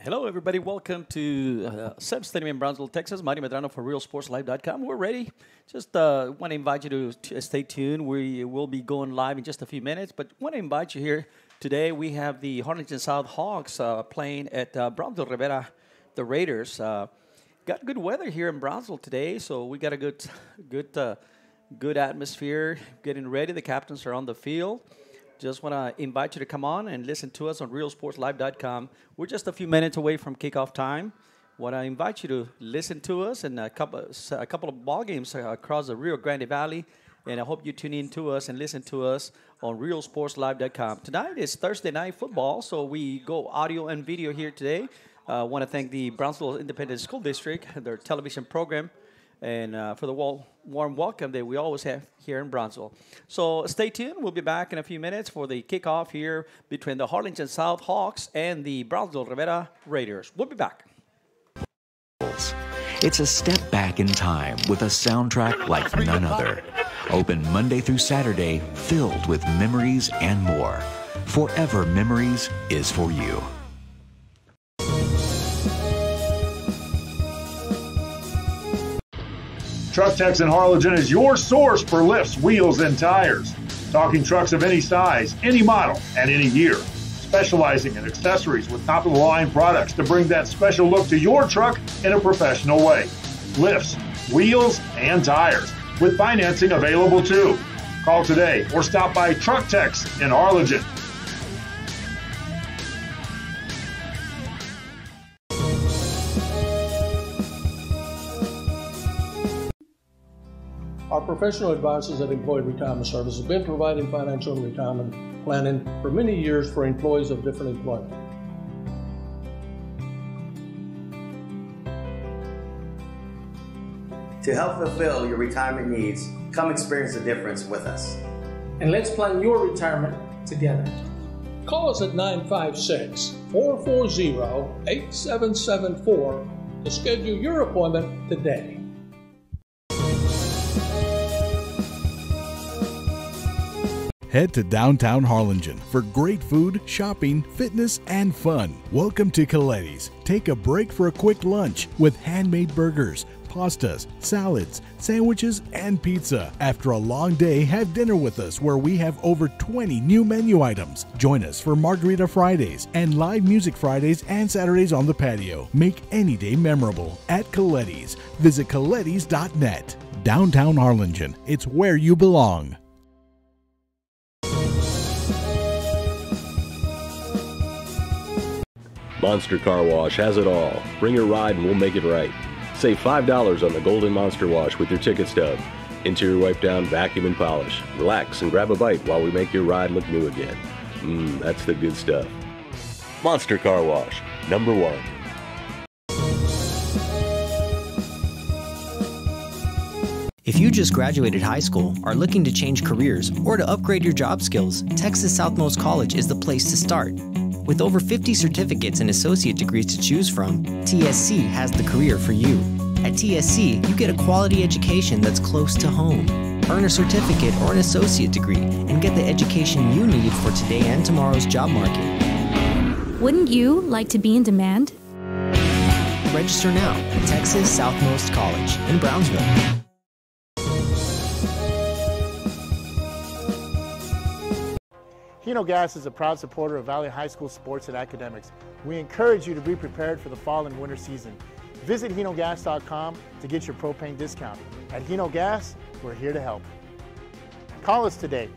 Hello, everybody. Welcome to Seb's Stadium in Brownsville, Texas. Mario Medrano for RealSportsLive.com. We're ready. Just want to invite you to stay tuned. We will be going live in just a few minutes, but want to invite you here today. We have the Harlingen South Hawks playing at Brownsville Rivera, the Raiders. Got good weather here in Brownsville today, so we got a good atmosphere. Getting ready. The captains are on the field. Just want to invite you to come on and listen to us on RealSportsLive.com. We're just a few minutes away from kickoff time. Want to invite you to listen to us in a couple of ball games across the Rio Grande Valley. And I hope you tune in to us and listen to us on RealSportsLive.com. Tonight is Thursday Night Football, so we go audio and video here today. I want to thank the Brownsville Independent School District, their television program, and for the warm welcome that we always have here in Brownsville. So stay tuned. We'll be back in a few minutes for the kickoff here between the Harlingen South Hawks and the Brownsville Rivera Raiders. We'll be back. It's a step back in time with a soundtrack like none other. Open Monday through Saturday, filled with memories and more. Forever Memories is for you. Truck Techs in Harlingen is your source for lifts, wheels, and tires. Talking trucks of any size, any model, and any year. Specializing in accessories with top-of-the-line products to bring that special look to your truck in a professional way. Lifts, wheels, and tires, with financing available too. Call today or stop by Truck Techs in Harlingen. Our professional advisors at Employee Retirement Services have been providing financial and retirement planning for many years for employees of different employment. To help fulfill your retirement needs, come experience the difference with us. And let's plan your retirement together. Call us at 956-440-8774 to schedule your appointment today. Head to downtown Harlingen for great food, shopping, fitness, and fun. Welcome to Coletti's. Take a break for a quick lunch with handmade burgers, pastas, salads, sandwiches, and pizza. After a long day, have dinner with us where we have over 20 new menu items. Join us for Margarita Fridays and live music Fridays and Saturdays on the patio. Make any day memorable at Coletti's. Visit Coletti's.net. Downtown Harlingen. It's where you belong. Monster Car Wash has it all. Bring your ride and we'll make it right. Save $5 on the Golden Monster Wash with your ticket stub. Interior wipe down, vacuum and polish. Relax and grab a bite while we make your ride look new again. That's the good stuff. Monster Car Wash, #1. If you just graduated high school, are looking to change careers, or to upgrade your job skills, Texas Southmost College is the place to start. With over 50 certificates and associate degrees to choose from, TSC has the career for you. At TSC, you get a quality education that's close to home. Earn a certificate or an associate degree and get the education you need for today and tomorrow's job market. Wouldn't you like to be in demand? Register now at Texas Southmost College in Brownsville. Hino Gas is a proud supporter of Valley High School sports and academics. We encourage you to be prepared for the fall and winter season. Visit HinoGas.com to get your propane discount. At Hino Gas, we're here to help. Call us today.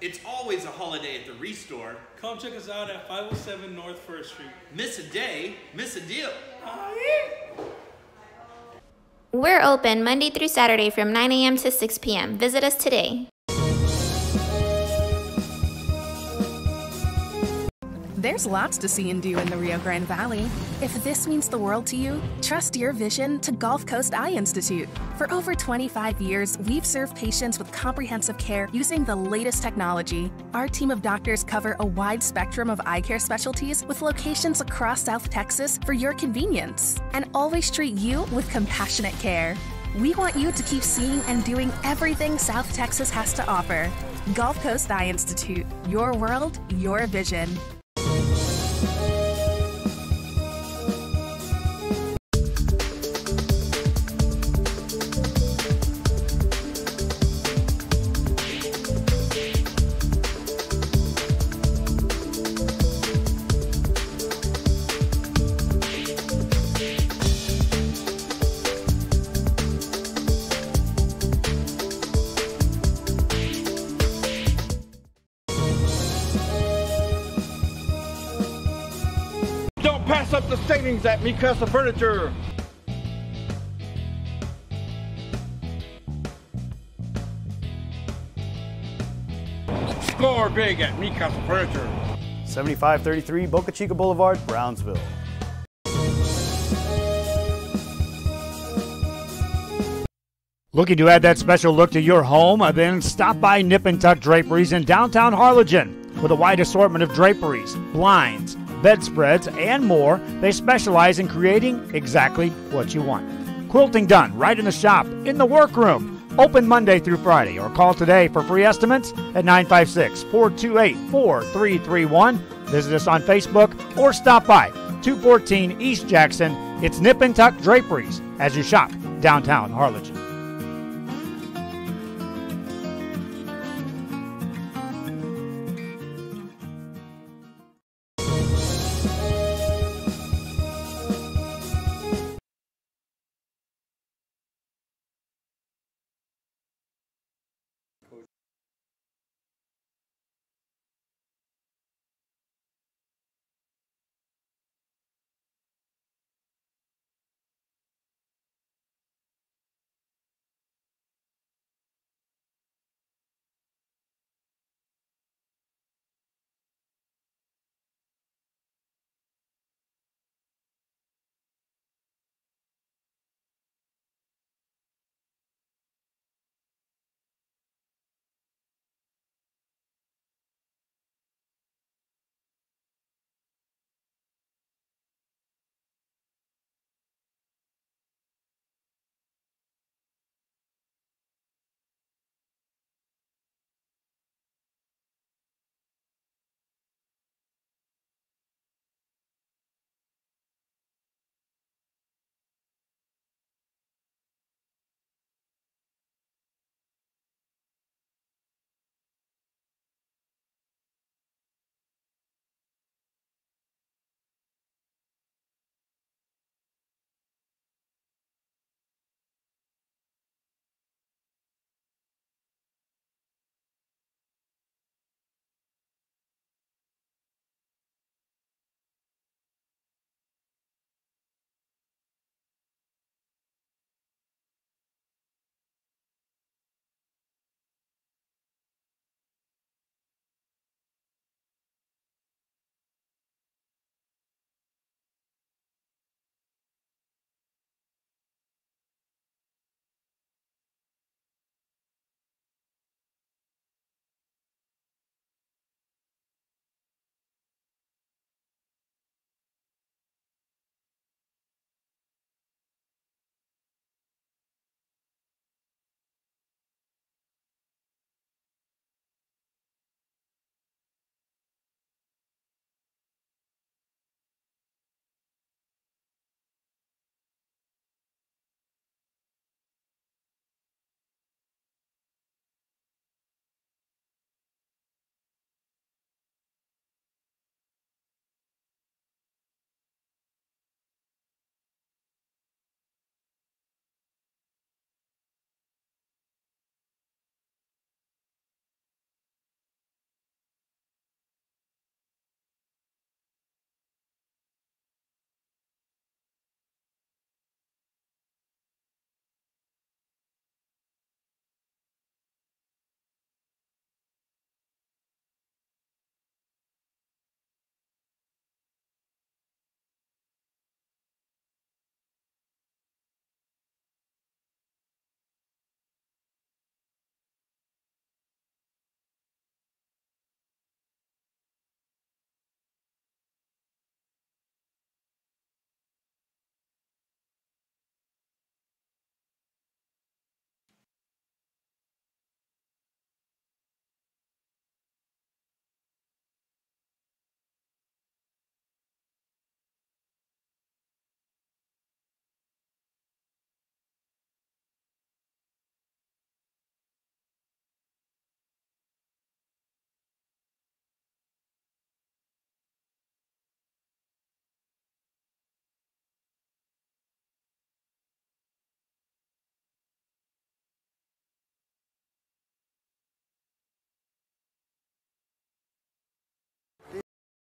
It's always a holiday at the Restore. Come check us out at 507 North 1st Street. Miss a day, miss a deal. We're open Monday through Saturday from 9 a.m. to 6 p.m. Visit us today. There's lots to see and do in the Rio Grande Valley. If this means the world to you, trust your vision to Gulf Coast Eye Institute. For over 25 years, we've served patients with comprehensive care using the latest technology. Our team of doctors cover a wide spectrum of eye care specialties with locations across South Texas for your convenience, and always treat you with compassionate care. We want you to keep seeing and doing everything South Texas has to offer. Gulf Coast Eye Institute. Your world, your vision. Pass up the savings at Mikasa Furniture. Score big at Mikasa Furniture. 7533 Boca Chica Boulevard, Brownsville. Looking to add that special look to your home? Then stop by Nip and Tuck Draperies in downtown Harlingen. With a wide assortment of draperies, blinds, bedspreads, and more, they specialize in creating exactly what you want. Quilting done right in the shop, in the workroom. Open Monday through Friday, or call today for free estimates at 956-428-4331. Visit us on Facebook or stop by 214 East Jackson. It's Nip and Tuck Draperies as you shop downtown Harlingen.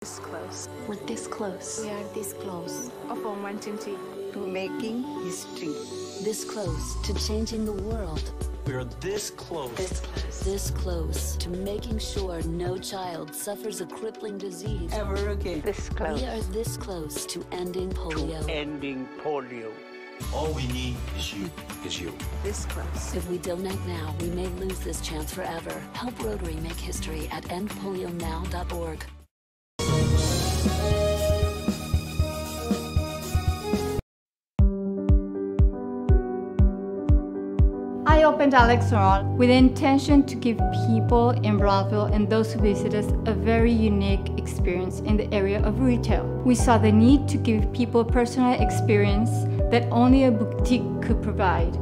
This close. We're this close. We are this close. Of 120. To making history. This close to changing the world. We're this close. This close. This close to making sure no child suffers a crippling disease ever again. This close. We are this close to ending polio. Ending polio. All we need is you. This close. If we donate now, we may lose this chance forever. Help Rotary make history at endpolionow.org. I opened Alex Ron with the intention to give people in Brownsville and those who visit us a very unique experience in the area of retail. We saw the need to give people a personal experience that only a boutique could provide.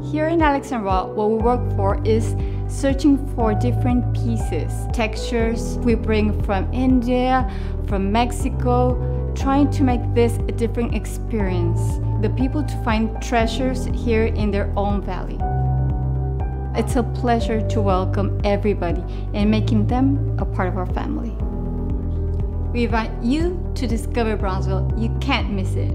Here in Alex & Raw, what we work for is searching for different pieces, textures we bring from India, from Mexico, trying to make this a different experience. The people to find treasures here in their own valley. It's a pleasure to welcome everybody and making them a part of our family. We invite you to discover Brownsville. You can't miss it.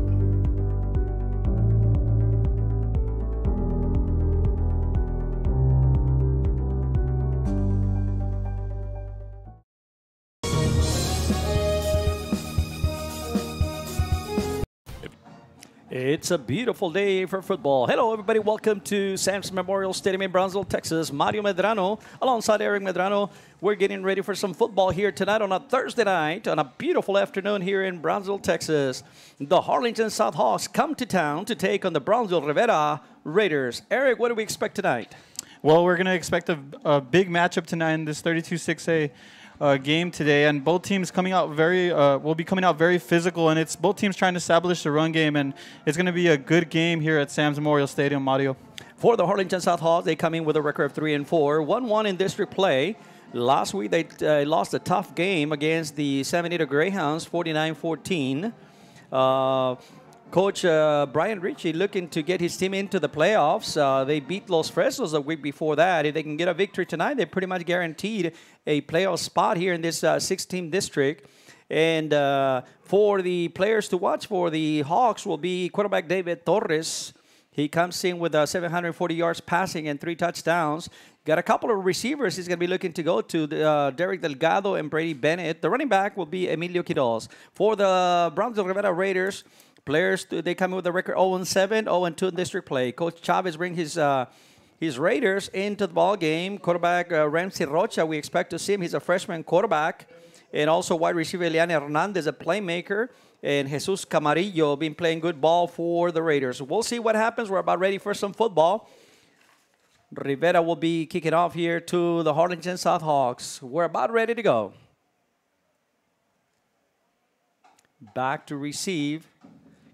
It's a beautiful day for football. Hello, everybody. Welcome to Sam's Memorial Stadium in Brownsville, Texas. Mario Medrano, alongside Eric Medrano. We're getting ready for some football here tonight on a Thursday night, on a beautiful afternoon here in Brownsville, Texas. The Harlingen South Hawks come to town to take on the Brownsville Rivera Raiders. Eric, what do we expect tonight? Well, we're going to expect a big matchup tonight in this 32-6A. Game today, and both teams coming out will be coming out very physical, and it's both teams trying to establish the run game, and it's going to be a good game here at Sam's Memorial Stadium, Mario. For the Harlingen South Hawks, they come in with a record of 3-4, 1-1 in district play. Last week, they lost a tough game against the San Benito Greyhounds, 49-14. Coach Brian Ritchie looking to get his team into the playoffs. They beat Los Fresnos a week before that. If they can get a victory tonight, they're pretty much guaranteed a playoff spot here in this 6-team district. And for the players to watch for the Hawks will be quarterback David Torres. He comes in with 740 yards passing and 3 touchdowns. Got a couple of receivers he's going to be looking to go to, Derek Delgado and Brady Bennett. The running back will be Emilio Quiroz. For the Brownsville Rivera Raiders, players, they come in with a record 0-7, 0-2 in district play. Coach Chavez brings his Raiders into the ball game. Quarterback Ramsey Rocha, we expect to see him. He's a freshman quarterback. And also wide receiver Eliane Hernandez, a playmaker. And Jesus Camarillo been playing good ball for the Raiders. We'll see what happens. We're about ready for some football. Rivera will be kicking off here to the Harlingen South Hawks. We're about ready to go. Back to receive.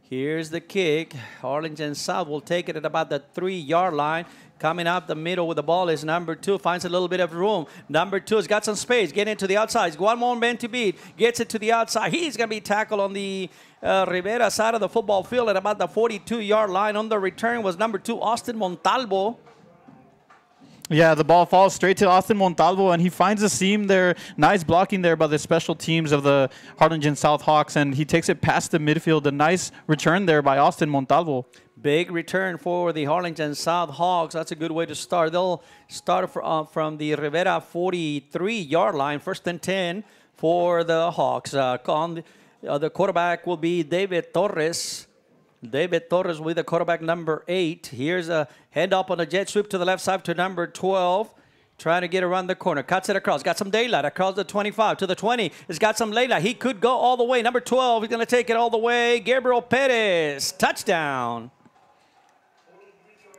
Here's the kick. Harlingen South will take it at about the 3-yard line. Coming up the middle with the ball is number 2. Finds a little bit of room. Number 2 has got some space. Getting it to the outside. He's one more man to beat. Gets it to the outside. He's going to be tackled on the Rivera side of the football field at about the 42-yard line. On the return was number 2, Austin Montalvo. Yeah, the ball falls straight to Austin Montalvo, and he finds a seam there. Nice blocking there by the special teams of the Harlingen South Hawks, and he takes it past the midfield. A nice return there by Austin Montalvo. Big return for the Harlingen South Hawks. That's a good way to start. They'll start from the Rivera 43-yard line, 1st and 10 for the Hawks. The quarterback will be David Torres. David Torres with the quarterback number 8. Here's a hand up on a jet sweep to the left side to number 12. Trying to get around the corner. Cuts it across. Got some daylight across the 25 to the 20. He's got some daylight. He could go all the way. Number 12, he's going to take it all the way. Gabriel Perez. Touchdown.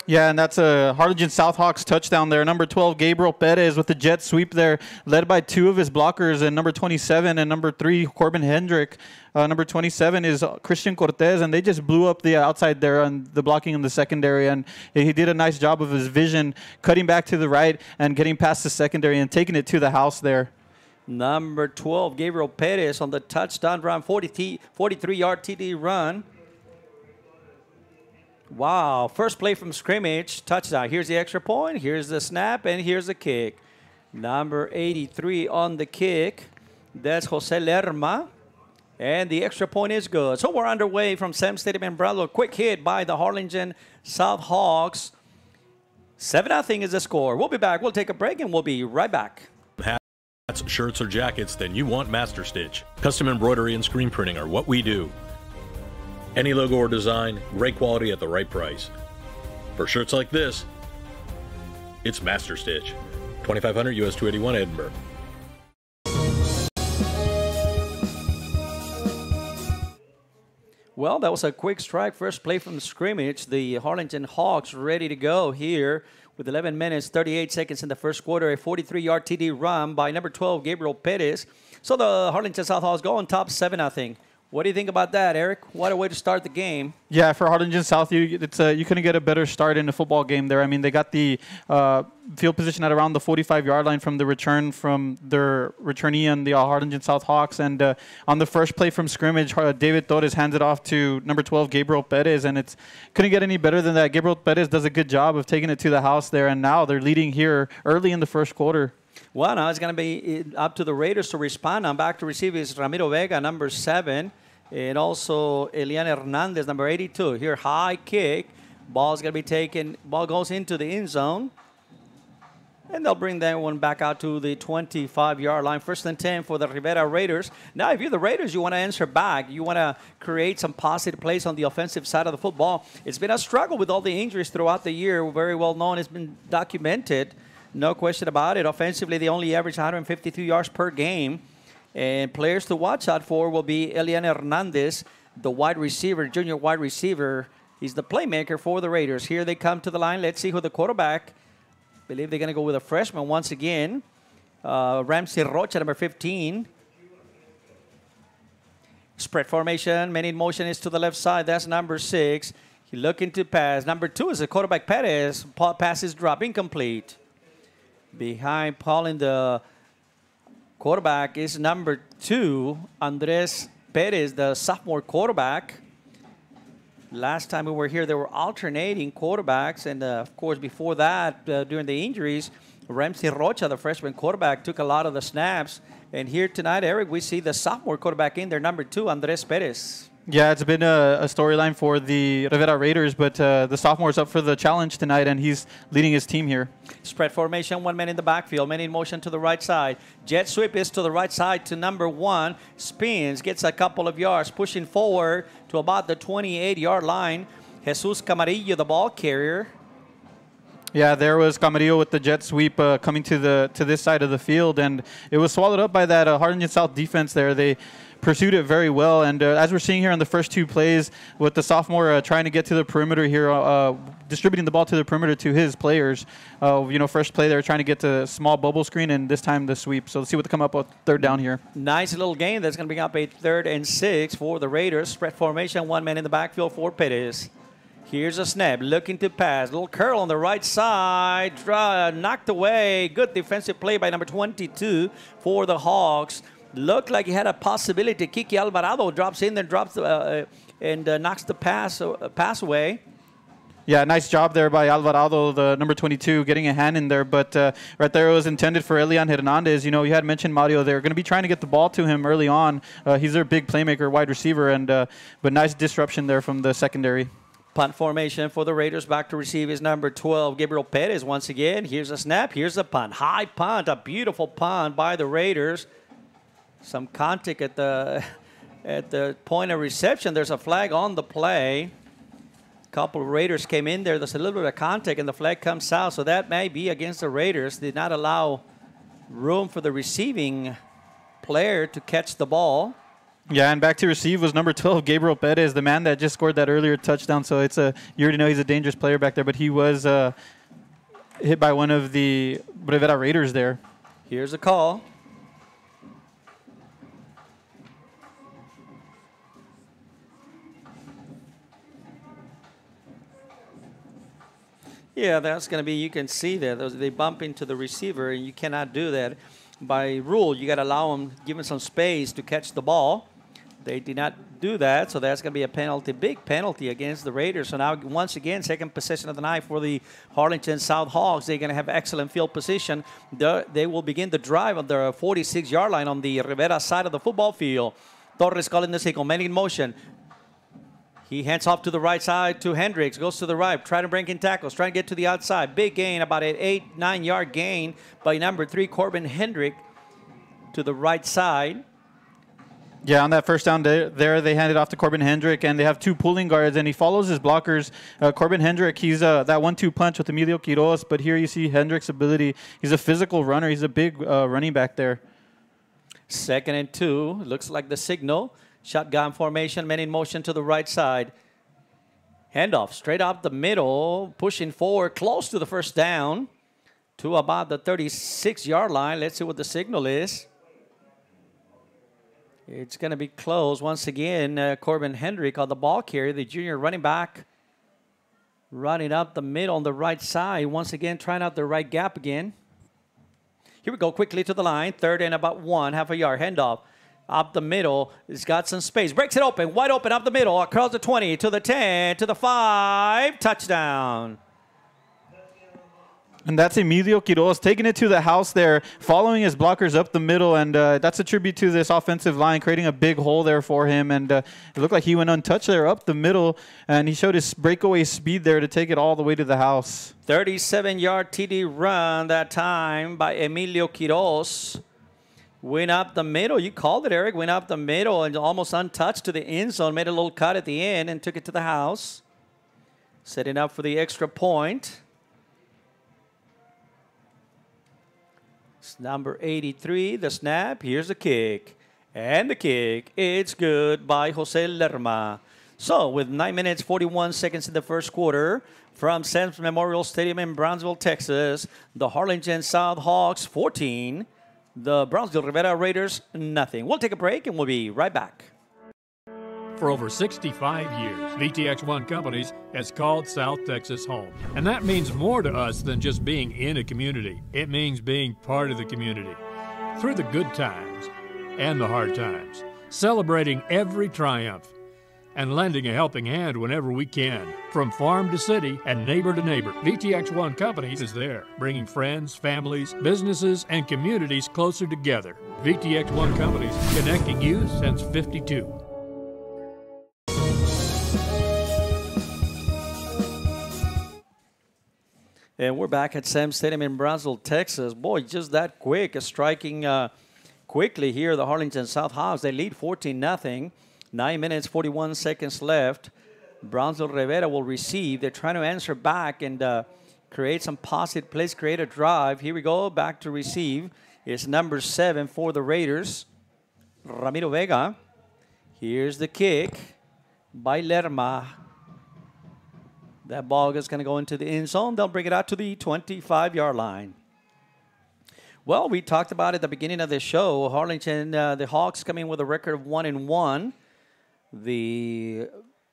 Yeah, and that's a Harlingen South Hawks touchdown there. Number 12, Gabriel Perez with the jet sweep there, led by 2 of his blockers, and number 27 and number 3, Corbin Hendrick. Number 27 is Christian Cortez, and they just blew up the outside there on the blocking in the secondary, and he did a nice job of his vision, cutting back to the right and getting past the secondary and taking it to the house there. Number 12, Gabriel Perez on the touchdown run, 43-yard TD run. Wow, first play from scrimmage, touchdown. Here's the extra point, here's the snap, and here's the kick. Number 83 on the kick. That's Jose Lerma. And the extra point is good. So we're underway from Sam Stadium in Brownsville. Quick hit by the Harlingen South Hawks. 7-0 is the score. We'll be back. We'll take a break, and we'll be right back. Hats, shirts, or jackets, then you want Master Stitch. Custom embroidery and screen printing are what we do. Any logo or design, great quality at the right price. For shirts like this, it's Master Stitch. 2500 US 281 Edinburgh. Well, that was a quick strike. First play from the scrimmage. The Harlingen Hawks ready to go here with 11 minutes, 38 seconds in the first quarter. A 43-yard TD run by number 12, Gabriel Perez. So the Harlingen South Hawks go on top 7-0. What do you think about that, Eric? What a way to start the game. Yeah, for Harlingen South, you couldn't get a better start in the football game there. I mean, they got the field position at around the 45-yard line from the return from their returnee on the Harlingen South Hawks. And on the first play from scrimmage, David Torres hands it off to number 12, Gabriel Perez. And it couldn't get any better than that. Gabriel Perez does a good job of taking it to the house there. And now they're leading here early in the first quarter. Well, now it's going to be up to the Raiders to respond. Now back to receive is Ramiro Vega, number 7. And also Elian Hernandez, number 82. Here, high kick. Ball's going to be taken. Ball goes into the end zone. And they'll bring that one back out to the 25-yard line. 1st and 10 for the Rivera Raiders. Now, if you're the Raiders, you want to answer back. You want to create some positive plays on the offensive side of the football. It's been a struggle with all the injuries throughout the year. Very well known. It's been documented. No question about it. Offensively, they only average 152 yards per game. And players to watch out for will be Elian Hernandez, the wide receiver, junior wide receiver. He's the playmaker for the Raiders. Here they come to the line. Let's see who the quarterback. I believe they're going to go with a freshman once again. Ramsey Rocha, number 15. Spread formation. Man in motion is to the left side. That's number 6. He looking to pass. Number 2 is the quarterback, Perez. Pass is drop incomplete. Behind Paul in the quarterback is number 2, Andres Perez, the sophomore quarterback. Last time we were here, they were alternating quarterbacks. And, of course, before that, during the injuries, Ramsey Rocha, the freshman quarterback, took a lot of the snaps. And here tonight, Eric, we see the sophomore quarterback in there, number 2, Andres Perez. Yeah, it's been a storyline for the Rivera Raiders, but the sophomore's up for the challenge tonight, and he's leading his team here. Spread formation, 1 man in the backfield, man in motion to the right side. Jet sweep is to the right side to number 1. Spins, gets a couple of yards, pushing forward to about the 28-yard line. Jesus Camarillo, the ball carrier. Yeah, there was Camarillo with the jet sweep coming to this side of the field, and it was swallowed up by that Harlingen South defense there. They pursued it very well, and as we're seeing here on the first 2 plays, with the sophomore trying to get to the perimeter here, distributing the ball to the perimeter to his players. First play they're trying to get to small bubble screen, and this time the sweep. So let's see what they come up with 3rd down here. Nice little game that's going to bring up a 3rd and 6 for the Raiders. Spread formation, 1 man in the backfield for Perez. Here's a snap, looking to pass. Little curl on the right side, knocked away. Good defensive play by number 22 for the Hawks. Looked like he had a possibility. Kiki Alvarado drops in, then drops and knocks the pass away. Yeah, nice job there by Alvarado, the number 22, getting a hand in there. But right there, it was intended for Elian Hernandez. You know, you had mentioned Mario. They're going to be trying to get the ball to him early on. He's their big playmaker, wide receiver, and but nice disruption there from the secondary. Punt formation for the Raiders. Back to receive is number 12, Gabriel Perez once again. Here's a snap. Here's a punt. High punt. A beautiful punt by the Raiders. Some contact at the point of reception. There's a flag on the play. A couple of Raiders came in there. There's a little bit of contact, and the flag comes out. So that may be against the Raiders. Did not allow room for the receiving player to catch the ball. Yeah, and back to receive was number 12, Gabriel Perez, the man that just scored that earlier touchdown. So you already know he's a dangerous player back there, but he was hit by one of the Rivera Raiders there. Here's a call. Yeah, that's going to be, you can see that they bump into the receiver, and you cannot do that. By rule, you got to allow them, give them some space to catch the ball. They did not do that, so that's going to be a penalty, big penalty against the Raiders. So now, once again, second possession of the night for the Harlingen South Hawks. They're going to have excellent field position. They will begin the drive on the 46-yard line on the Rivera side of the football field. Torres calling the signal, man in motion. He hands off to the right side to Hendricks, goes to the right, trying to bring in tackles, trying to get to the outside. Big gain, about an 8-9-yard gain by number 3, Corbin Hendrick, to the right side. Yeah, on that first down there, they hand it off to Corbin Hendrick, and they have 2 pulling guards, and he follows his blockers. Corbin Hendrick, he's that 1-2 punch with Emilio Quiroz, but here you see Hendrick's ability. He's a physical runner. He's a big running back there. 2nd and 2. Looks like the signal. Shotgun formation, men in motion to the right side. Handoff straight up the middle, pushing forward close to the first down to about the 36-yard line. Let's see what the signal is. It's going to be close once again. Corbin Hendrick on the ball carrier, the junior running back, running up the middle on the right side. Once again, trying out the right gap again. Here we go, quickly to the line. 3rd and about 1, half a yard. Handoff up the middle. It's got some space. Breaks it open, wide open up the middle. Across the 20, to the 10, to the 5. Touchdown. And that's Emilio Quiroz taking it to the house there, following his blockers up the middle, and that's a tribute to this offensive line, creating a big hole there for him. And it looked like he went untouched there up the middle, and he showed his breakaway speed there to take it all the way to the house. 37-yard TD run that time by Emilio Quiroz. Went up the middle. You called it, Eric. Went up the middle and almost untouched to the end zone. Made a little cut at the end and took it to the house. Setting up for the extra point. It's number 83, the snap. Here's the kick. And the kick, it's good by Jose Lerma. So with 9 minutes, 41 seconds in the first quarter, from Sam's Memorial Stadium in Brownsville, Texas, the Harlingen South Hawks 14, the Brownsville Rivera Raiders nothing. We'll take a break and we'll be right back. For over 65 years, VTX1 Companies has called South Texas home. And that means more to us than just being in a community. It means being part of the community. Through the good times and the hard times, celebrating every triumph, and lending a helping hand whenever we can. From farm to city and neighbor to neighbor, VTX1 Companies is there, bringing friends, families, businesses, and communities closer together. VTX1 Companies, connecting you since '52. And we're back at Sam's Stadium in Brownsville, Texas. Boy, just that quick, striking quickly here. The Harlingen South Hawks, they lead 14-0. 9 minutes, 41 seconds left. Brownsville Rivera will receive. They're trying to answer back and create some positive plays, create a drive. Here we go, back to receive. It's number 7 for the Raiders, Ramiro Vega. Here's the kick by Lerma. That ball is going to go into the end zone. They'll bring it out to the 25-yard line. Well, we talked about at the beginning of the show, Harlingen, the Hawks coming with a record of 1-1. The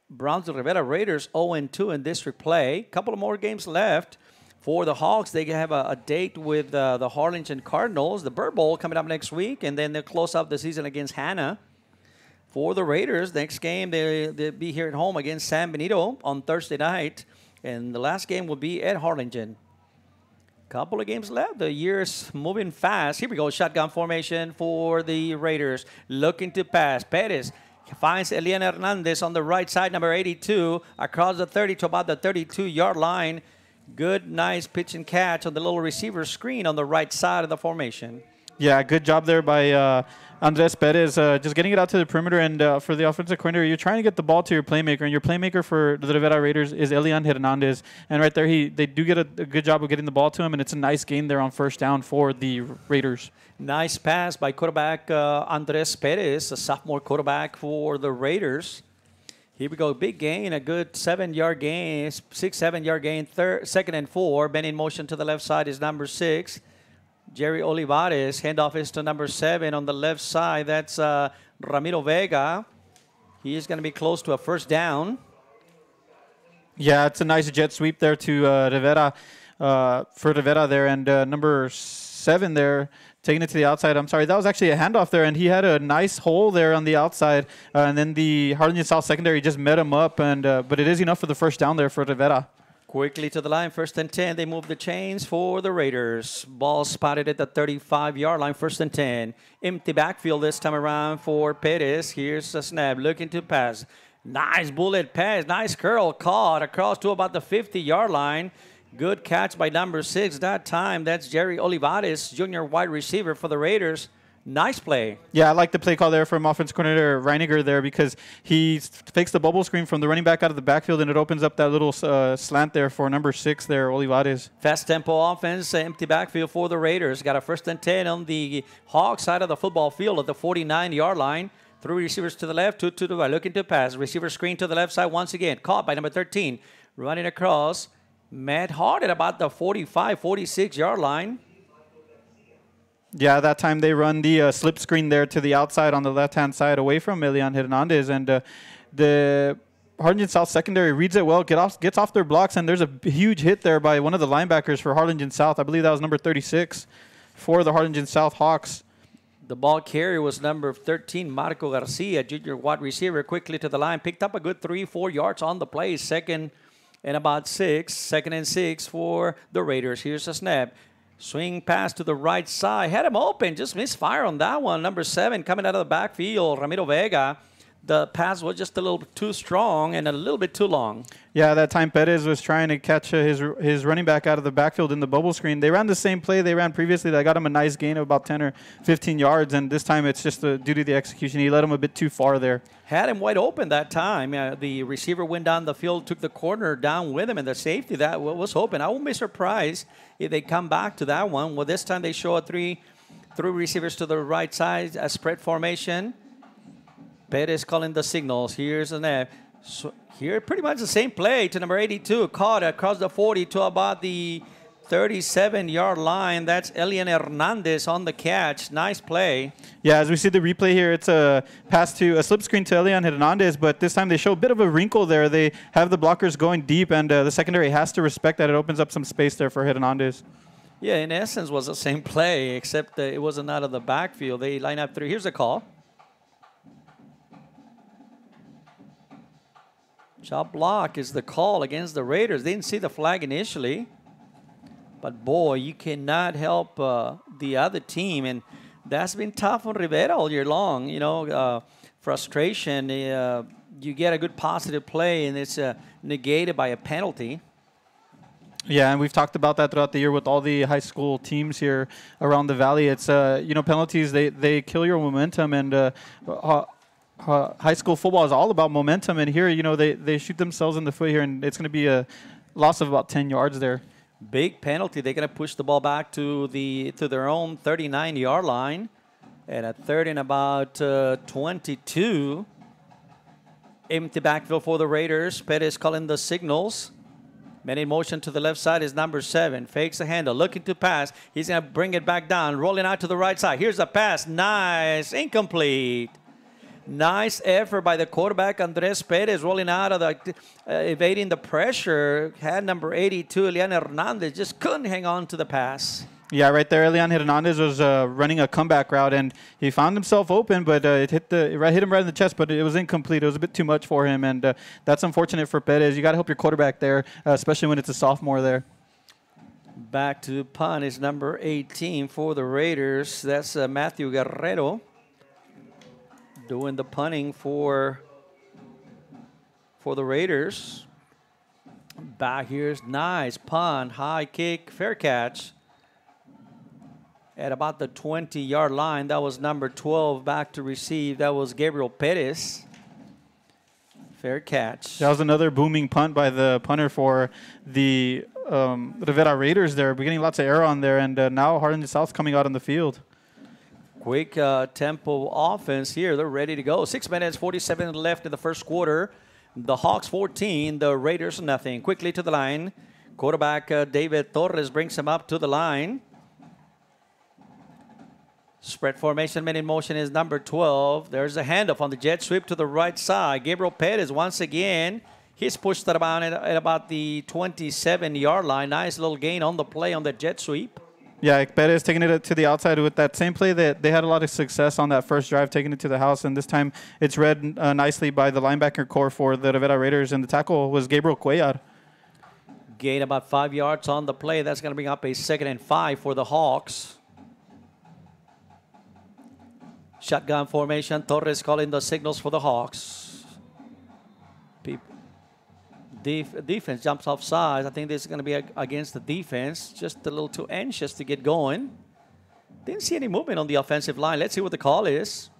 Brownsville Rivera Raiders 0-2 in district play. A couple of more games left for the Hawks. They have a date with the Harlingen Cardinals, the Bird Bowl coming up next week, and then they'll close out the season against Hanna. For the Raiders, next game, they'll be here at home against San Benito on Thursday night, and the last game will be at Harlingen. Couple of games left. The year's moving fast. Here we go. Shotgun formation for the Raiders. Looking to pass. Perez finds Elian Hernandez on the right side, number 82, across the 30 to about the 32-yard line. Good, nice pitch and catch on the little receiver screen on the right side of the formation. Yeah, good job there by Andres Perez, just getting it out to the perimeter. And for the offensive coordinator, you're trying to get the ball to your playmaker. And your playmaker for the Rivera Raiders is Elian Hernandez. And right there, they do get a good job of getting the ball to him. And it's a nice gain there on first down for the Raiders. Nice pass by quarterback Andres Perez, a sophomore quarterback for the Raiders. Here we go. Big gain, a good 7-yard gain, 6-7-yard gain, 2nd and 4. Ben in motion to the left side is number 6. Jerry Olivares, handoff is to number 7 on the left side. That's Ramiro Vega. He is going to be close to a first down. Yeah, it's a nice jet sweep there to Rivera, for Rivera there. And number 7 there taking it to the outside. I'm sorry, that was actually a handoff there, and he had a nice hole there on the outside. And then the Harlingen South secondary just met him up, and but it is enough for the first down there for Rivera. Quickly to the line, 1st and 10. They move the chains for the Raiders. Ball spotted at the 35-yard line, 1st and 10. Empty backfield this time around for Perez. Here's a snap, looking to pass. Nice bullet pass, nice curl, caught across to about the 50-yard line. Good catch by number 6 that time. That's Jerry Olivares, junior wide receiver for the Raiders. Nice play. Yeah, I like the play call there from offense coordinator Reiniger there because he fakes the bubble screen from the running back out of the backfield, and it opens up that little slant there for number 6 there, Olivares. Fast tempo offense, empty backfield for the Raiders. Got a 1st and 10 on the Hawk side of the football field at the 49-yard line. 3 receivers to the left, 2 to the right, looking to pass. Receiver screen to the left side once again. Caught by number 13. Running across. Matt Hart at about the 45, 46-yard line. Yeah, that time they run the slip screen there to the outside on the left-hand side away from Elian Hernandez. And the Harlingen South secondary reads it well, gets off their blocks, and there's a huge hit there by one of the linebackers for Harlingen South. I believe that was number 36 for the Harlingen South Hawks. The ball carrier was number 13, Marco Garcia, junior wide receiver, quickly to the line. Picked up a good 3-4 yards on the play. 2nd and about 6. 2nd and 6 for the Raiders. Here's a snap. Swing pass to the right side. Had him open. Just misfire on that one. Number 7 coming out of the backfield, Ramiro Vega. The pass was just a little bit too strong and a little bit too long. Yeah, that time Perez was trying to catch his running back out of the backfield in the bubble screen. They ran the same play they ran previously. That got him a nice gain of about 10 or 15 yards, and this time it's just due to the execution. He let him a bit too far there. Had him wide open that time. The receiver went down the field, took the corner down with him, and the safety that was open. I won't be surprised if they come back to that one. Well, this time they show three receivers to the right side, a spread formation. Perez calling the signals. Here's an F. So here, pretty much the same play to number 82. Caught across the 40 to about the 37-yard line. That's Elian Hernandez on the catch. Nice play. Yeah, as we see the replay here, it's a pass to a slip screen to Elian Hernandez, but this time they show a bit of a wrinkle there. They have the blockers going deep, and the secondary has to respect that. It opens up some space there for Hernandez. Yeah, in essence, was the same play, except it wasn't out of the backfield. They line up 3. Here's a call. Chop block is the call against the Raiders. They didn't see the flag initially. But, boy, you cannot help the other team. And that's been tough on Rivera all year long. You know, frustration. You get a good positive play, and it's negated by a penalty. Yeah, and we've talked about that throughout the year with all the high school teams here around the valley. It's, you know, penalties, they kill your momentum. And high school football is all about momentum, and here, you know, they shoot themselves in the foot here, and it's going to be a loss of about 10 yards there. Big penalty. They're going to push the ball back to their own 39-yard line, and at 3rd and about 22. Empty backfield for the Raiders. Perez calling the signals. Man in motion to the left side is number 7. Fakes the handle, looking to pass. He's going to bring it back down, rolling out to the right side. Here's a pass. Nice. Incomplete. Nice effort by the quarterback, Andres Perez, rolling out of the, evading the pressure. Had number 82, Elian Hernandez, just couldn't hang on to the pass. Yeah, right there, Elian Hernandez was running a comeback route, and he found himself open, but it hit him right in the chest, but it was incomplete. It was a bit too much for him, and that's unfortunate for Perez. You got to help your quarterback there, especially when it's a sophomore there. Back to punt is number 18 for the Raiders. That's Matthew Guerrero. Doing the punting for the Raiders. Back here's nice punt, high kick, fair catch. At about the 20-yard line, that was number 12 back to receive. That was Gabriel Perez. Fair catch. That was another booming punt by the punter for the Rivera Raiders there. We're getting lots of air on there, and now Harlingen South's coming out on the field. Quick tempo offense here. They're ready to go. 6 minutes, 47 left in the first quarter. The Hawks 14, the Raiders nothing. Quickly to the line. Quarterback David Torres brings him up to the line. Spread formation, man in motion is number 12. There's a handoff on the jet sweep to the right side. Gabriel Perez once again. He's pushed at about the 27-yard line. Nice little gain on the play on the jet sweep. Yeah, Perez taking it to the outside with that same play. They had a lot of success on that first drive, taking it to the house, and this time it's read nicely by the linebacker core for the Rivera Raiders, and the tackle was Gabriel Cuellar. Gain about 5 yards on the play. That's going to bring up a 2nd and 5 for the Hawks. Shotgun formation. Torres calling the signals for the Hawks. Defense jumps off sides. I think this is going to be against the defense. Just a little too anxious to get going. Didn't see any movement on the offensive line. Let's see what the call is.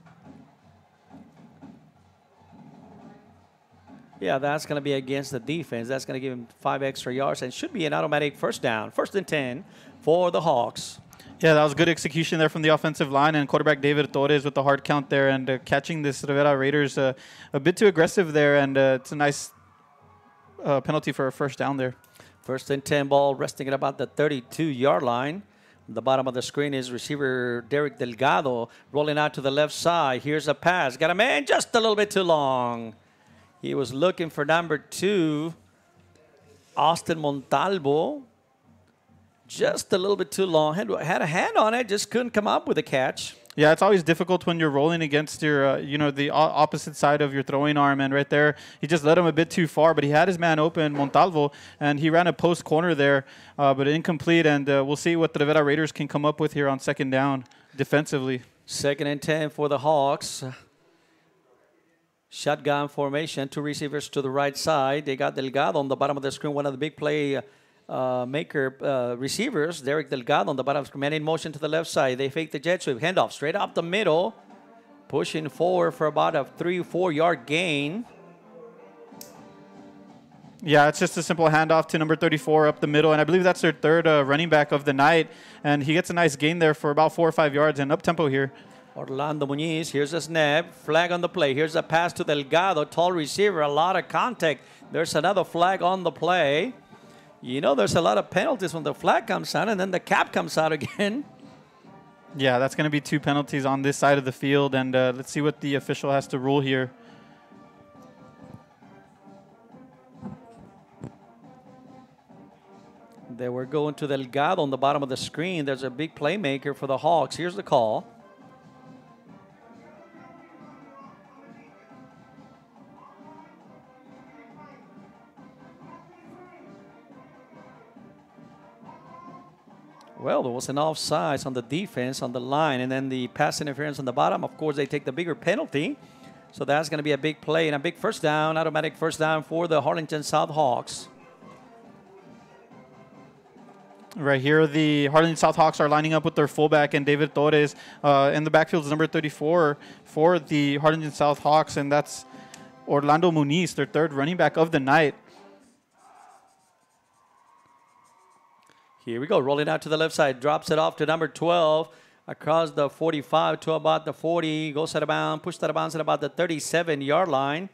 Yeah, that's going to be against the defense. That's going to give him 5 extra yards and should be an automatic first down. 1st and 10 for the Hawks. Yeah, that was good execution there from the offensive line, and quarterback David Torres with the hard count there and catching this Rivera Raiders a bit too aggressive there, and it's a nice penalty for a first down there. 1st and 10 ball resting at about the 32-yard line. The bottom of the screen is receiver Derek Delgado rolling out to the left side. Here's a pass. Got a man just a little bit too long. He was looking for number 2, Austin Montalvo. Just a little bit too long. Had a hand on it, just couldn't come up with a catch. Yeah, it's always difficult when you're rolling against your, the opposite side of your throwing arm. And right there, he just led him a bit too far. But he had his man open, Montalvo, and he ran a post corner there, but incomplete. And we'll see what the Rivera Raiders can come up with here on 2nd down defensively. 2nd and 10 for the Hawks. Shotgun formation, 2 receivers to the right side. They got Delgado on the bottom of the screen, one of the big play receivers, Derek Delgado on the bottom of the screen, man in motion to the left side. They fake the jet sweep, handoff straight up the middle, pushing forward for about a 3-4 yard gain. Yeah, it's just a simple handoff to number 34 up the middle, and I believe that's their 3rd running back of the night, and he gets a nice gain there for about 4 or 5 yards and up-tempo here. Orlando Muñiz, here's a snap, flag on the play. Here's a pass to Delgado, tall receiver, a lot of contact. There's another flag on the play. There's a lot of penalties when the flag comes out and then the cap comes out again. Yeah, that's going to be 2 penalties on this side of the field, and let's see what the official has to rule here. They were going to Delgado on the bottom of the screen. There's a big playmaker for the Hawks. Here's the call. Well, there was an offsides on the defense on the line, and then the pass interference on the bottom. Of course, they take the bigger penalty. So that's going to be a big play and a big first down, automatic first down for the Harlingen South Hawks. Right here, the Harlingen South Hawks are lining up with their fullback and David Torres. In the backfield is number 34 for the Harlingen South Hawks, and that's Orlando Muñiz, their 3rd running back of the night. Here we go, rolling out to the left side, drops it off to number 12, across the 45 to about the 40, goes out of bounds, pushed out of bounds at about the 37-yard line.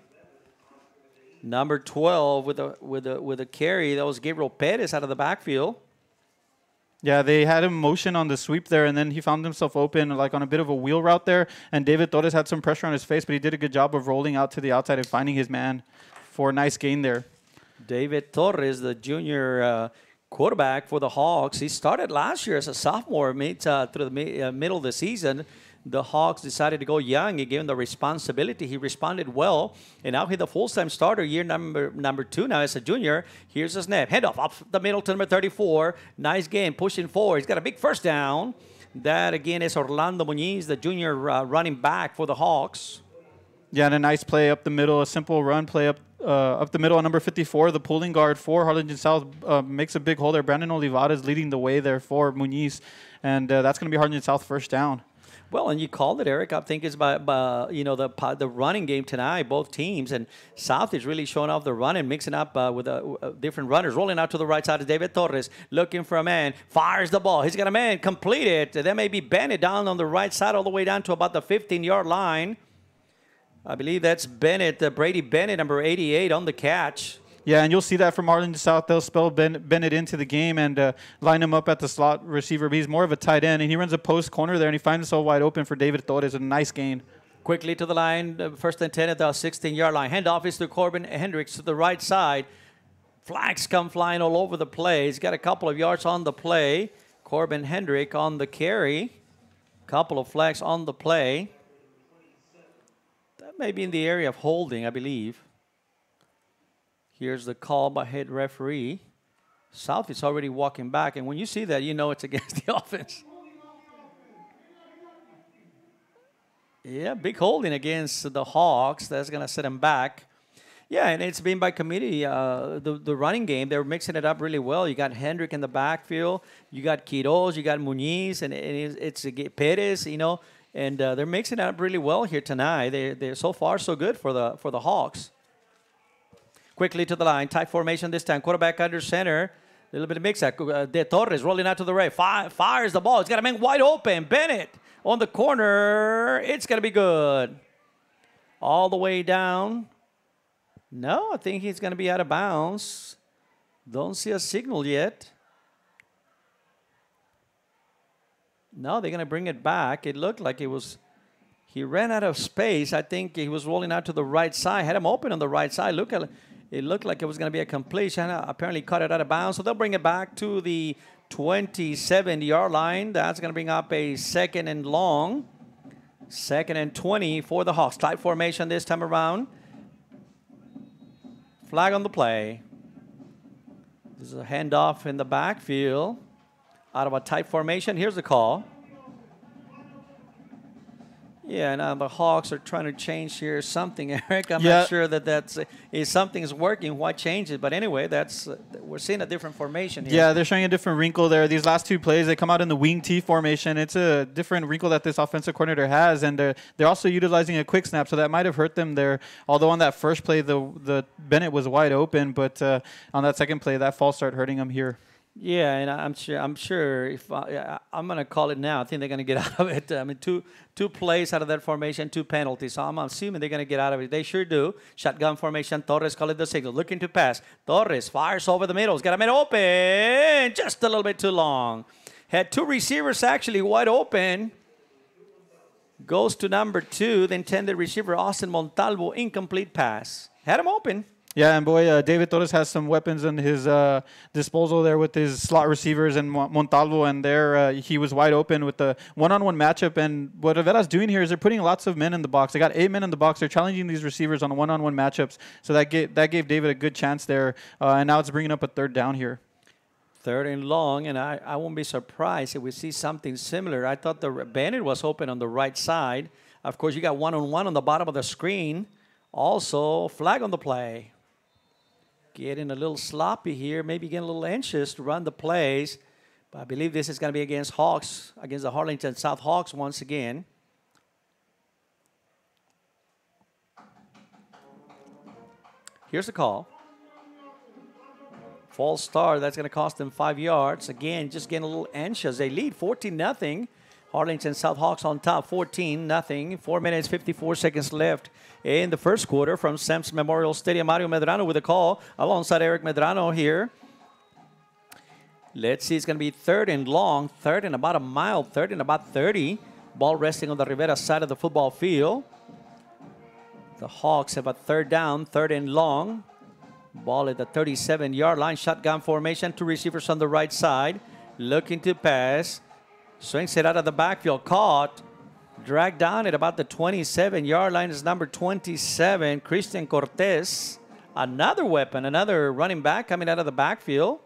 Number 12 with a carry, that was Gabriel Perez out of the backfield. Yeah, they had him motion on the sweep there, and then he found himself open, like on a bit of a wheel route there, and David Torres had some pressure on his face, but he did a good job of rolling out to the outside and finding his man for a nice gain there. David Torres, the junior quarterback for the Hawks. He started last year as a sophomore through the middle of the season. The Hawks decided to go young. He gave him the responsibility. He responded well, and now he's the full-time starter, year number 2 now as a junior. Here's a snap. Handoff up the middle to number 34. Nice game, pushing forward. He's got a big first down. That, again, is Orlando Muñiz, the junior running back for the Hawks. Yeah, and a nice play up the middle, a simple run play up the middle on number 54, the pulling guard for Harlingen South makes a big hole there. Brandon Olivares leading the way there for Muñiz, and that's going to be Harlingen South first down. Well, and you called it, Eric. I think it's by the running game tonight, both teams, and South is really showing off the run and mixing up with different runners. Rolling out to the right side of David Torres, looking for a man, fires the ball. He's got a man, complete it. That may be Bennett down on the right side all the way down to about the 15-yard line. I believe that's Bennett, Brady Bennett, number 88, on the catch. Yeah, and you'll see that from Harlingen South. They'll spell Bennett into the game and line him up at the slot receiver. But he's more of a tight end, and he runs a post corner there, and he finds himself wide open for David Torres. A nice gain. Quickly to the line, 1st and 10 at the 16-yard line. Handoff is to Corbin Hendricks to the right side. Flags come flying all over the play. He's got a couple of yards on the play. Corbin Hendrick on the carry. Couple of flags on the play. That may be in the area of holding, I believe. Here's the call by head referee. South is already walking back, and when you see that, you know it's against the offense. Yeah, big holding against the Hawks. That's going to set them back. Yeah, and it's been by committee. The running game, they're mixing it up really well. You got Hendrick in the backfield. You got Quiroz. You got Muniz. And it's Perez, you know. And they're mixing it up really well here tonight. They're so far so good for the Hawks. Quickly to the line. Tight formation this time. Quarterback under center. A little bit of mix-up. De Torres rolling out to the right. Fires the ball. It's got a man wide open. Bennett on the corner. It's going to be good. All the way down. No, I think he's going to be out of bounds. Don't see a signal yet. No, they're going to bring it back. It looked like it was... He ran out of space. I think he was rolling out to the right side. Had him open on the right side. It looked like it was going to be a completion. Apparently caught it out of bounds. So they'll bring it back to the 27-yard line. That's going to bring up a 2nd and long. 2nd and 20 for the Hawks. Tight formation this time around. Flag on the play. This is a handoff in the backfield. Out of a tight formation. Here's the call. Yeah, now the Hawks are trying to change here something, Eric. I'm not sure that if something is working, why change it? But anyway, we're seeing a different formation here. Yeah, they're showing a different wrinkle there. These last two plays, they come out in the wing T formation. It's a different wrinkle that this offensive coordinator has, and they're also utilizing a quick snap, so that might have hurt them there. Although on that first play, the Bennett was wide open, but on that second play, that false start hurting them here. Yeah, and I'm sure if I'm going to call it now, I think they're going to get out of it. I mean, two plays out of that formation, 2 penalties. So I'm assuming they're going to get out of it. They sure do. Shotgun formation. Torres call it the signal. Looking to pass. Torres fires over the middle. He's got a man open. Just a little bit too long. Had 2 receivers actually wide open. Goes to number 2, the intended receiver, Austin Montalvo. Incomplete pass. Had him open. Yeah, and boy, David Torres has some weapons in his disposal there with his slot receivers and Montalvo, and there he was wide open with the one-on-one matchup. And what Rivera's doing here is they're putting lots of men in the box. They got 8 men in the box. They're challenging these receivers on one-on-one matchups, so that gave David a good chance there. And now it's bringing up a 3rd down here. 3rd and long, and I won't be surprised if we see something similar. I thought the Bennett was open on the right side. Of course, you got one-on-one on the bottom of the screen. Also, flag on the play. Getting a little sloppy here, maybe getting a little anxious to run the plays. But I believe this is going to be against Hawks, against the Harlingen South Hawks once again. Here's the call. False start, that's going to cost them 5 yards. Again, just getting a little anxious. They lead 14-0. Harlingen South Hawks on top, 14-0. 4 minutes, 54 seconds left in the first quarter from Sam's Memorial Stadium. Mario Medrano with a call alongside Eric Medrano here. Let's see, it's going to be 3rd and long, 3rd and about a mile, 3rd and about 30. Ball resting on the Rivera side of the football field. The Hawks have a 3rd down, 3rd and long. Ball at the 37-yard line. Shotgun formation, 2 receivers on the right side. Looking to pass. Swings it out of the backfield. Caught. Dragged down at about the 27-yard line is number 27, Christian Cortez. Another weapon, another running back coming out of the backfield.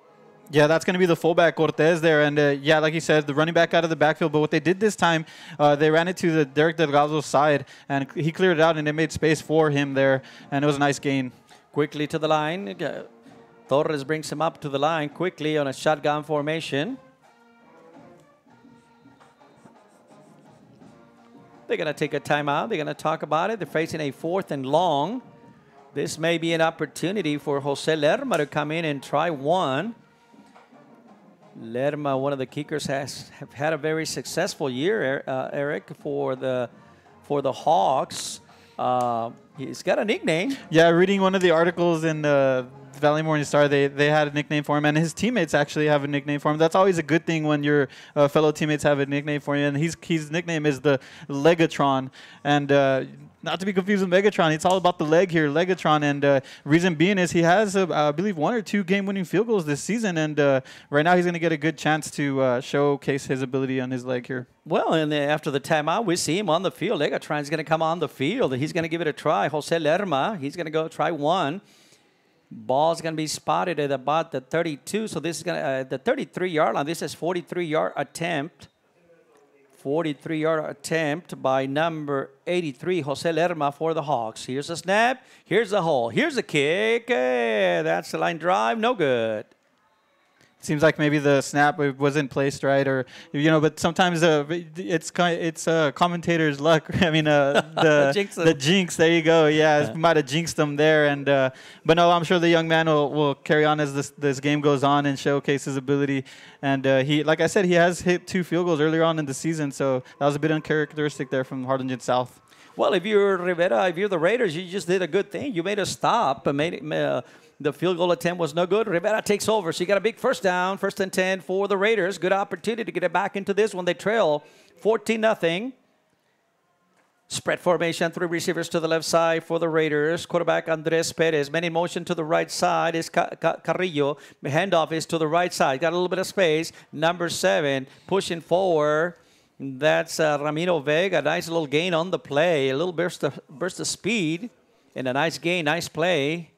Yeah, that's going to be the fullback, Cortez, there. And, yeah, like you said, the running back out of the backfield. But what they did this time, they ran it to the Derek Delgado's side, and he cleared it out, and they made space for him there. And it was a nice gain. Quickly to the line. Torres brings him up to the line quickly on a shotgun formation. They're going to take a timeout. They're going to talk about it. They're facing a 4th and long. This may be an opportunity for Jose Lerma to come in and try one. Lerma, one of the kickers, have had a very successful year, Eric, for the Hawks. He's got a nickname. Yeah, reading one of the articles in Valley Morning Star, they had a nickname for him, and his teammates actually have a nickname for him. That's always a good thing when your fellow teammates have a nickname for you, and his nickname is the Legatron. And Not to be confused with Megatron. It's all about the leg here, Legatron. And reason being is he has, I believe, 1 or 2 game-winning field goals this season. And right now he's going to get a good chance to showcase his ability on his leg here. Well, and after the timeout, we see him on the field. Legatron's going to come on the field, and he's going to give it a try. Jose Lerma, he's going to go try one. Ball's going to be spotted at about the 32. So this is going to the 33-yard line. This is 43-yard attempt. 43-yard attempt by number 83, Jose Lerma for the Hawks. Here's a snap. Here's the hole. Here's a kick. That's the line drive. No good. Seems like maybe the snap wasn't placed right, or but sometimes it's commentator's luck. I mean, the jinx. There you go. Yeah, might have jinxed them there, and but no, I'm sure the young man will carry on as this game goes on and showcase his ability. And he, like I said, he has hit 2 field goals earlier on in the season, so that was a bit uncharacteristic there from Harlingen South. Well, if you're Rivera, if you're the Raiders, you just did a good thing. You made a stop and made it. The field goal attempt was no good. Rivera takes over. So you got a big first down, 1st and 10 for the Raiders. Good opportunity to get it back into this one. They trail 14-0. Spread formation, 3 receivers to the left side for the Raiders. Quarterback Andres Perez. Man in motion to the right side is Carrillo. The handoff is to the right side. Got a little bit of space. Number 7 pushing forward. That's Ramiro Vega. Nice little gain on the play. A little burst of speed and a nice gain. Nice play.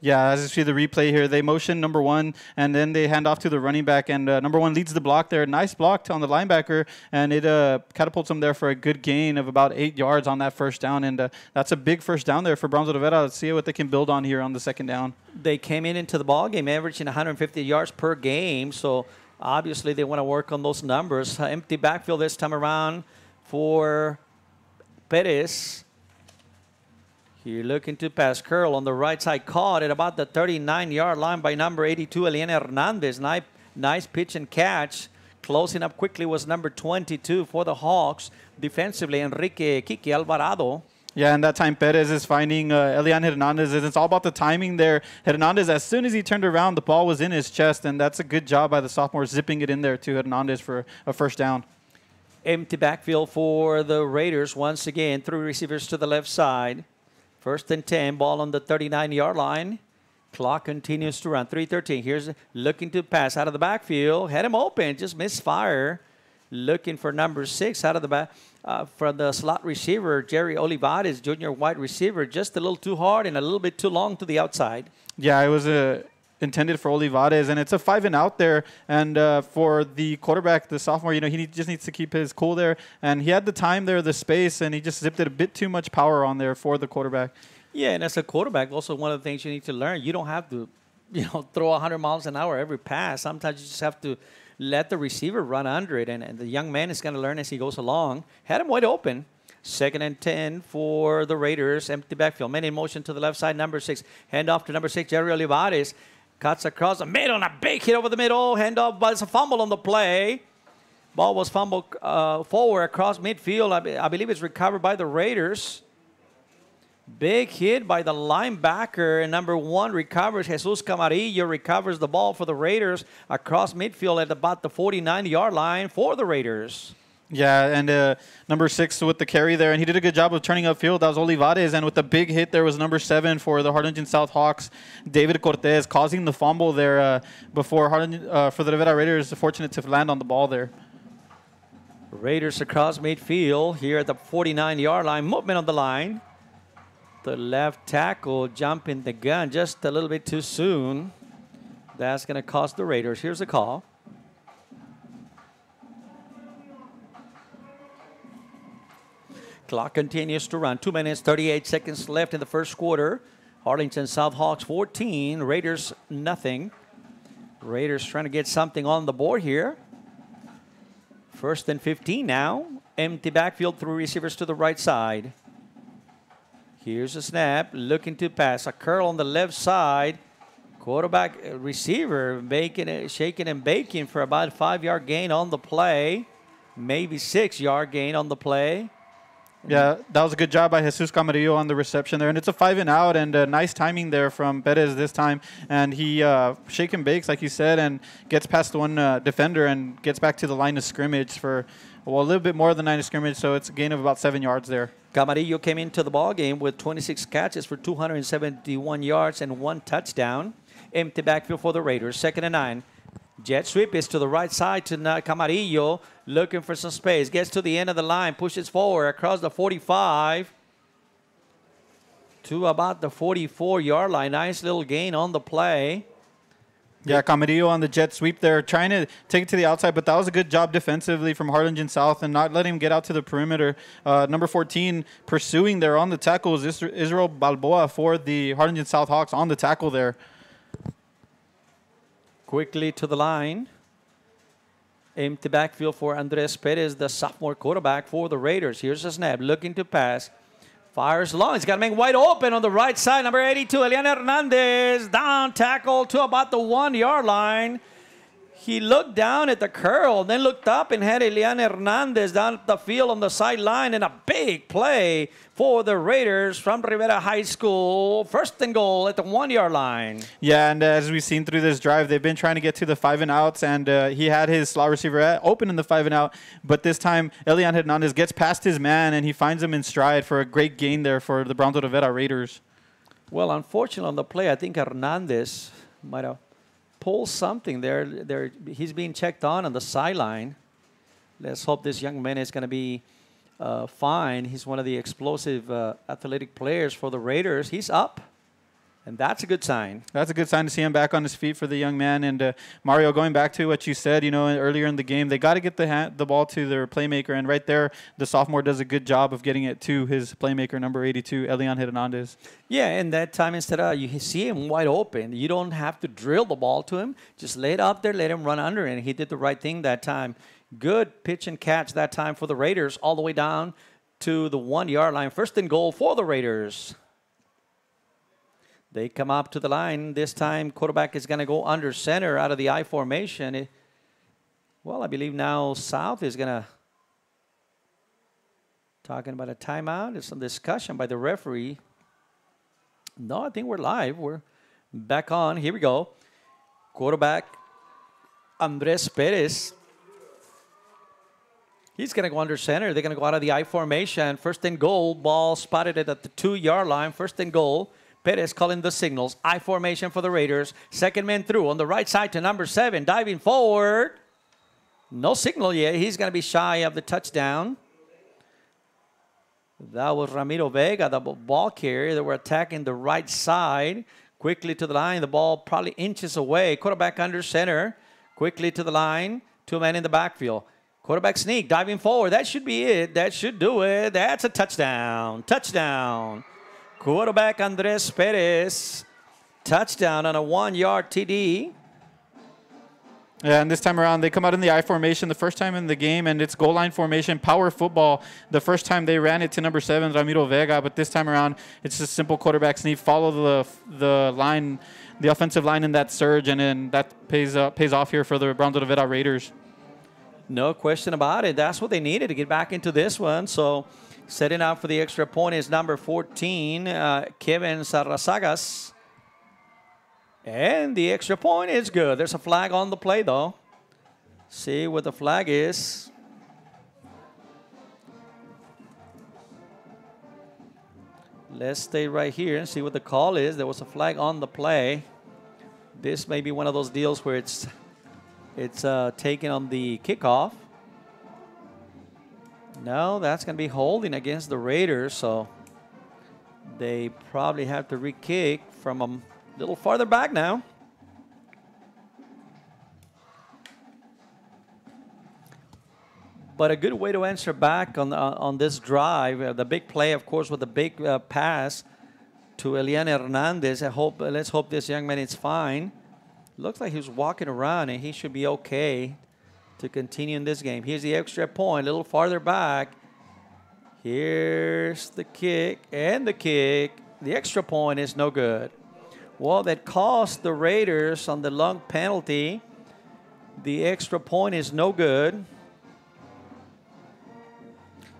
Yeah, as you see the replay here, they motion number 1, and then they hand off to the running back, and number 1 leads the block there. Nice block on the linebacker, and it catapults him there for a good gain of about 8 yards on that first down, and that's a big first down there for Brownsville Rivera. Let's see what they can build on here on the second down. They came into the ball game averaging 150 yards per game, so obviously they want to work on those numbers. Empty backfield this time around for Perez. You're looking to pass. Curl on the right side, caught at about the 39-yard line by number 82, Eliana Hernandez. Nice pitch and catch. Closing up quickly was number 22 for the Hawks. Defensively, Enrique Kiki Alvarado. Yeah, and that time Perez is finding Eliana Hernandez. It's all about the timing there. Hernandez, as soon as he turned around, the ball was in his chest, and that's a good job by the sophomore zipping it in there to Hernandez for a first down. Empty backfield for the Raiders once again. 3 receivers to the left side. 1st and 10, ball on the 39-yard line. Clock continues to run. 3:13. Here's looking to pass out of the backfield. Had him open, just misfire. Looking for number 6 out of the back for the slot receiver, Jerry Olivares, junior wide receiver. Just a little too hard and a little bit too long to the outside. Yeah, it was intended for Olivares, and it's a 5-and-out there. And for the quarterback, the sophomore, he just needs to keep his cool there. And he had the time there, the space, and he just zipped it a bit too much power on there for the quarterback. Yeah, and as a quarterback, also one of the things you need to learn, you don't have to, throw 100 miles an hour every pass. Sometimes you just have to let the receiver run under it, and the young man is going to learn as he goes along. Had him wide open. 2nd and 10 for the Raiders. Empty backfield. Man in motion to the left side, number 6. Hand off to number 6, Jerry Olivares. Cuts across the middle and a big hit over the middle. Handoff, but it's a fumble on the play. Ball was fumbled forward across midfield. I believe it's recovered by the Raiders. Big hit by the linebacker. And number 1 recovers. Jesus Camarillo recovers the ball for the Raiders across midfield at about the 49-yard line for the Raiders. Yeah, and number 6 with the carry there, and he did a good job of turning upfield. That was Olivares, and with the big hit there was number 7 for the Harlingen South Hawks, David Cortez, causing the fumble there before for the Rivera Raiders, fortunate to land on the ball there. Raiders across midfield here at the 49-yard line. Movement on the line. The left tackle jumping the gun just a little bit too soon. That's going to cost the Raiders. Here's the call. Clock continues to run. 2 minutes, 38 seconds left in the first quarter. Harlingen South Hawks 14, Raiders nothing. Raiders trying to get something on the board here. 1st and 15 now. Empty backfield, 3 receivers to the right side. Here's a snap, looking to pass. A curl on the left side. Quarterback receiver shaking and baking for about a 5-yard gain on the play. Maybe 6-yard gain on the play. Yeah, that was a good job by Jesus Camarillo on the reception there. And it's a 5-and-out, and nice timing there from Perez this time. And he shake and bakes, like you said, and gets past one defender and gets back to the line of scrimmage for, well, a little bit more than line of scrimmage, so it's a gain of about 7 yards there. Camarillo came into the ball game with 26 catches for 271 yards and 1 touchdown. Empty backfield for the Raiders, 2nd and 9. Jet sweep is to the right side to Camarillo, looking for some space. Gets to the end of the line, pushes forward across the 45 to about the 44-yard line. Nice little gain on the play. Yeah, Camarillo on the jet sweep there, trying to take it to the outside, but that was a good job defensively from Harlingen South and not letting him get out to the perimeter. Number 14 pursuing there on the tackle is Israel Balboa for the Harlingen South Hawks on the tackle there. Quickly to the line. Empty backfield for Andres Perez, the sophomore quarterback for the Raiders. Here's a snap, looking to pass. Fires long. He's got to make wide open on the right side. Number 82, Elian Hernandez. Down tackle to about the 1-yard line. He looked down at the curl, then looked up and had Elian Hernandez down the field on the sideline, and a big play for the Raiders from Rivera High School. 1st and goal at the 1-yard line. Yeah, and as we've seen through this drive, they've been trying to get to the 5-and-outs, and he had his slot receiver open in the 5-and-out, but this time Elian Hernandez gets past his man, and he finds him in stride for a great gain there for the Brownsville Rivera Raiders. Well, unfortunately on the play, I think Hernandez might have pulled something there. He's being checked on the sideline. Let's hope this young man is going to be fine. He's one of the explosive athletic players for the Raiders. He's up, and that's a good sign. That's a good sign to see him back on his feet for the young man. And Mario, going back to what you said, earlier in the game, they got to get the ball to their playmaker, and right there, the sophomore does a good job of getting it to his playmaker, number 82, Elian Hernandez. Yeah, and that time instead of you see him wide open, you don't have to drill the ball to him. Just lay it up there, let him run under, and he did the right thing that time. Good pitch and catch that time for the Raiders, all the way down to the 1-yard line. 1st and goal for the Raiders. They come up to the line. This time, quarterback is going to go under center out of the I formation. Well, I believe now South is going to talking about a timeout. There's some discussion by the referee. No, I think we're live. We're back on. Here we go. Quarterback Andres Perez. He's going to go under center. They're going to go out of the I formation. 1st and goal. Ball spotted it at the 2-yard line. 1st and goal. Perez calling the signals. I formation for the Raiders. 2nd man through on the right side to number 7. Diving forward. No signal yet. He's going to be shy of the touchdown. That was Ramiro Vega, the ball carrier. They were attacking the right side. Quickly to the line. The ball probably inches away. Quarterback under center. Quickly to the line. 2 men in the backfield. Quarterback sneak, diving forward. That should be it. That should do it. That's a touchdown. Touchdown. Quarterback Andres Perez. Touchdown on a 1-yard TD. Yeah, and this time around, they come out in the I formation the first time in the game, and it's goal line formation, power football. The first time they ran it to number 7, Ramiro Vega, but this time around, it's just simple quarterback sneak. Follow the line, the offensive line in that surge, and then that pays off here for the Brownsville Rivera Raiders. No question about it. That's what they needed to get back into this one. So setting out for the extra point is number 14, Kevin Sarrasagas. And the extra point is good. There's a flag on the play, though. See what the flag is. Let's stay right here and see what the call is. There was a flag on the play. This may be one of those deals where it's taken on the kickoff. No, that's going to be holding against the Raiders, so they probably have to re-kick from a little farther back now. But a good way to answer back on this drive. The big play, of course, with the big pass to Elian Hernandez. Let's hope this young man is fine. Looks like he was walking around, and he should be okay to continue in this game. Here's the extra point, a little farther back. Here's the kick, and the kick. The extra point is no good. Well, that cost the Raiders on the long penalty. The extra point is no good.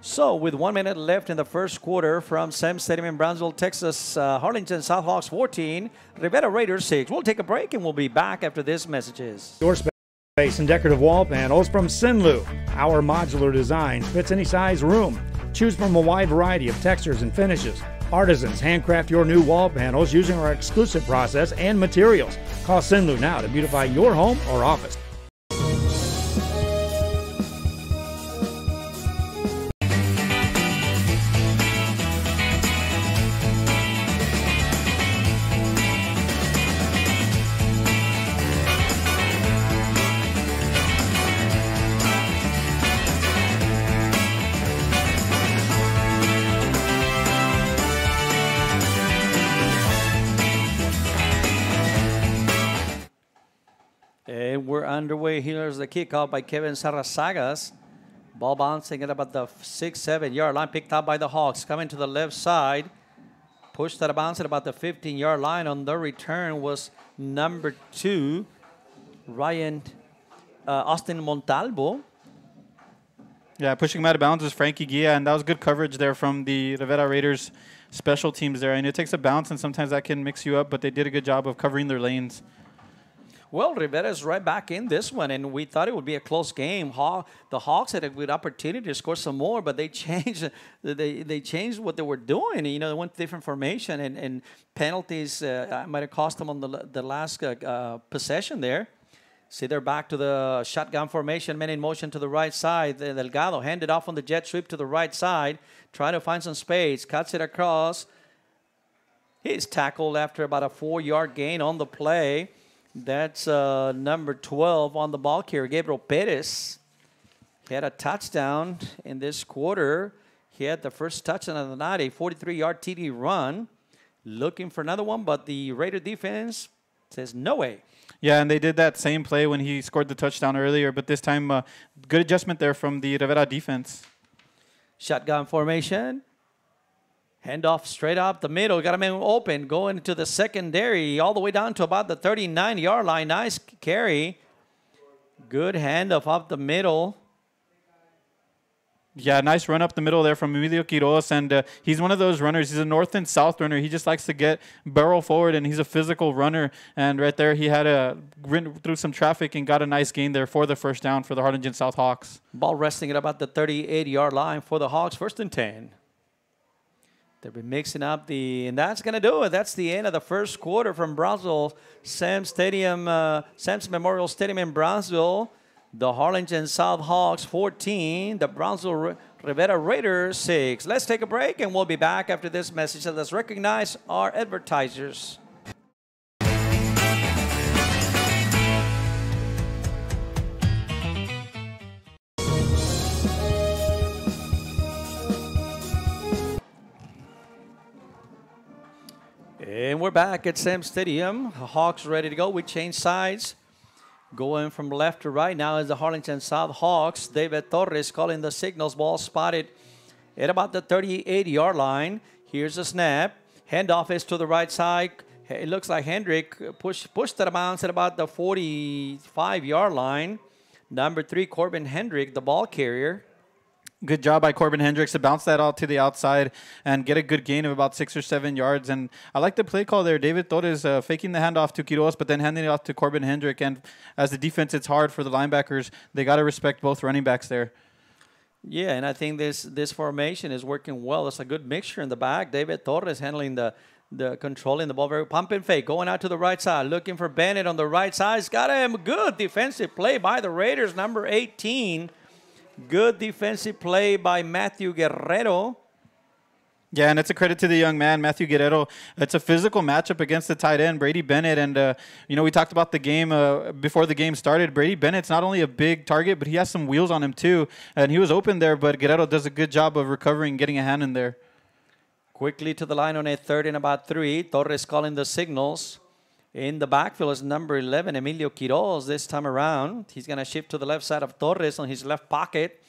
So, with 1 minute left in the first quarter from Sam Stadium in Brownsville, Texas, Harlingen Southhawks 14, Rivera Raiders 6. We'll take a break and we'll be back after this messages. Door space and decorative wall panels from Sinlu. Our modular design fits any size room. Choose from a wide variety of textures and finishes. Artisans handcraft your new wall panels using our exclusive process and materials. Call Sinlu now to beautify your home or office. And we're underway. Here's the kickoff by Kevin Sarrasagas. Ball bouncing at about the 6-7 yard line, picked up by the Hawks. Coming to the left side. Pushed out of bounds at about the 15-yard line. On the return was number 2, Austin Montalvo. Yeah, pushing him out of bounds was Frankie Guia, and that was good coverage there from the Rivera Raiders special teams there. And it takes a bounce, and sometimes that can mix you up, but they did a good job of covering their lanes. Well, Rivera's right back in this one, and we thought it would be a close game. The Hawks had a good opportunity to score some more, but they changed they changed what they were doing. You know, they went different formation, and penalties might have cost them on the last possession there. See, they're back to the shotgun formation, men in motion to the right side. Delgado handed off on the jet sweep to the right side, trying to find some space, cuts it across. He's tackled after about a 4-yard gain on the play. That's number 12 on the ball carrier, Gabriel Perez. He had a touchdown in this quarter. He had the first touchdown of the night, a 43-yard TD run. Looking for another one, but the Raider defense says no way. Yeah, and they did that same play when he scored the touchdown earlier, but this time, good adjustment there from the Rivera defense. Shotgun formation. Handoff straight up the middle. Got him open. Going to the secondary all the way down to about the 39-yard line. Nice carry. Good handoff up the middle. Yeah, nice run up the middle there from Emilio Quiroz. And he's one of those runners. He's a north and south runner. He just likes to barrel forward, and he's a physical runner. And right there, he had ran through some traffic and got a nice gain there for the first down for the Harlingen South Hawks. Ball resting at about the 38-yard line for the Hawks. 1st and 10. They've been mixing up and that's going to do it. That's the end of the first quarter from Brownsville Sam's Memorial Stadium in Brownsville. The Harlingen South Hawks 14, the Brownsville Rivera Raiders 6. Let's take a break, and we'll be back after this message. So let's recognize our advertisers. And we're back at Sam Stadium. The Hawks ready to go. We changed sides. Going from left to right now is the Harlingen South Hawks. David Torres calling the signals. Ball spotted at about the 38-yard line. Here's a snap. Handoff is to the right side. It looks like Hendrick pushed out of bounds at about the 45-yard line. Number 3, Corbin Hendrick, the ball carrier. Good job by Corbin Hendricks to bounce that out to the outside and get a good gain of about 6 or 7 yards. And I like the play call there. David Torres faking the handoff to Quiroz, but then handing it off to Corbin Hendrick. And as the defense, it's hard for the linebackers. They got to respect both running backs there. Yeah, and I think this formation is working well. It's a good mixture in the back. David Torres handling the controlling the ball, very pump and fake, going out to the right side, looking for Bennett on the right side. He's got him. Good defensive play by the Raiders, number 18. Good defensive play by Matthew Guerrero. Yeah, and it's a credit to the young man, Matthew Guerrero. It's a physical matchup against the tight end, Brady Bennett. And, we talked about the game before the game started. Brady Bennett's not only a big target, but he has some wheels on him too. And he was open there, but Guerrero does a good job of recovering, getting a hand in there. Quickly to the line on a 3rd and about 3. Torres calling the signals. In the backfield is number 11, Emilio Quiroz, this time around. He's going to shift to the left side of Torres on his left pocket.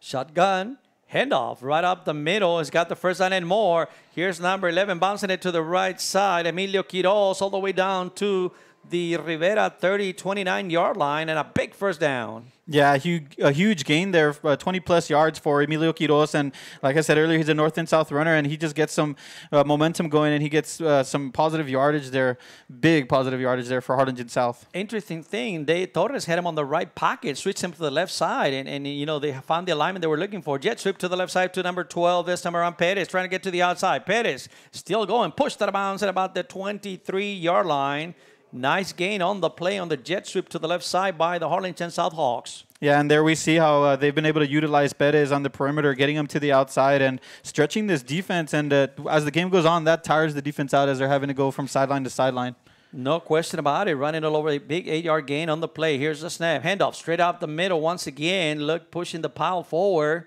Shotgun. Handoff right up the middle. He's got the first down and more. Here's number 11 bouncing it to the right side. Emilio Quiroz all the way down to the Rivera 29-yard line and a big first down. Yeah, a huge gain there, 20-plus yards for Emilio Quiroz. And like I said earlier, he's a north and south runner, and he just gets some momentum going, and he gets some positive yardage there, big positive yardage there for Harlingen South. Interesting thing, Torres had him on the right pocket, switched him to the left side, and you know, they found the alignment they were looking for. Jet sweep to the left side to number 12, this time around Perez, trying to get to the outside. Perez still going, pushed out of bounds at about the 23-yard line. Nice gain on the play on the jet sweep to the left side by the Harlingen South Hawks. Yeah, and there we see how they've been able to utilize Perez on the perimeter, getting him to the outside and stretching this defense. And as the game goes on, that tires the defense out as they're having to go from sideline to sideline. No question about it. Running all over a big 8-yard gain on the play. Here's the snap. Handoff straight out the middle once again. Look, pushing the pile forward.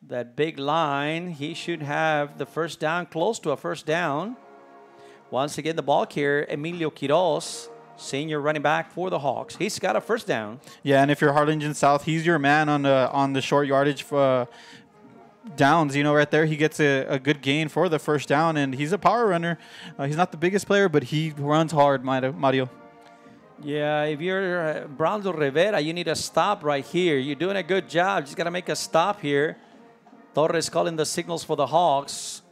That big line. He should have the first down, close to a first down. Once again, the ball carrier, Emilio Quiroz, senior running back for the Hawks. He's got a first down. Yeah, and if you're Harlingen South, he's your man on the short yardage downs. You know, right there, he gets a good gain for the first down, and he's a power runner. He's not the biggest player, but he runs hard, Mario. Yeah, if you're Brownsville Rivera, you need a stop right here. You're doing a good job. Just got to make a stop here. Torres calling the signals for the Hawks.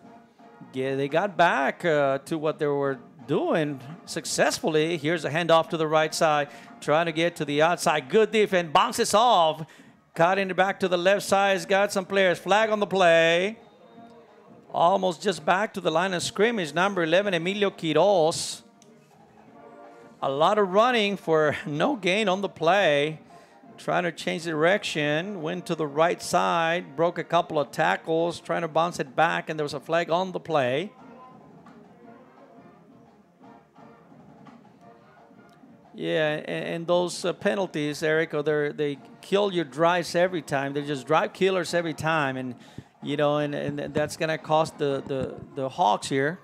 Yeah, they got back to what they were doing successfully. Here's a handoff to the right side, trying to get to the outside. Good defense, bounces off. Cutting it back to the left side. He's got some players. Flag on the play. Almost just back to the line of scrimmage. Number 11, Emilio Quiroz. A lot of running for no gain on the play. Trying to change direction, went to the right side, broke a couple of tackles, trying to bounce it back, and there was a flag on the play. Yeah, and those penalties, Eric, they kill your drives every time. They're just drive killers every time, and you know, and that's going to cost the Hawks here.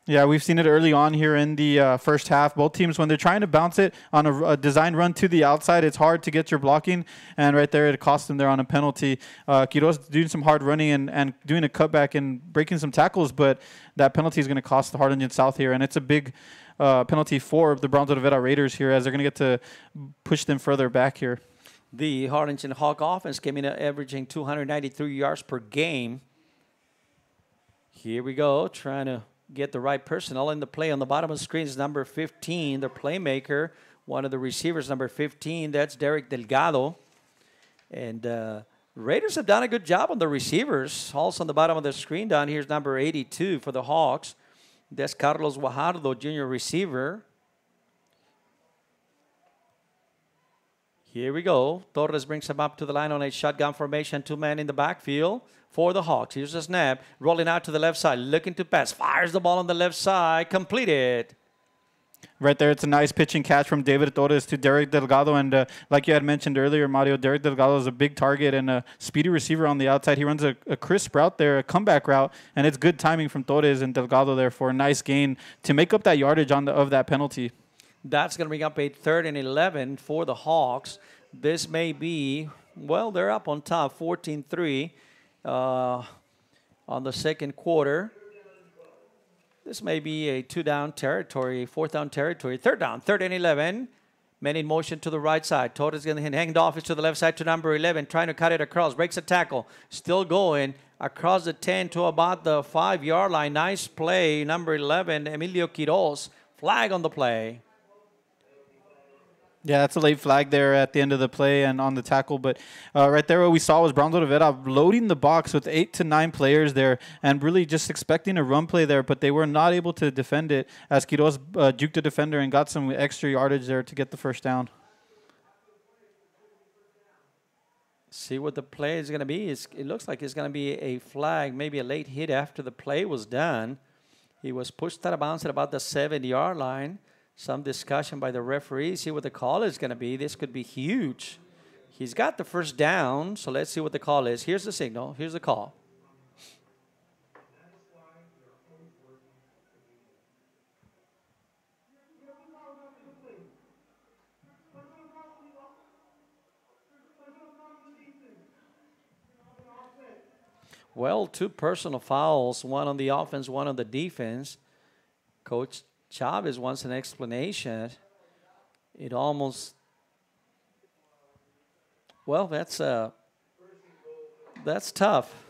Yeah, we've seen it early on here in the first half. Both teams, when they're trying to bounce it on a design run to the outside, it's hard to get your blocking. And right there, it cost them there on a penalty. Quiroz doing some hard running and doing a cutback and breaking some tackles, but that penalty is going to cost the Harlingen South here. And it's a big penalty for the Brownsville Rivera Raiders here, as they're going to get to push them further back here. The Harlingen Hawk offense came in averaging 293 yards per game. Here we go, trying to get the right personnel in the play. On the bottom of the screen is number 15, the playmaker, one of the receivers, number 15. That's Derek Delgado. And Raiders have done a good job on the receivers. Also on the bottom of the screen down here is number 82 for the Hawks. That's Carlos Guajardo, junior receiver. Here we go. Torres brings him up to the line on a shotgun formation, 2 men in the backfield for the Hawks. Here's a snap, rolling out to the left side, looking to pass, fires the ball on the left side, completed. Right there, it's a nice pitch and catch from David Torres to Derek Delgado. And like you had mentioned earlier, Mario, Derek Delgado is a big target and a speedy receiver on the outside. He runs a crisp route there, a comeback route, and it's good timing from Torres and Delgado there for a nice gain to make up that yardage of that penalty. That's going to bring up a 3rd and 11 for the Hawks. This may be, well, they're up on top, 14-3 on the second quarter. This may be a 2-down territory, 4th down territory. 3rd down, 3rd and 11. Men in motion to the right side. Torres going to hand off it to the left side to number 11, trying to cut it across. Breaks a tackle. Still going across the 10 to about the 5-yard line. Nice play, number 11, Emilio Quiroz. Flag on the play. Yeah, that's a late flag there at the end of the play and on the tackle. But right there, what we saw was Brownsville Rivera loading the box with 8 to 9 players there and really just expecting a run play there. But they were not able to defend it as Quiroz juked the defender and got some extra yardage there to get the first down. See what the play is going to be. It looks like it's going to be a flag, maybe a late hit after the play was done. He was pushed out of bounds at about the 7-yard line. Some discussion by the referee. See what the call is going to be. This could be huge. He's got the first down, so let's see what the call is. Here's the signal. Here's the call. Well, 2 personal fouls, one on the offense, one on the defense. Coach Chavez wants an explanation. It almost, well, that's tough.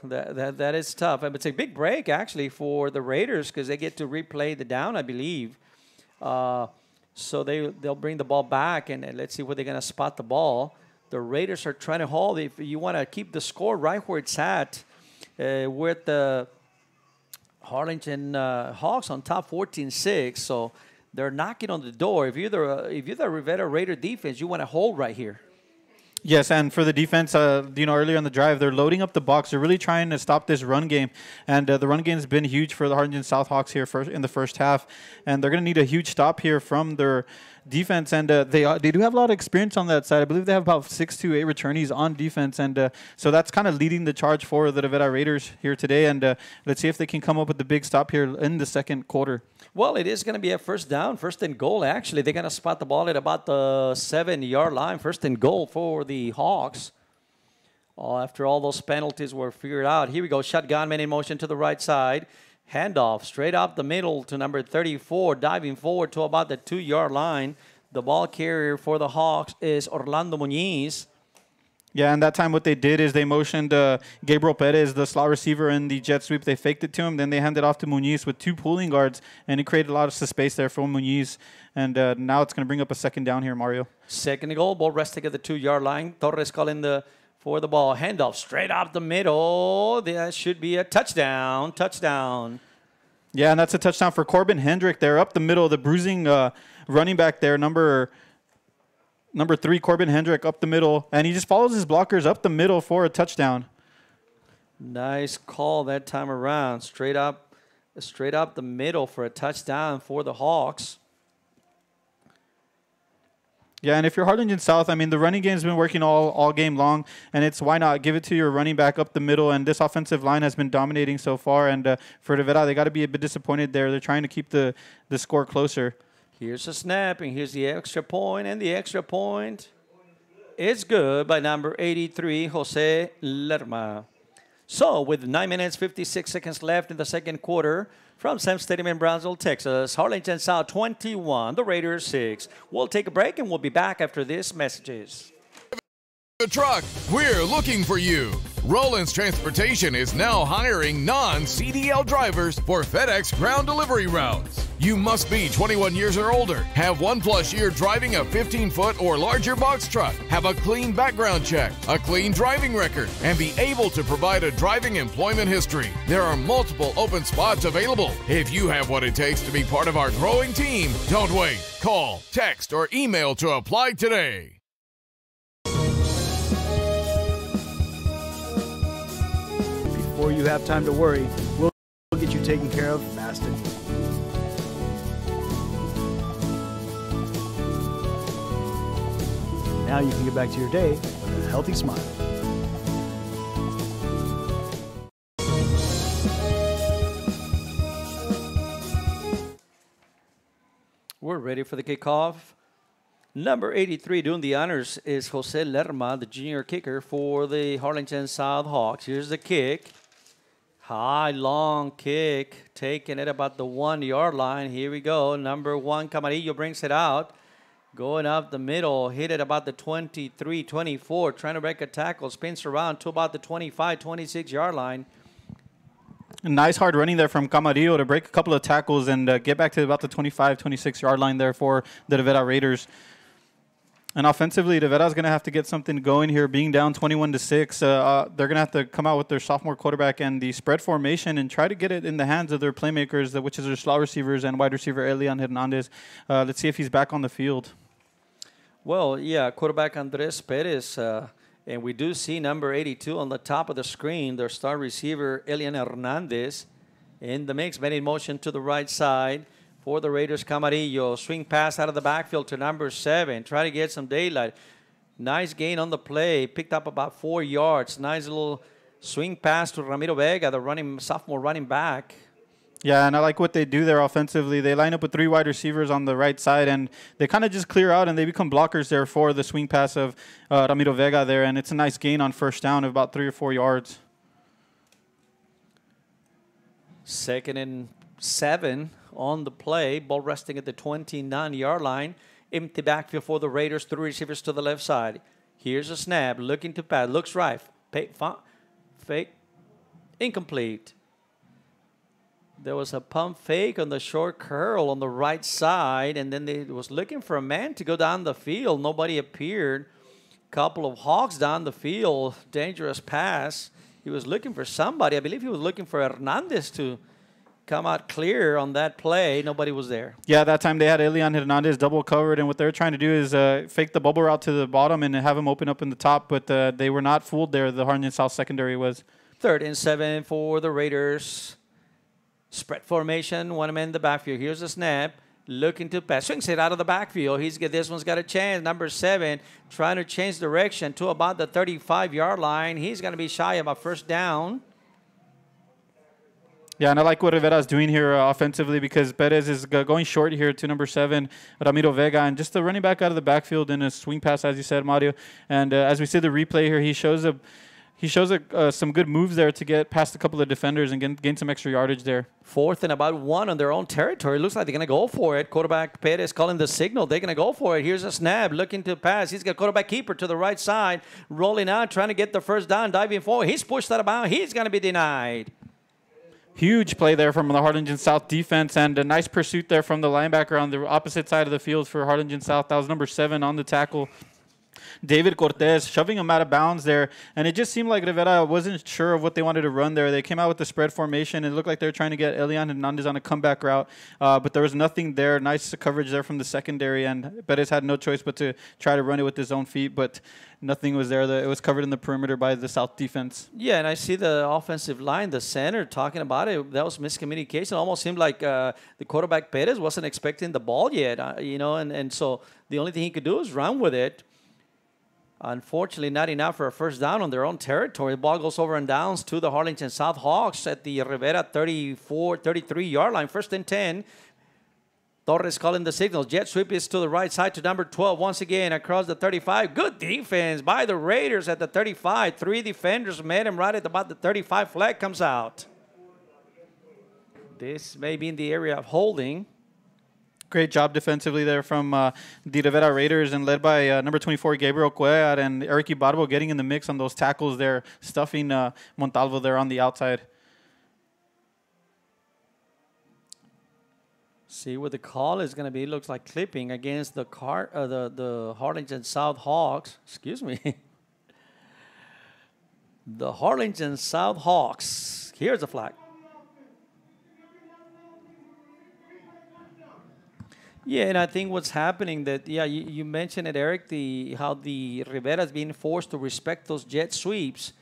That is tough. It's a big break, actually, for the Raiders because they get to replay the down, I believe. So they'll bring the ball back, and let's see where they're going to spot the ball. The Raiders are trying to hold. If you want to keep the score right where it's at, with the Harlingen Hawks on top 14-6, so they're knocking on the door. If you're the Rivera Raider defense, you want to hold right here. Yes, and for the defense, earlier on the drive, they're loading up the box. They're really trying to stop this run game, and the run game has been huge for the Harlingen South Hawks here in the first half, and they're going to need a huge stop here from their defense, and they do have a lot of experience on that side. I believe they have about 6 to 8 returnees on defense, and so that's kind of leading the charge for the Rivera Raiders here today, and let's see if they can come up with the big stop here in the second quarter. Well, it is going to be a first down, first and goal, actually. They're going to spot the ball at about the 7-yard line, first and goal for the Hawks. After all those penalties were figured out. Here we go, shotgun man in motion to the right side. Handoff straight up the middle to number 34, diving forward to about the 2-yard line. The ball carrier for the Hawks is Orlando Muñiz. Yeah, and that time what they did is they motioned Gabriel Perez, the slot receiver in the jet sweep. They faked it to him. Then they handed off to Muñiz with 2 pulling guards, and it created a lot of space there for Muñiz. And now it's going to bring up a second down here, Mario. Second and goal, ball resting at the 2-yard line. Torres calling for the ball. Handoff straight up the middle. That should be a touchdown. Touchdown. Yeah, and that's a touchdown for Corbin Hendrick there up the middle. The bruising running back there, number 3, Corbin Hendrick up the middle, and he just follows his blockers up the middle for a touchdown. Nice call that time around. Straight up the middle for a touchdown for the Hawks. Yeah, and if you're Harlingen South, I mean, the running game's been working all game long, and it's why not give it to your running back up the middle, and this offensive line has been dominating so far, and for Rivera, they got to be a bit disappointed there. They're trying to keep the score closer. Here's a snap, and here's the extra point, and the extra point is good by number 83, Jose Lerma. So, with 9 minutes, 56 seconds left in the second quarter, from Sam Stadium in Brownsville, Texas, Harlingen South 21, the Raiders 6. We'll take a break, and we'll be back after these messages. The truck, we're looking for you. Rollins Transportation is now hiring non-CDL drivers for FedEx ground delivery routes. You must be 21 years or older, have 1+ year driving a 15-foot or larger box truck, have a clean background check, a clean driving record, and be able to provide a driving employment history. There are multiple open spots available. If you have what it takes to be part of our growing team, don't wait. Call, text, or email to apply today. Before you have time to worry, we'll get you taken care of fast and easy. Now you can get back to your day with a healthy smile. We're ready for the kickoff. Number 83 doing the honors is Jose Lerma, the junior kicker for the Harlingen South Hawks. Here's the kick. High, long kick, taking it about the 1-yard line. Here we go. Number 1, Camarillo brings it out. Going up the middle, hit it about the 23, 24, trying to break a tackle, spins around to about the 25, 26-yard line. Nice hard running there from Camarillo to break a couple of tackles and get back to about the 25, 26-yard line there for the Rivera Raiders. And offensively, Rivera's going to have to get something going here, being down 21-6. They're going to have to come out with their sophomore quarterback and the spread formation and try to get it in the hands of their playmakers, which is their slot receivers and wide receiver Elian Hernandez. Let's see if he's back on the field. Well, yeah, quarterback Andres Perez, and we do see number 82 on the top of the screen, their star receiver Elian Hernandez in the mix, made in motion to the right side. For the Raiders, Camarillo, swing pass out of the backfield to number 7. Try to get some daylight. Nice gain on the play. Picked up about 4 yards. Nice little swing pass to Ramiro Vega, the sophomore running back. Yeah, and I like what they do there offensively. They line up with 3 wide receivers on the right side, and they kind of just clear out, and they become blockers there for the swing pass of Ramiro Vega there, and it's a nice gain on first down of about 3 or 4 yards. 2nd and 7 on the play. Ball resting at the 29-yard line. Empty backfield for the Raiders. 3 receivers to the left side. Here's a snap. Looking to pass. Looks right. Fake. Incomplete. There was a pump fake on the short curl on the right side, and then they was looking for a man to go down the field. Nobody appeared. Couple of Hawks down the field. Dangerous pass. He was looking for somebody. I believe he was looking for Hernandez to come out clear on that play. Nobody was there. Yeah, that time they had Elian Hernandez double covered, and what they were trying to do is fake the bubble route to the bottom and have him open up in the top, but they were not fooled there. The Harlingen South secondary was. 3rd and 7 for the Raiders. Spread formation, one man in the backfield. Here's the snap. Looking to pass. Swings it out of the backfield. This one's got a chance. Number 7 trying to change direction to about the 35-yard line. He's going to be shy of a first down. Yeah, and I like what Rivera is doing here offensively, because Perez is going short here to number 7, Ramiro Vega, and just the running back out of the backfield in a swing pass, as you said, Mario. And as we see the replay here, he shows some good moves there to get past a couple of defenders and gain some extra yardage there. 4th and about 1 on their own territory. Looks like they're going to go for it. Quarterback Perez calling the signal. They're going to go for it. Here's a snap. Looking to pass. He's got quarterback keeper to the right side. Rolling out, trying to get the first down. Diving forward. He's pushed out of bounds. He's going to be denied. Huge play there from the Harlingen South defense, and a nice pursuit there from the linebacker on the opposite side of the field for Harlingen South. That was number 7 on the tackle, David Cortez, shoving him out of bounds there. And it just seemed like Rivera wasn't sure of what they wanted to run there. They came out with the spread formation, and it looked like they were trying to get Elian Hernandez on a comeback route, but there was nothing there. Nice coverage there from the secondary, and Perez had no choice but to try to run it with his own feet, but nothing was there. It was covered in the perimeter by the South defense. Yeah, and I see the offensive line, the center, talking about it. That was miscommunication. It almost seemed like the quarterback Perez wasn't expecting the ball yet, and so the only thing he could do was run with it. Unfortunately, not enough for a first down on their own territory. The ball goes over and downs to the Harlingen South Hawks at the Rivera 33-yard line. 1st and 10. Torres calling the signals. Jet sweep is to the right side to number 12. Once again, across the 35. Good defense by the Raiders at the 35. 3 defenders met him right at about the 35. Flag comes out. This may be in the area of holding. Great job defensively there from the Rivera Raiders, and led by number 24, Gabriel Cuellar, and Eric Ibarbo getting in the mix on those tackles there, stuffing Montalvo there on the outside. See what the call is going to be. It looks like clipping against the Harlingen South Hawks. Excuse me. The Harlingen South Hawks. Here's the flag. Yeah, and I think what's happening that, you mentioned it, Eric, how the Rivera is being forced to respect those jet sweeps.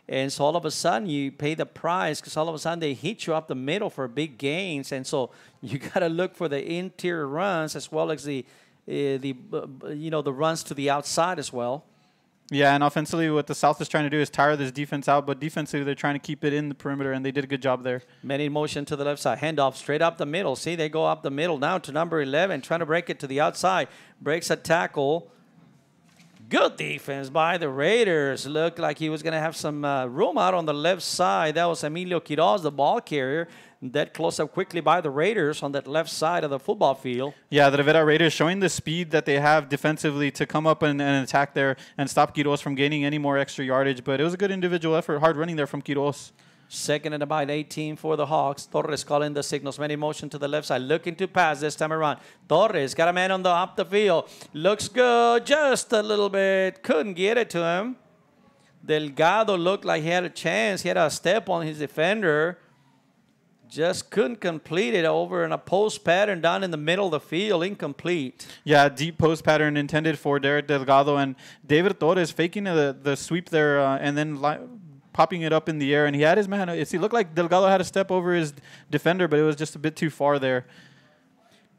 And so all of a sudden you pay the price, because all of a sudden they hit you up the middle for big gains. And so you got to look for the interior runs as well as the runs to the outside as well. Yeah, and offensively, what the South is trying to do is tire this defense out, but defensively, they're trying to keep it in the perimeter, and they did a good job there. Men in motion to the left side. Handoff straight up the middle. See, they go up the middle now to number 11, trying to break it to the outside. Breaks a tackle. Good defense by the Raiders. Looked like he was going to have some room out on the left side. That was Emilio Quiroz, the ball carrier. That close up quickly by the Raiders on that left side of the football field. Yeah, the Rivera Raiders showing the speed that they have defensively to come up and attack there and stop Quiroz from gaining any more extra yardage. But it was a good individual effort, hard running there from Quiroz. 2nd and about 18 for the Hawks. Torres calling the signals. Man in motion to the left side. Looking to pass this time around. Torres got a man on up the field. Looks good. Just a little bit. Couldn't get it to him. Delgado looked like he had a chance. He had a step on his defender. Just couldn't complete it over in a post pattern down in the middle of the field. Incomplete. Yeah, deep post pattern intended for Derek Delgado. And David Torres faking the sweep there and then popping it up in the air. And he had his man. It looked like Delgado had a step over his defender, but it was just a bit too far there.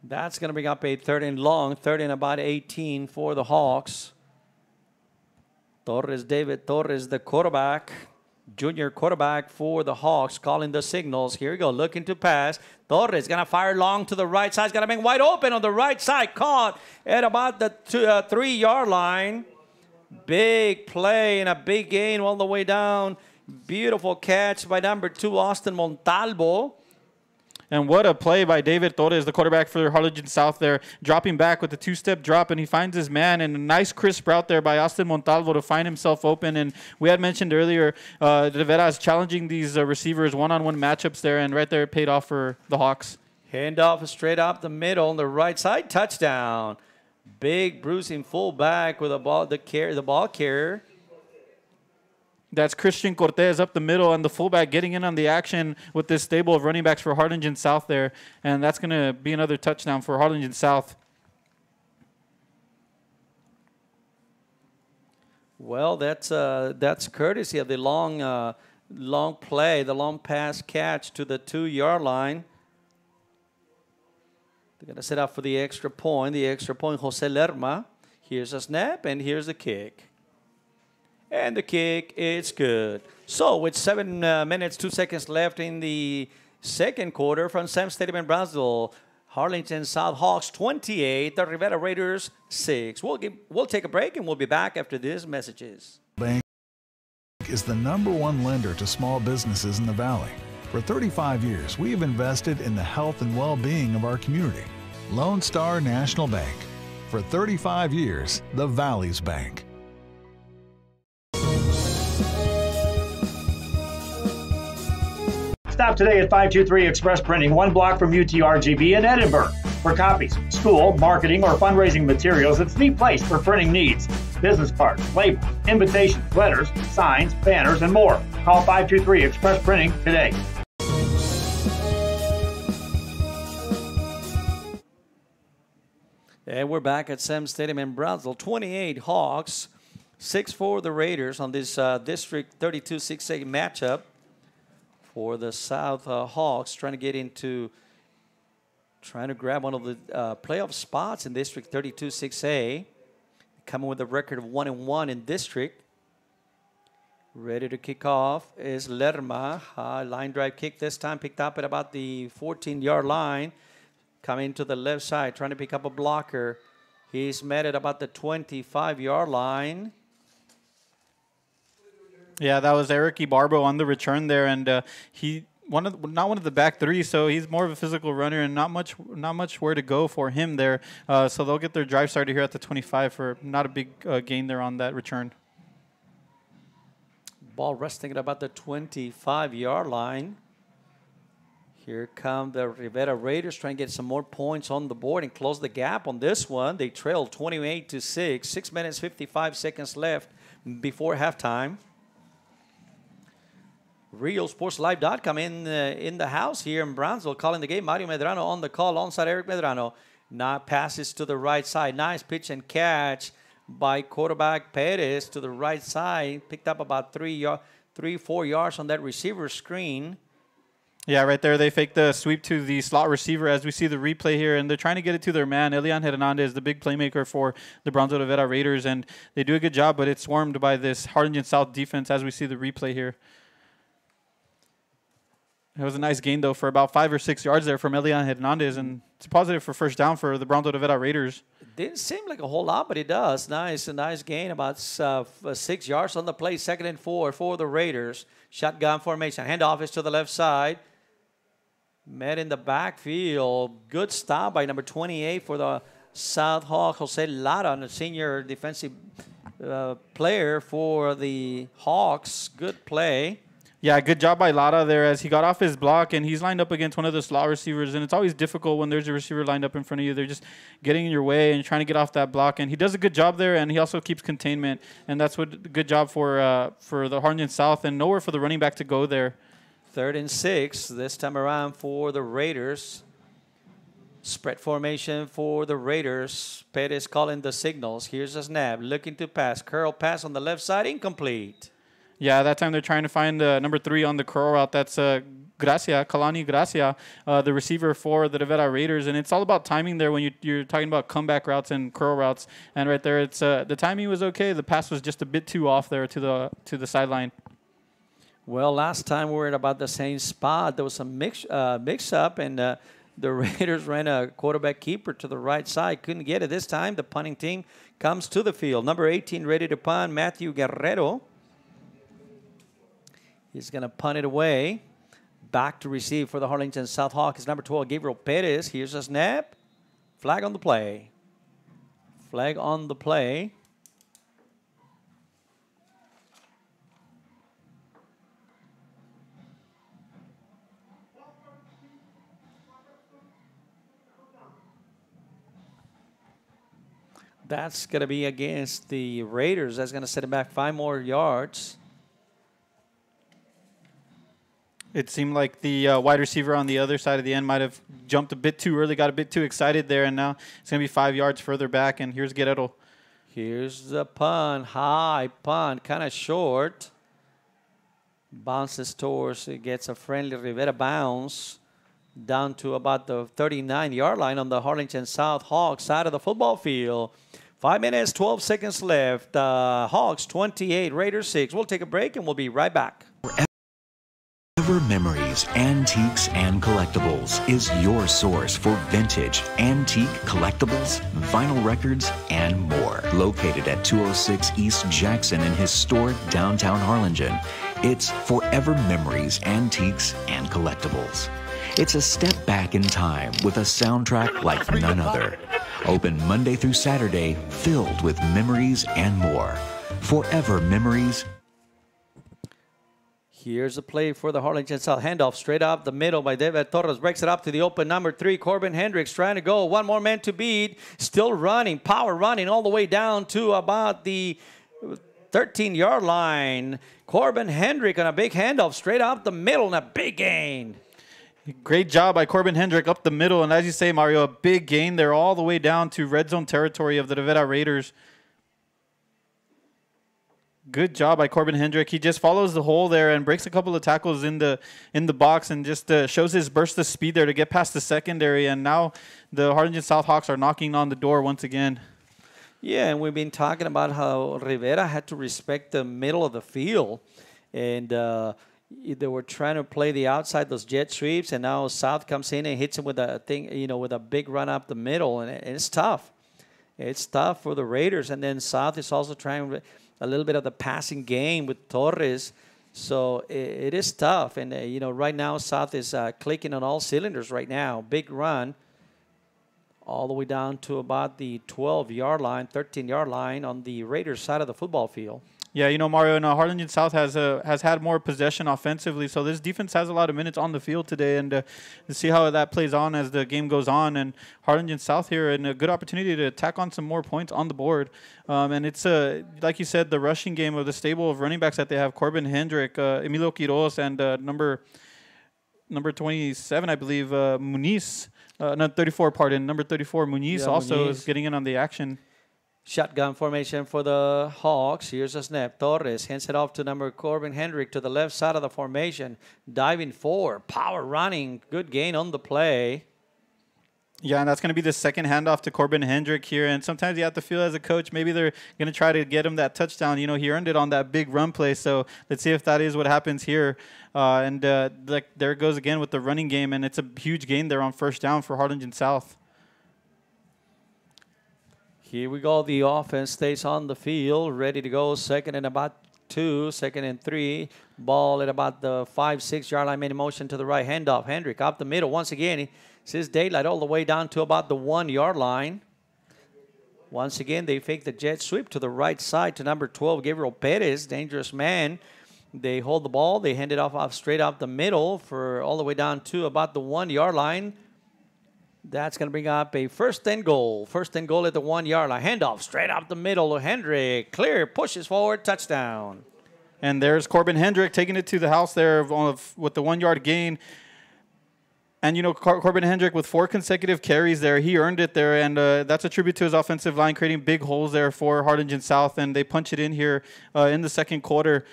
That's going to bring up a 3rd and long. 3rd and about 18 for the Hawks. David Torres, the quarterback. Junior quarterback for the Hawks, calling the signals. Here we go, looking to pass. Torres going to fire long to the right side. He's got a man wide open on the right side. Caught at about the 3-yard line. Big play and a big gain all the way down. Beautiful catch by number 2, Austin Montalvo. And what a play by David Torres, the quarterback for Harlingen South there, dropping back with the two-step drop, and he finds his man, and a nice crisp route there by Austin Montalvo to find himself open. And we had mentioned earlier, Rivera is challenging these receivers one-on-one matchups there, and right there it paid off for the Hawks. Handoff straight up the middle on the right side, touchdown. Big bruising fullback with the ball carrier. That's Christian Cortez up the middle, and the fullback getting in on the action with this stable of running backs for Harlingen South there. And that's going to be another touchdown for Harlingen South. Well, that's courtesy of the long play, the long pass catch to the 2-yard line. They're going to set up for the extra point. The extra point, Jose Lerma. Here's a snap, and here's the kick. And the kick is good. So with 7 minutes, 2 seconds left in the second quarter from Sam Stadium in Brownsville, Harlingen South Hawks 28, the Rivera Raiders 6. We'll take a break, and we'll be back after these messages. Bank is the #1 lender to small businesses in the Valley. For 35 years, we have invested in the health and well-being of our community. Lone Star National Bank. For 35 years, the Valley's Bank. Stop today at 523 Express Printing, 1 block from UTRGB in Edinburgh. For copies, school, marketing, or fundraising materials, it's the place for printing needs. Business cards, labels, invitations, letters, signs, banners, and more. Call 523 Express Printing today. And we're back at Sam Stadium in Brownsville. 28 Hawks, 6 for the Raiders on this District 32-6A matchup. For the South Hawks, trying to grab one of the playoff spots in District 32-6A. Coming with a record of 1-1 in District. Ready to kick off is Lerma. Line drive kick this time, picked up at about the 14-yard line. Coming to the left side, trying to pick up a blocker. He's met at about the 25-yard line. Yeah, that was Eric Ibarbo on the return there, and not one of the back three, so he's more of a physical runner, and not much where to go for him there. So they'll get their drive started here at the 25 for not a big gain there on that return. Ball resting at about the 25-yard line. Here come the Rivera Raiders trying to get some more points on the board and close the gap on this one. They trailed 28-6. 6 minutes, 55 seconds left before halftime. RealSportsLive.com in the house here in Brownsville, calling the game. Mario Medrano on the call, alongside Eric Medrano. Now passes to the right side. Nice pitch and catch by quarterback Perez to the right side. Picked up about 3-4 yards on that receiver screen. Yeah, right there they fake the sweep to the slot receiver as we see the replay here, and they're trying to get it to their man. Elian Hernandez, the big playmaker for the Brownsville Rivera Raiders, and they do a good job, but it's swarmed by this Harlingen South defense as we see the replay here. It was a nice gain, though, for about 5 or 6 yards there from Elian Hernandez, and it's positive for first down for the Brownsville Rivera Raiders. Didn't seem like a whole lot, but it does. A nice gain, about 6 yards on the play. 2nd and 4 for the Raiders. Shotgun formation. Handoff is to the left side. Met in the backfield. Good stop by number 28 for the South Hawk, Jose Lara, a senior defensive player for the Hawks. Good play. Yeah, good job by Lara there as he got off his block, and he's lined up against one of the slot receivers, and it's always difficult when there's a receiver lined up in front of you. They're just getting in your way and trying to get off that block, and he does a good job there, and he also keeps containment, and that's what good job for the Harlingen South, and nowhere for the running back to go there. 3rd and 6 this time around for the Raiders. Spread formation for the Raiders. Perez calling the signals. Here's a snap, looking to pass. Curl pass on the left side, incomplete. Yeah, that time they're trying to find number 3 on the curl route. That's Kalani Gracia, the receiver for the Rivera Raiders. And it's all about timing there when you're talking about comeback routes and curl routes. And right there, it's the timing was okay. The pass was just a bit too off there to the sideline. Well, last time we were at about the same spot. There was some mix-up, and the Raiders ran a quarterback keeper to the right side. Couldn't get it this time. The punting team comes to the field. Number 18 ready to punt, Matthew Guerrero. He's going to punt it away. back to receive for the Harlingen South Hawks. Number 12, Gabriel Perez. Here's a snap. Flag on the play. Flag on the play. That's going to be against the Raiders. That's going to set him back 5 more yards. It seemed like the wide receiver on the other side of the end might have jumped a bit too early, got a bit too excited there, and now it's going to be 5 yards further back, and here's Guerrero. Here's the punt. High punt, kind of short. Bounces towards, it gets a friendly Rivera bounce down to about the 39-yard line on the Harlingen South Hawks side of the football field. 5 minutes, 12 seconds left. Hawks 28, Raiders 6. We'll take a break, and we'll be right back. Forever Memories, Antiques, and Collectibles is your source for vintage, antique, collectibles, vinyl records, and more. Located at 206 East Jackson in historic downtown Harlingen, it's Forever Memories, Antiques, and Collectibles. It's a step back in time with a soundtrack like none other. Open Monday through Saturday, filled with memories and more. Forever Memories. Here's a play for the Harlingen South. Handoff straight up the middle by David Torres. Breaks it up to the open number 3. Corbin Hendricks trying to go. One more man to beat. Still running. Power running all the way down to about the 13-yard line. Corbin Hendrick on a big handoff straight up the middle and a big gain. Great job by Corbin Hendrick up the middle. And as you say, Mario, a big gain there all the way down to red zone territory of the Rivera Raiders. Good job by Corbin Hendrick. He just follows the hole there and breaks a couple of tackles in the box and just shows his burst of speed there to get past the secondary. And now the Harlingen South Hawks are knocking on the door once again. Yeah, and we've been talking about how Rivera had to respect the middle of the field. And they were trying to play the outside, those jet sweeps, and now South comes in and hits him with a thing, with a big run up the middle, and it's tough. It's tough for the Raiders, and then South is also trying a little bit of the passing game with Torres, so it is tough. And right now South is clicking on all cylinders right now. Big run, all the way down to about the 12-yard line, 13-yard line on the Raiders side of the football field. Yeah, Mario, and Harlingen South has had more possession offensively, so this defense has a lot of minutes on the field today, and to see how that plays on as the game goes on. And Harlingen South here in a good opportunity to tack on some more points on the board. And it's, like you said, the rushing game of the stable of running backs that they have, Corbin Hendrick, Emilio Quiroz, and number 27, I believe, Muniz. Not 34, pardon. Number 34, Muniz, also is getting in on the action. Shotgun formation for the Hawks. Here's a snap. Torres hands it off to number Corbin Hendrick to the left side of the formation. Diving forward. Power running. Good gain on the play. Yeah, and that's going to be the second handoff to Corbin Hendrick here. And sometimes you have to feel as a coach, maybe they're going to try to get him that touchdown. He earned it on that big run play. So let's see if that is what happens here. There it goes again with the running game. And it's a huge gain there on first down for Harlingen South. Here we go. The offense stays on the field, ready to go. Second and about 2, second and 3. Ball at about the 5-6 yard line. Made a motion to the right. Handoff. Hendrick up the middle. Once again, he sees daylight all the way down to about the 1 yard line. Once again, they fake the jet sweep to the right side to number 12, Gabriel Perez, dangerous man. They hold the ball. They hand it off straight up the middle for all the way down to about the 1 yard line. That's going to bring up a first and goal. First and goal at the 1 yard line. Handoff straight up the middle to Hendrick. Clear, pushes forward, touchdown. And there's Corbin Hendrick taking it to the house there with the 1 yard gain. And, Corbin Hendrick with 4 consecutive carries there. He earned it there, and that's a tribute to his offensive line, creating big holes there for Harlingen South. And they punch it in here in the second quarter.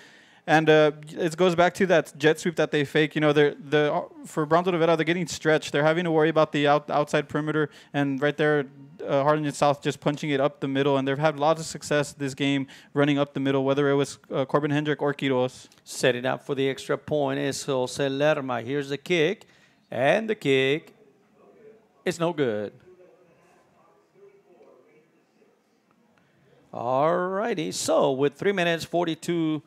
And it goes back to that jet sweep that they fake. For Brownsville Rivera, they're getting stretched. They're having to worry about the outside perimeter. And right there, Harlingen South just punching it up the middle. And they've had lots of success this game running up the middle, whether it was Corbin Hendrick or Quiroz. Setting up for the extra point is Jose Lerma. Here's the kick. And the kick is no good. All righty. So with 3 minutes 42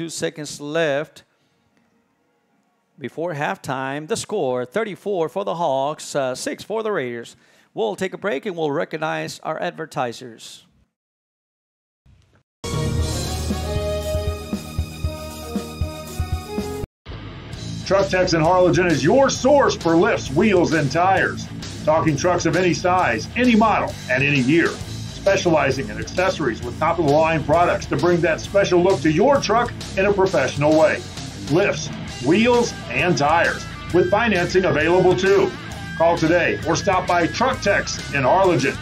seconds left. before halftime. The score, 34 for the Hawks, 6 for the Raiders. We'll take a break and we'll recognize our advertisers. Truck Techs in Harlingen is your source for lifts, wheels, and tires. Talking trucks of any size, any model, and any year. Specializing in accessories with top-of-the-line products to bring that special look to your truck in a professional way. Lifts, wheels, and tires, with financing available too. Call today or stop by Truck Techs in Harlingen.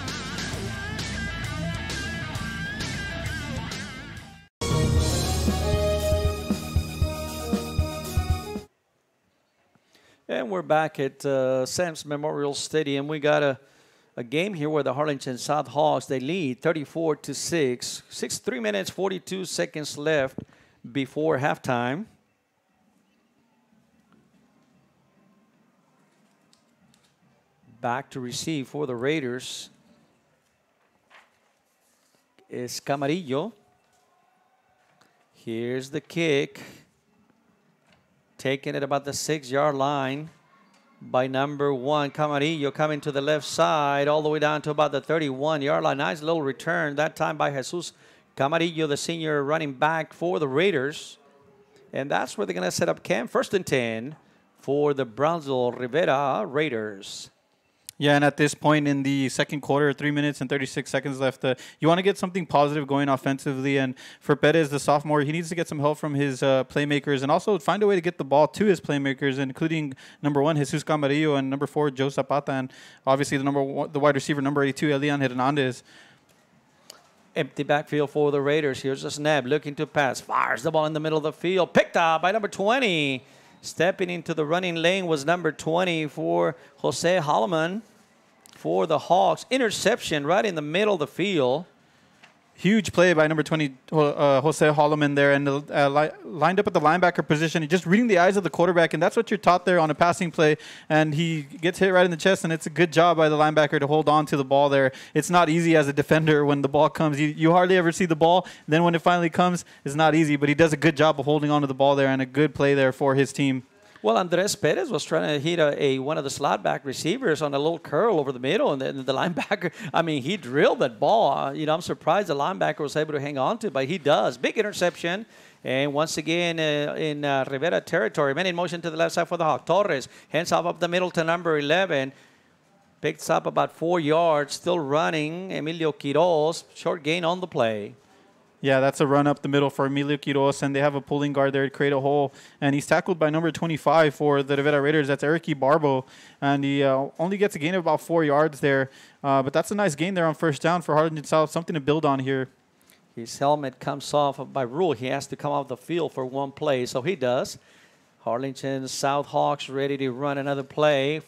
And we're back at Sam's Memorial Stadium. We got a game here where the Harlingen South Hawks, they lead 34-6. 3 minutes, 42 seconds left before halftime. Back to receive for the Raiders is Camarillo. Here's the kick. Taking it about the 6-yard line by number 1, Camarillo, coming to the left side all the way down to about the 31-yard line. Nice little return that time by Jesus Camarillo, the senior running back for the Raiders. And that's where they're going to set up camp. 1st and 10 for the Brownsville Rivera Raiders. Yeah, and at this point in the second quarter, 3 minutes and 36 seconds left, you want to get something positive going offensively. And for Perez, the sophomore, he needs to get some help from his playmakers and also find a way to get the ball to his playmakers, including number 1, Jesus Camarillo, and number 4, Joe Zapata, and obviously the wide receiver, number 82, Elian Hernandez. Empty backfield for the Raiders. Here's a snap, looking to pass. Fires the ball in the middle of the field. Picked up by number 20. Stepping into the running lane was number 20 for Jose Holloman for the Hawks. Interception right in the middle of the field. Huge play by number 20, Jose Holloman there, and lined up at the linebacker position. Just reading the eyes of the quarterback, and that's what you're taught there on a passing play. And he gets hit right in the chest, and it's a good job by the linebacker to hold on to the ball there. It's not easy as a defender when the ball comes. You hardly ever see the ball. Then when it finally comes, it's not easy, but he does a good job of holding on to the ball there, and a good play there for his team. Well, Andres Perez was trying to hit one of the slot back receivers on a little curl over the middle, and the linebacker, I mean, he drilled that ball. I'm surprised the linebacker was able to hang on to it, but he does. Big interception. And once again, in Rivera territory, man in motion to the left side for the Hawk. Torres hands off up the middle to number 11. Picks up about 4 yards, still running. Emilio Quiroz, short gain on the play. Yeah, that's a run up the middle for Emilio Quiroz, and they have a pulling guard there to create a hole. And he's tackled by number 25 for the Rivera Raiders. That's Eric Barbo, and he only gets a gain of about 4 yards there. But that's a nice gain there on 1st down for Harlingen South, something to build on here. His helmet comes off. By rule, he has to come off the field for one play, so he does. Harlingen South Hawks ready to run another play.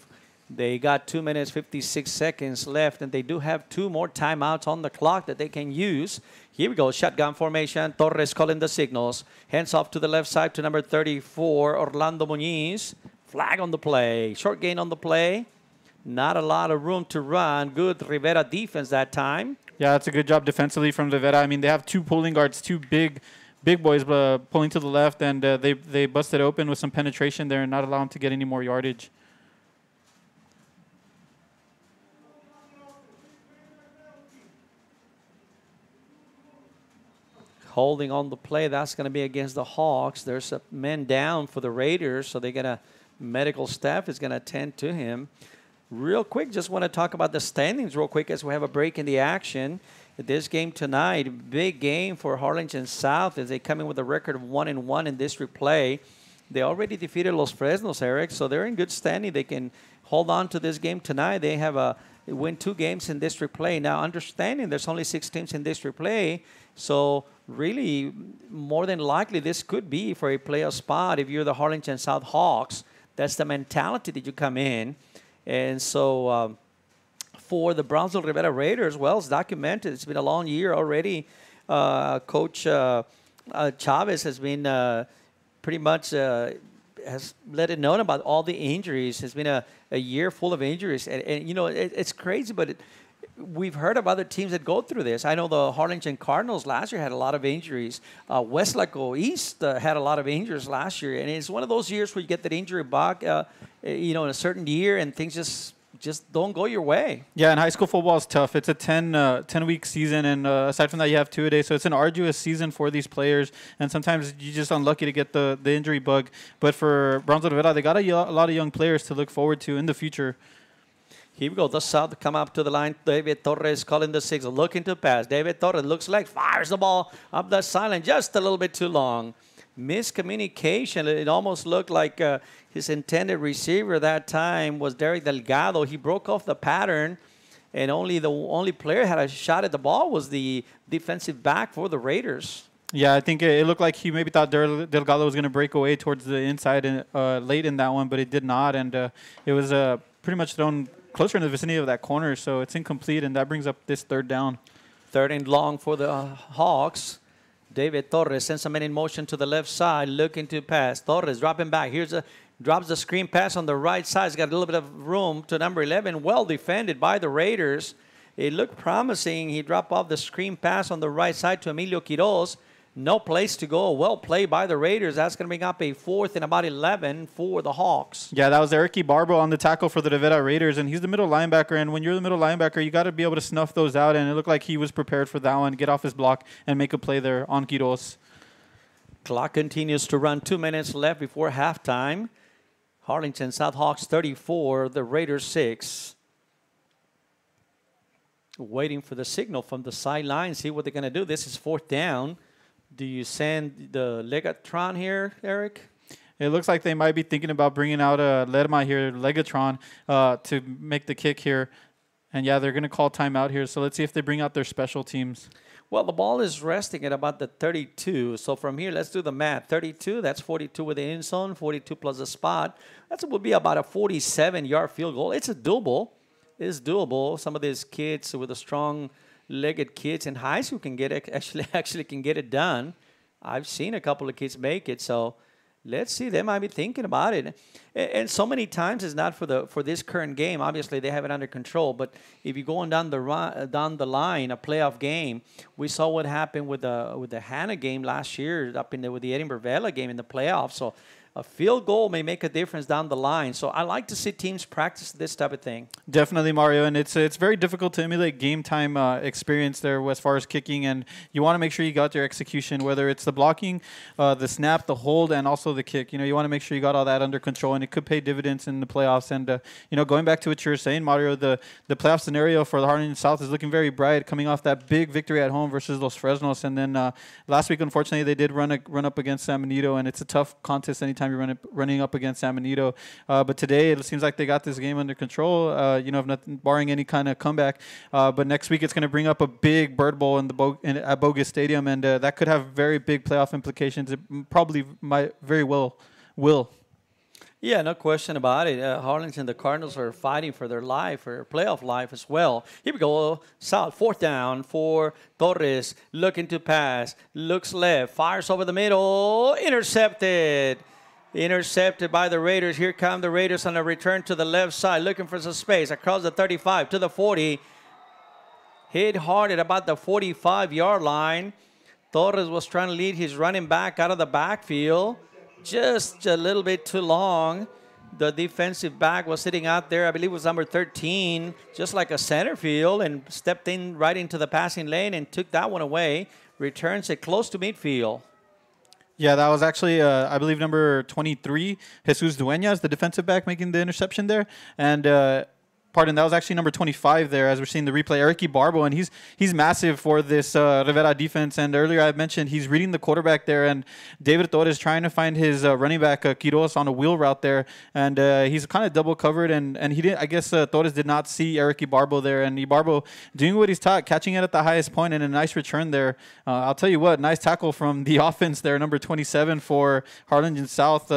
They got 2 minutes, 56 seconds left, and they do have 2 more timeouts on the clock that they can use. Here we go, shotgun formation. Torres calling the signals. Hands off to the left side to number 34, Orlando Muñiz. Flag on the play. Short gain on the play. Not a lot of room to run. Good Rivera defense that time. Yeah, that's a good job defensively from Rivera. I mean, they have 2 pulling guards, 2 big boys pulling to the left, and they busted open with some penetration there and not allow them to get any more yardage. Holding on the play, that's going to be against the Hawks. There's a man down for the Raiders, so they're going to, medical staff is going to attend to him. Real quick, just want to talk about the standings real quick as we have a break in the action. This game tonight, big game for Harlingen South as they come in with a record of 1-1 in district play. They already defeated Los Fresnos, Eric, so they're in good standing. They can hold on to this game tonight. They have win 2 games in district play. Now, understanding there's only 6 teams in district play, so really, more than likely, this could be for a playoff spot if you're the Harlingen South Hawks. That's the mentality that you come in. And so for the Brownsville Rivera Raiders, well, it's documented. It's been a long year already. Coach Chavez has been pretty much has let it known about all the injuries. It's been a year full of injuries. And you know, it's crazy, but we've heard of other teams that go through this. I know the Harlingen Cardinals last year had a lot of injuries. Westlaco East had a lot of injuries last year. And it's one of those years where you get that injury bug, in a certain year, and things just don't go your way. Yeah, and high school football is tough. It's a 10-week season, and aside from that, you have 2 a day. So it's an arduous season for these players, and sometimes you're just unlucky to get the injury bug. But for Brownsville Rivera, they got a lot of young players to look forward to in the future. Here we go. The South come up to the line. David Torres calling the signal, looking to pass. David Torres looks like fires the ball up the sideline just a little bit too long. Miscommunication. It almost looked like his intended receiver that time was Derek Delgado. He broke off the pattern, and the only player had a shot at the ball was the defensive back for the Raiders. Yeah, I think it looked like he maybe thought Delgado was going to break away towards the inside late in that one, but it did not, and it was pretty much thrown closer in the vicinity of that corner, so it's incomplete, and that brings up this 3rd down. 3rd and long for the Hawks. David Torres sends a man in motion to the left side, looking to pass. Torres dropping back. Drops the screen pass on the right side. He's got a little bit of room to number 11. Well defended by the Raiders. It looked promising. He dropped off the screen pass on the right side to Emilio Quiroz. No place to go. Well played by the Raiders. That's going to bring up a 4th and about 11 for the Hawks. Yeah, that was Eric Barbo on the tackle for the Rivera Raiders, and he's the middle linebacker. And when you're the middle linebacker, you got to be able to snuff those out. And it looked like he was prepared for that one, get off his block, and make a play there on Quiroz. Clock continues to run. 2 minutes left before halftime. Harlingen South Hawks 34, the Raiders 6. Waiting for the signal from the sideline, see what they're going to do. This is 4th down. Do you send the Legatron here, Eric? It looks like they might be thinking about bringing out Lerma here, Legatron, to make the kick here. And, yeah, they're going to call timeout here. So let's see if they bring out their special teams. Well, the ball is resting at about the 32. So from here, let's do the math. 32, that's 42 with the end zone, 42 plus a spot. That would be about a 47-yard field goal. It's doable. It's doable. Some of these kids with a strong-legged kids in high school can get it, actually can get it done. I've seen a couple of kids make it. So let's see. They might be thinking about it. And so many times it's not for this current game. Obviously, they have it under control. But if you're going down the line, a playoff game, we saw what happened with the Hannah game last year with the Edinburgh Vela game in the playoffs. So a field goal may make a difference down the line. So I like to see teams practice this type of thing. Definitely, Mario. And it's very difficult to emulate game time experience there as far as kicking. And you want to make sure you got your execution, whether it's the blocking, the snap, the hold, and also the kick. You want to make sure you got all that under control, and it could pay dividends in the playoffs. And, going back to what you were saying, Mario, the playoff scenario for the Harlingen South is looking very bright, coming off that big victory at home versus Los Fresnos. And then last week, unfortunately, they did run up against San Benito, and it's a tough contest anytime you're running up against San Benito. But today, it seems like they got this game under control, barring any kind of comeback. But next week, it's going to bring up a big bird bowl at Bogus Stadium, and that could have very big playoff implications. It probably might very well will. Yeah, no question about it. Harlingen, the Cardinals are fighting for their life, for playoff life as well. Here we go. South, 4th down for Torres. Looking to pass. Looks left. Fires over the middle. Intercepted. Intercepted by the Raiders. Here come the Raiders on a return to the left side, looking for some space across the 35 to the 40. Hit hard at about the 45-yard line. Torres was trying to lead his running back out of the backfield. Just a little bit too long. The defensive back was sitting out there, I believe it was number 13, just like a center field, and stepped in right into the passing lane and took that one away. Returns it close to midfield. Yeah, that was actually, I believe, number 23, Jesus Dueñas, the defensive back, making the interception there. And Pardon, that was actually number 25 there, as we're seeing the replay, Eric Barbo, and he's massive for this Rivera defense. And earlier I mentioned he's reading the quarterback there, and David Torres trying to find his running back, Quiroz, on a wheel route there. And he's kind of double covered, and he didn't. I guess Torres did not see Eric Barbo there, and Barbo doing what he's taught, catching it at the highest point, and a nice return there. I'll tell you what, nice tackle from the offense there, number 27 for Harlingen South,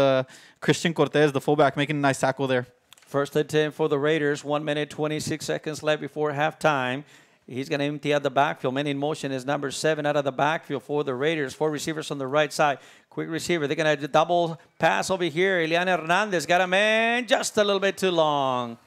Christian Cortez, the fullback, making a nice tackle there. First and 10 for the Raiders. 1 minute, 26 seconds left before halftime. He's going to empty out the backfield. Man in motion is number 7 out of the backfield for the Raiders. 4 receivers on the right side. Quick receiver. They're going to double pass over here. Eliana Hernandez got a man just a little bit too long.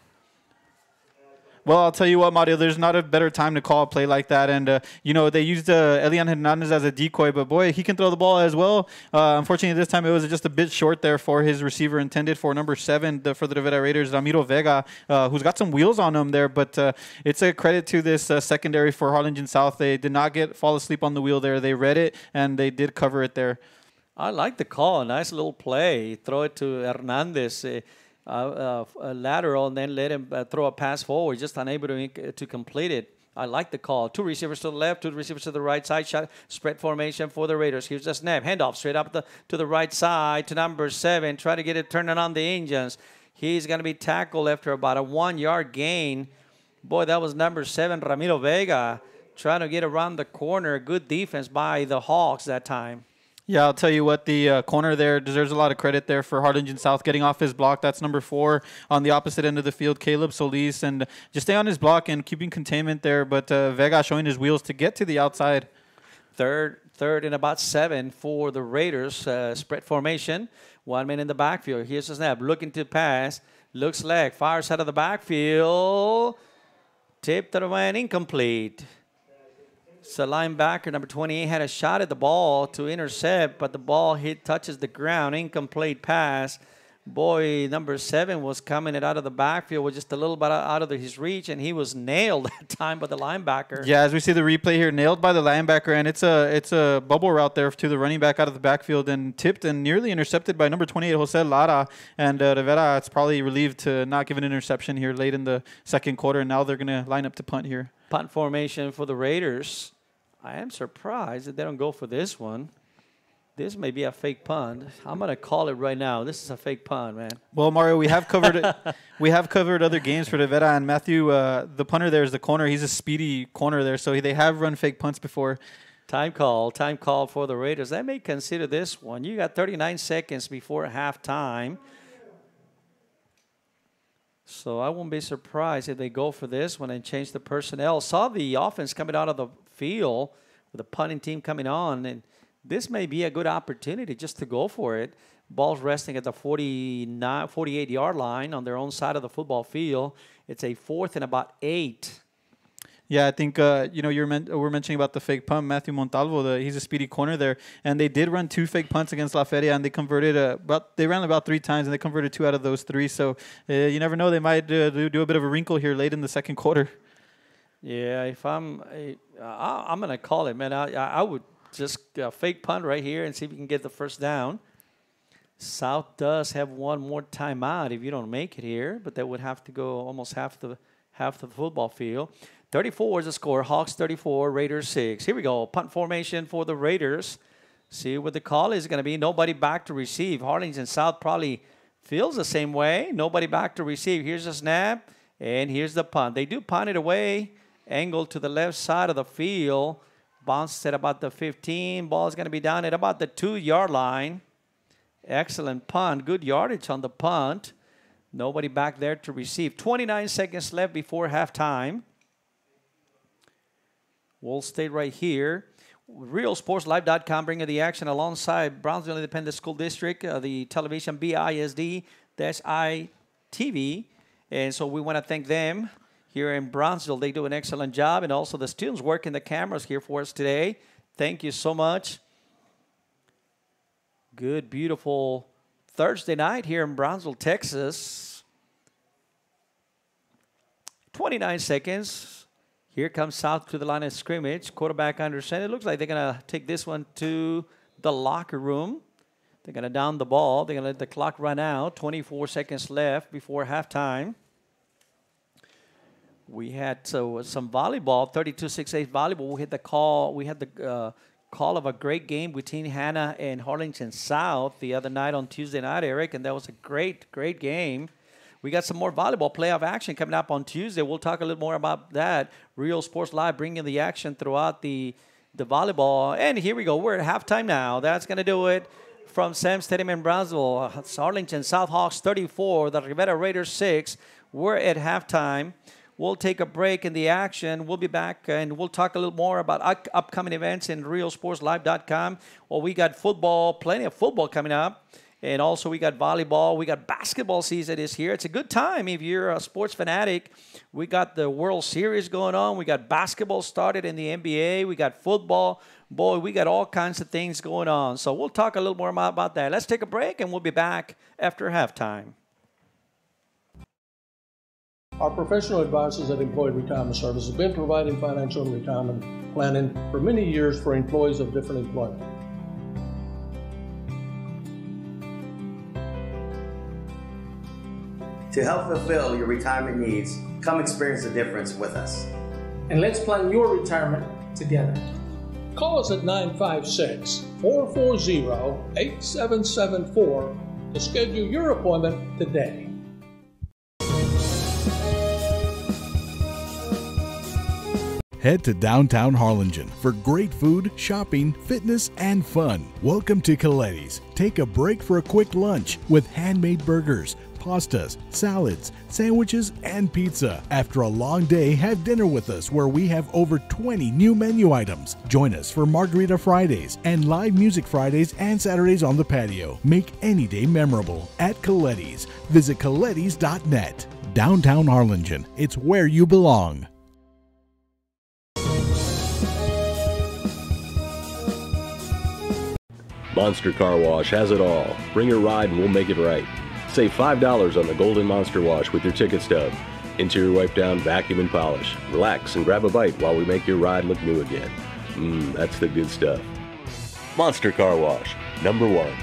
Well, I'll tell you what, Mario, there's not a better time to call a play like that. And, you know, they used Elian Hernandez as a decoy, but, boy, he can throw the ball as well. Unfortunately, this time it was just a bit short there for his receiver intended for number 7 for the Rivera Raiders, Ramiro Vega, who's got some wheels on him there. But it's a credit to this secondary for Harlingen South. They did not fall asleep on the wheel there. They read it, and they did cover it there. I like the call. Nice little play. Throw it to Hernandez. A lateral, and then let him throw a pass forward, just unable to complete it. I like the call. 2 receivers to the left, 2 receivers to the right side. Shot spread formation for the Raiders. Here's the snap. Handoff straight up to the right side to number 7. Try to get it turning on the engines. He's going to be tackled after about a 1-yard gain. Boy, that was number 7, Ramiro Vega, trying to get around the corner. Good defense by the Hawks that time. Yeah, I'll tell you what, the corner there deserves a lot of credit there for Harlingen South getting off his block. That's number 4 on the opposite end of the field, Caleb Solis, and just stay on his block and keeping containment there. But Vega showing his wheels to get to the outside. Third and about 7 for the Raiders. Spread formation. 1 man in the backfield. Here's the snap. Looking to pass. Looks like fires out of the backfield. Tipped it away and incomplete. So linebacker number 28 had a shot at the ball to intercept, but the ball touches the ground. Incomplete pass. Boy, number 7 was coming it out of the backfield with just a little bit out of his reach, and he was nailed that time by the linebacker. Yeah, as we see the replay here, nailed by the linebacker, and it's a bubble route there to the running back out of the backfield and tipped and nearly intercepted by number 28, Jose Lara. And Rivera, it's probably relieved to not give an interception here late in the second quarter, and now they're going to line up to punt here. Punt formation for the Raiders. I am surprised that they don't go for this one. This may be a fake punt. I'm going to call it right now. This is a fake punt, man. Well, Mario, we have covered we have covered other games for Rivera, and Matthew, the punter there is the corner. He's a speedy corner there, so they have run fake punts before. Time call for the Raiders. They may consider this one. You got 39 seconds before halftime. So I won't be surprised if they go for this one and change the personnel. Saw the offense coming out of the field with the punting team coming on, and this may be a good opportunity just to go for it. Ball's resting at the 48-yard line on their own side of the football field. It's a 4th and about 8. Yeah, I think we're mentioning about the fake punt. Matthew Montalvo, he's a speedy corner there, and they did run 2 fake punts against La Feria, and they converted they ran about 3 times, and they converted 2 out of those 3. So you never know, they might do a bit of a wrinkle here late in the second quarter. Yeah, if I'm going to call it, man. I would just fake punt right here and see if we can get the first down. South does have one more timeout if you don't make it here, but that would have to go almost half the football field. 34 is the score. Hawks 34, Raiders 6. Here we go. Punt formation for the Raiders. See what the call is going to be. Nobody back to receive. Harlingen South probably feels the same way. Nobody back to receive. Here's the snap, and here's the punt. They do punt it away. Angle to the left side of the field. Bounce at about the 15. Ball is going to be down at about the 2-yard line. Excellent punt. Good yardage on the punt. Nobody back there to receive. 29 seconds left before halftime. We'll stay right here. RealSportsLive.com bringing the action alongside Brownsville Independent School District, the television BISD-ITV. And so we want to thank them here in Brownsville. They do an excellent job. And also the students working the cameras here for us today. Thank you so much. Good, beautiful Thursday night here in Brownsville, Texas. 29 seconds. Here comes South to the line of scrimmage. Quarterback under center. It looks like they're going to take this one to the locker room. They're going to down the ball. They're going to let the clock run out. 24 seconds left before halftime. We had some volleyball, 32-6-8 volleyball. We had the call. We had the call of a great game between Hannah and Harlingen South the other night on Tuesday night, Eric, and that was a great, great game. We got some more volleyball playoff action coming up on Tuesday. We'll talk a little more about that. Real Sports Live bringing the action throughout the volleyball. And here we go. We're at halftime now. That's going to do it from Sam Stadium in Brownsville. Harlingen South Hawks 34, the Rivera Raiders 6. We're at halftime. We'll take a break in the action. We'll be back, and we'll talk a little more about upcoming events in RealSportsLive.com. Well, we got football, plenty of football coming up. And also we got volleyball. We got basketball season this year. It's a good time if you're a sports fanatic. We got the World Series going on. We got basketball started in the NBA. We got football. Boy, we got all kinds of things going on. So we'll talk a little more about that. Let's take a break, and we'll be back after halftime. Our professional advisors at Employee Retirement Services have been providing financial and retirement planning for many years for employees of different employment. To help fulfill your retirement needs, come experience the difference with us. And let's plan your retirement together. Call us at 956-440-8774 to schedule your appointment today. Head to downtown Harlingen for great food, shopping, fitness, and fun. Welcome to Coletti's. Take a break for a quick lunch with handmade burgers, pastas, salads, sandwiches, and pizza. After a long day, have dinner with us where we have over 20 new menu items. Join us for Margarita Fridays and live music Fridays and Saturdays on the patio. Make any day memorable at Coletti's. Visit colettis.net. Downtown Harlingen. It's where you belong. Monster Car Wash has it all. Bring your ride and we'll make it right. Save $5 on the Golden Monster Wash with your ticket stub. Interior wipe down, vacuum and polish. Relax and grab a bite while we make your ride look new again. That's the good stuff. Monster Car Wash, #1.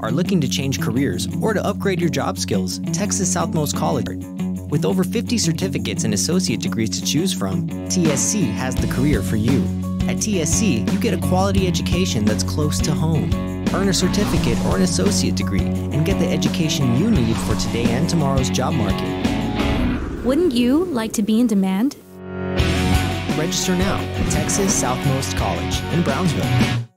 are looking to change careers or to upgrade your job skills, Texas Southmost College. With over 50 certificates and associate degrees to choose from, TSC has the career for you. At TSC, you get a quality education that's close to home. Earn a certificate or an associate degree and get the education you need for today and tomorrow's job market. Wouldn't you like to be in demand? Register now at Texas Southmost College in Brownsville.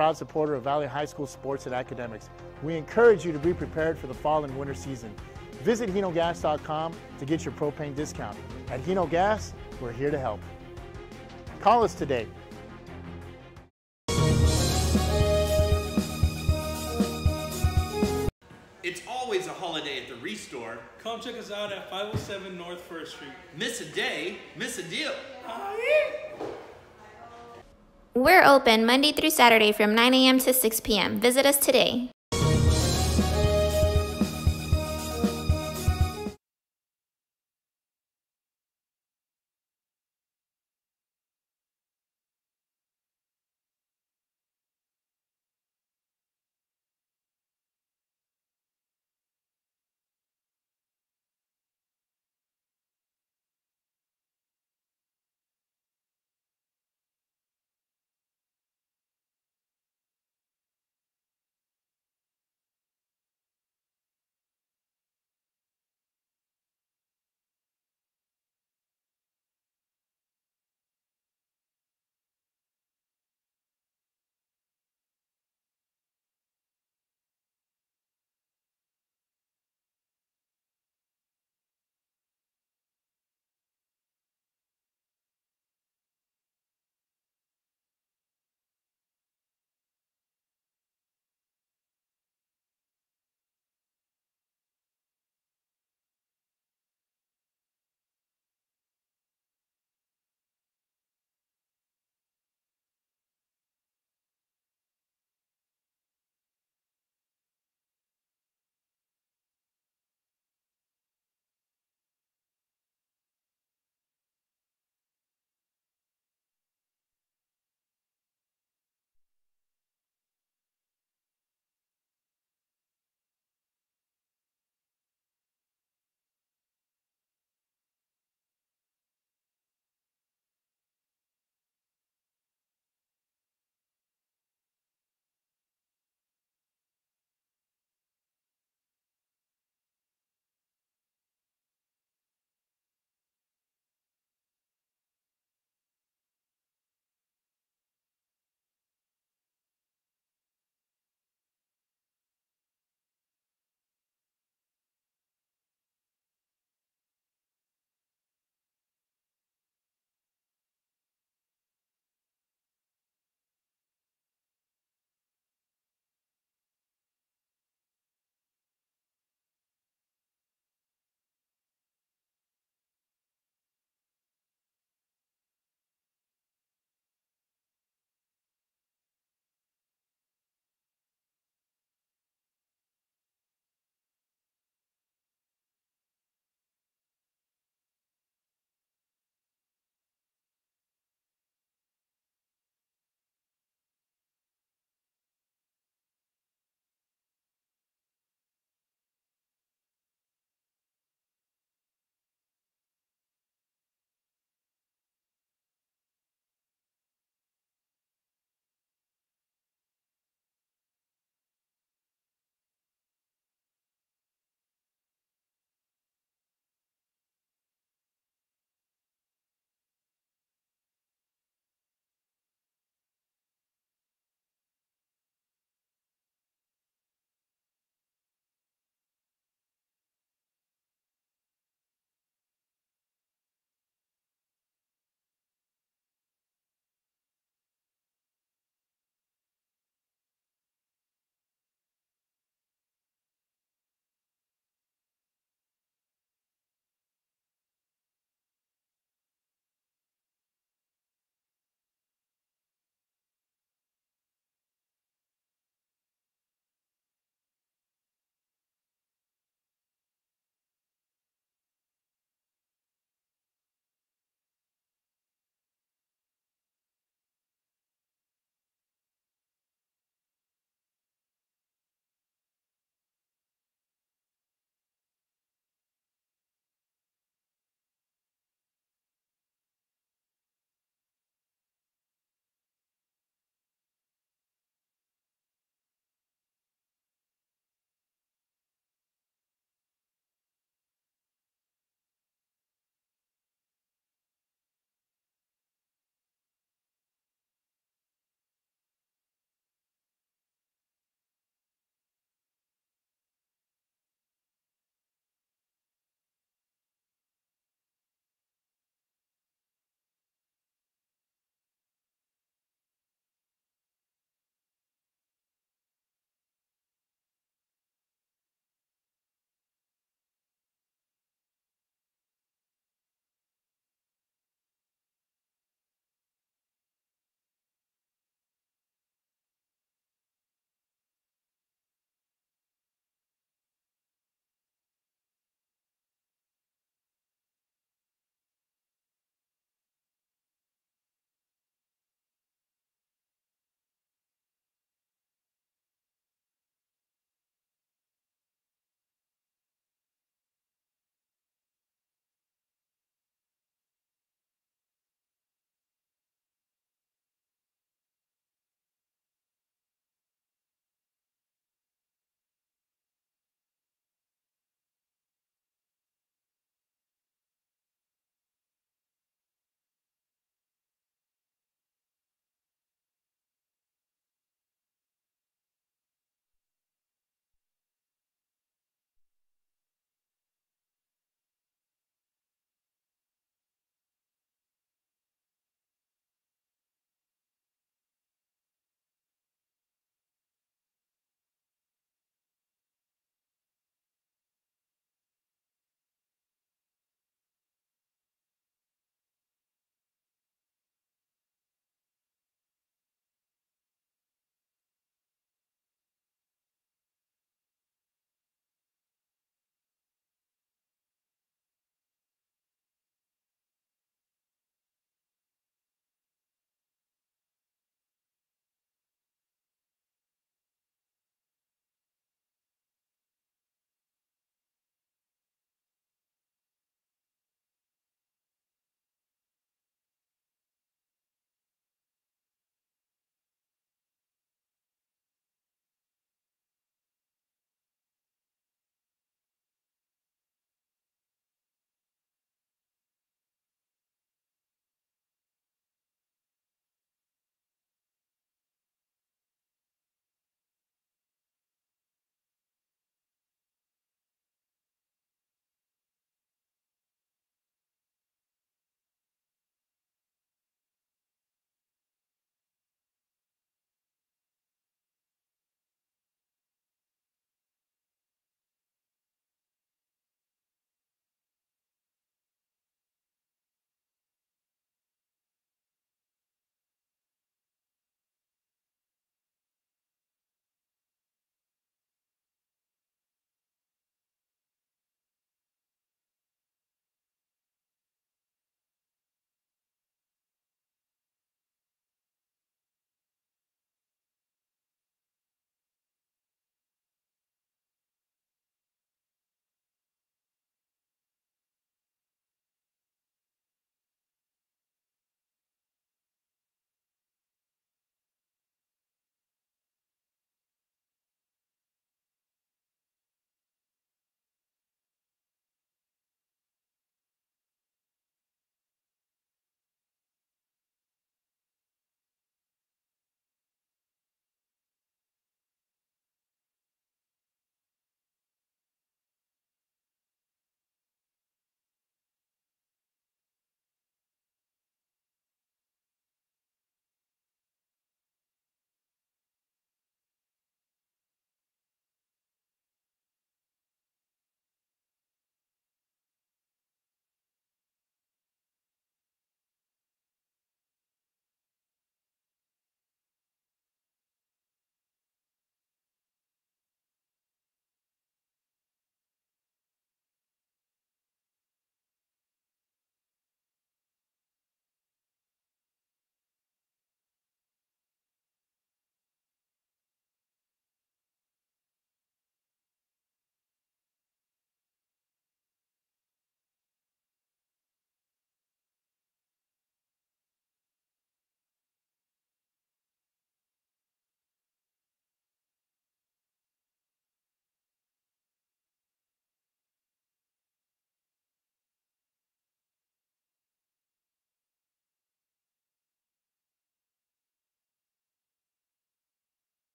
Proud supporter of Valley High School sports and academics. We encourage you to be prepared for the fall and winter season. Visit HinoGas.com to get your propane discount. At Hino Gas, we're here to help. Call us today. It's always a holiday at the Restore. Come check us out at 507 North 1st Street. Miss a day, miss a deal. We're open Monday through Saturday from 9 a.m. to 6 p.m. Visit us today.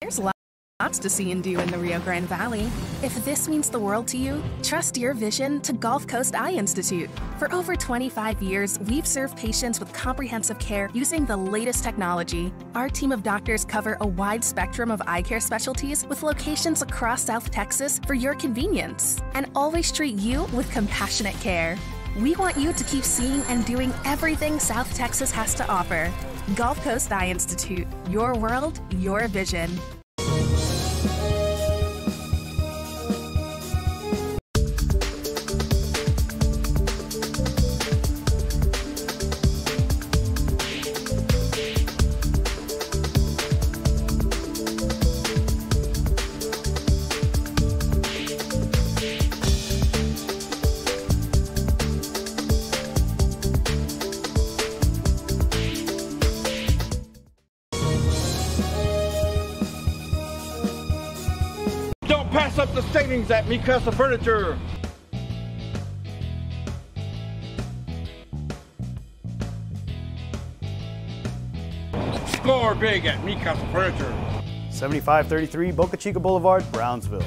There's lots to see and do in the Rio Grande Valley. If this means the world to you, trust your vision to Gulf Coast Eye Institute. For over 25 years, we've served patients with comprehensive care using the latest technology. Our team of doctors cover a wide spectrum of eye care specialties with locations across South Texas for your convenience, and always treat you with compassionate care. We want you to keep seeing and doing everything South Texas has to offer. Gulf Coast Eye Institute, your world, your vision. Pass up the savings at Mikasa Furniture. Score big at Mikasa Furniture. 7533 Boca Chica Boulevard, Brownsville.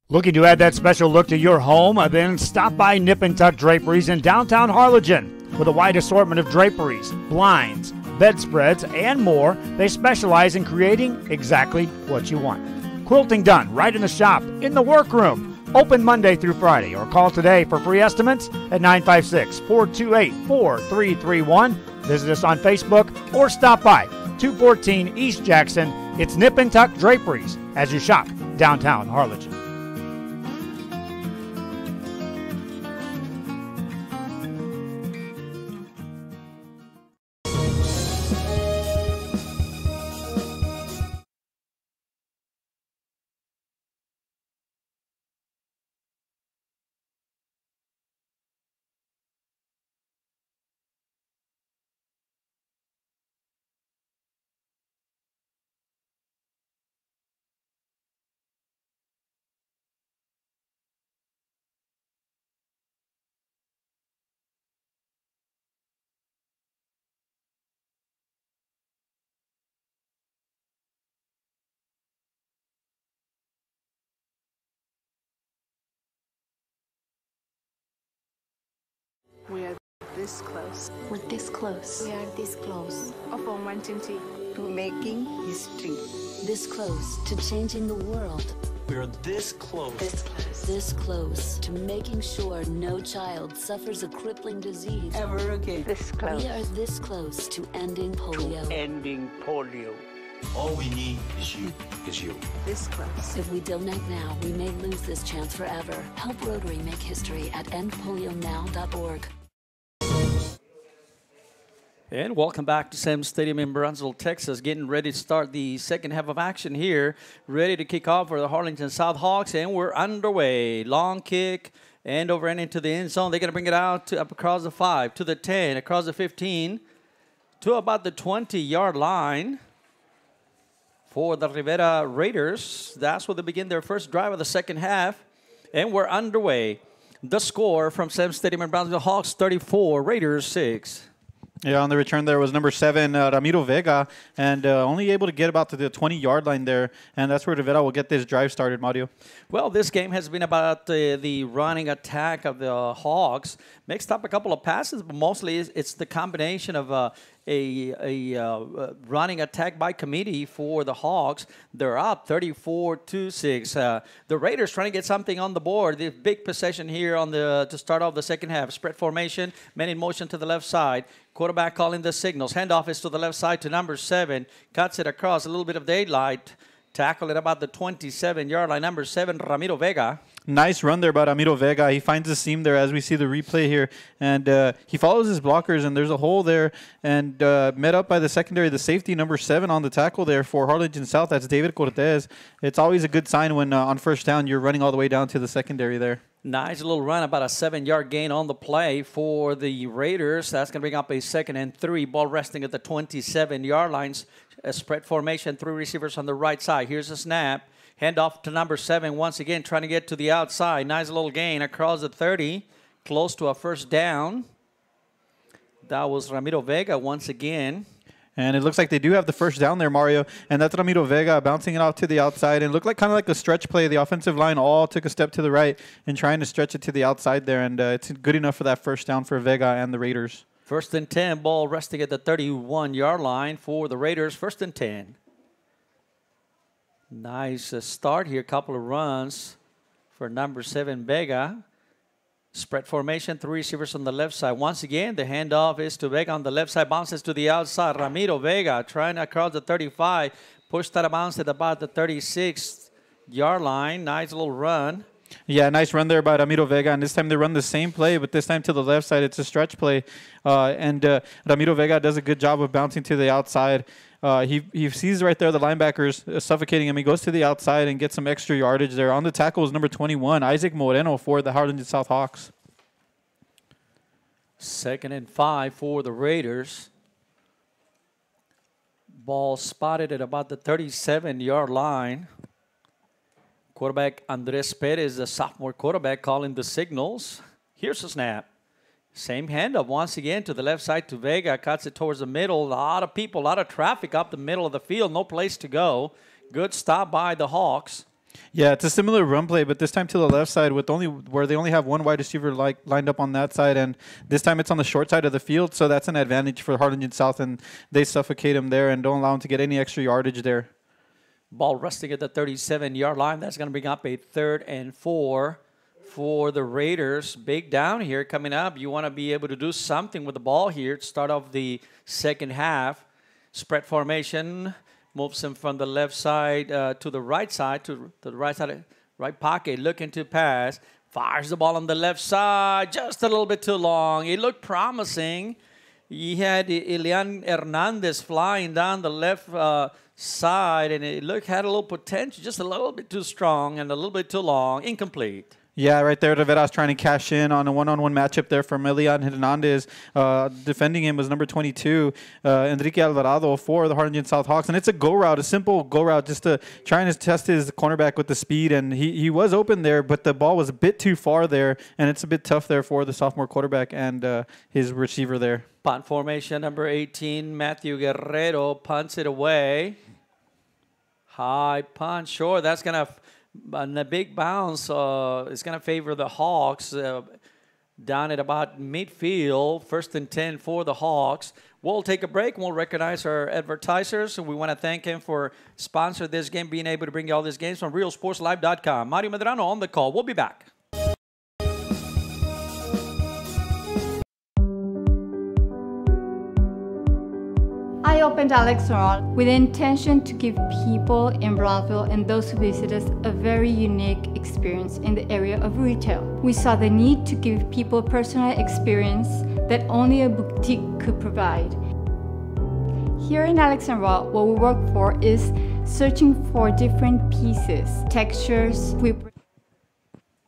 Looking to add that special look to your home? Then stop by Nip and Tuck Draperies in downtown Harlingen. With a wide assortment of draperies, blinds, bedspreads, and more, they specialize in creating exactly what you want. Quilting done right in the shop, in the workroom. Open Monday through Friday, or call today for free estimates at 956-428-4331. Visit us on Facebook or stop by 214 East Jackson. It's Nip and Tuck Draperies as you shop downtown Harlingen. We are this close. We're this close. We are this close. Of 120 to making history. This close to changing the world. We are this close. This close. This close to making sure no child suffers a crippling disease ever again. This close. We are this close to ending polio. Ending polio. All we need is you. This close. If we don't act now, we may lose this chance forever. Help Rotary make history at endpolionow.org. And welcome back to Sam Stadium in Brownsville, Texas. Getting ready to start the second half of action here. Ready to kick off for the Harlingen South Hawks, and we're underway. Long kick and over and into the end zone. They're going to bring it out to up across the 5, to the 10, across the 15, to about the 20-yard line for the Rivera Raiders. That's where they begin their first drive of the second half, and we're underway. The score from Sam Stadium in Brownsville: Hawks 34, Raiders 6. Yeah, on the return there was number 7, Ramiro Vega, and only able to get about to the 20-yard line there, and that's where Rivera will get this drive started, Mario. Well, this game has been about the running attack of the Hawks. Mixed up a couple of passes, but mostly it's the combination of a running attack by committee for the Hawks. They're up 34-6. The Raiders trying to get something on the board. The big possession here on the to start off the second half. Spread formation, men in motion to the left side. Quarterback calling the signals. Handoff is to the left side to number 7. Cuts it across, a little bit of daylight. Tackle at about the 27-yard line. Number 7, Ramiro Vega. Nice run there by Ramiro Vega. He finds the seam there as we see the replay here. And he follows his blockers, and there's a hole there. And met up by the secondary, the safety, number 7 on the tackle there for Harlingen South. That's David Cortez. It's always a good sign when on first down you're running all the way down to the secondary there. Nice little run, about a 7-yard gain on the play for the Raiders. That's going to bring up a 2nd and 3. Ball resting at the 27-yard lines. A spread formation, 3 receivers on the right side. Here's a snap. Handoff to number 7 once again, trying to get to the outside. Nice little gain across the 30. Close to a first down. That was Ramiro Vega once again. And it looks like they do have the first down there, Mario. And that's Ramiro Vega bouncing it off to the outside. And it looked like kind of like a stretch play. The offensive line all took a step to the right and trying to stretch it to the outside there. And it's good enough for that first down for Vega and the Raiders. 1st and 10, ball resting at the 31-yard line for the Raiders. 1st and 10. Nice start here. Couple of runs for number 7, Vega. Spread formation, 3 receivers on the left side. Once again, the handoff is to Vega on the left side. Bounces to the outside. Ramiro Vega trying to cross the 35. Pushed out of bounds at about the 36-yard line. Nice little run. Yeah, nice run there by Ramiro Vega. And this time they run the same play, but this time to the left side. It's a stretch play. And Ramiro Vega does a good job of bouncing to the outside. He sees right there the linebackers suffocating him. He goes to the outside and gets some extra yardage there. On the tackle is number 21, Isaac Moreno for the Harlingen South Hawks. 2nd and 5 for the Raiders. Ball spotted at about the 37-yard line. Quarterback Andres Perez, the sophomore quarterback, calling the signals. Here's the snap. Same handoff once again to the left side to Vega. Cuts it towards the middle. A lot of people, a lot of traffic up the middle of the field. No place to go. Good stop by the Hawks. Yeah, it's a similar run play, but this time to the left side with where they only have one wide receiver lined up on that side, and this time it's on the short side of the field, so that's an advantage for Harlingen South, and they suffocate him there and don't allow him to get any extra yardage there. Ball resting at the 37-yard line. That's going to bring up a 3rd and 4 for the Raiders. Big down here coming up. You want to be able to do something with the ball here to start off the second half. Spread formation. Moves him from the left side to the right side, to the right side, right pocket. Looking to pass. Fires the ball on the left side. Just a little bit too long. It looked promising. He had Elian Hernandez flying down the left side, and it had a little potential, just a little bit too strong and a little bit too long. Incomplete. Yeah, right there, Rivera's trying to cash in on a one-on-one matchup there from Elian Hernandez. Defending him was number 22, Enrique Alvarado for the Harlingen South Hawks. And it's a go route, a simple go route, just to trying to test his cornerback with the speed. And he was open there, but the ball was a bit too far there, and it's a bit tough there for the sophomore quarterback and his receiver there. Punt formation, number 18, Matthew Guerrero punts it away. High punt, sure, that's going to... And the big bounce is going to favor the Hawks down at about midfield. 1st and 10 for the Hawks. We'll take a break. We'll recognize our advertisers. We want to thank him for sponsoring this game, being able to bring you all these games from RealSportsLive.com. Mario Medrano on the call. We'll be back. I opened Alex Restaurant with the intention to give people in Brownsville and those who visit us a very unique experience in the area of retail. We saw the need to give people a personal experience that only a boutique could provide. Here in Alexandria, what we work for is searching for different pieces, textures.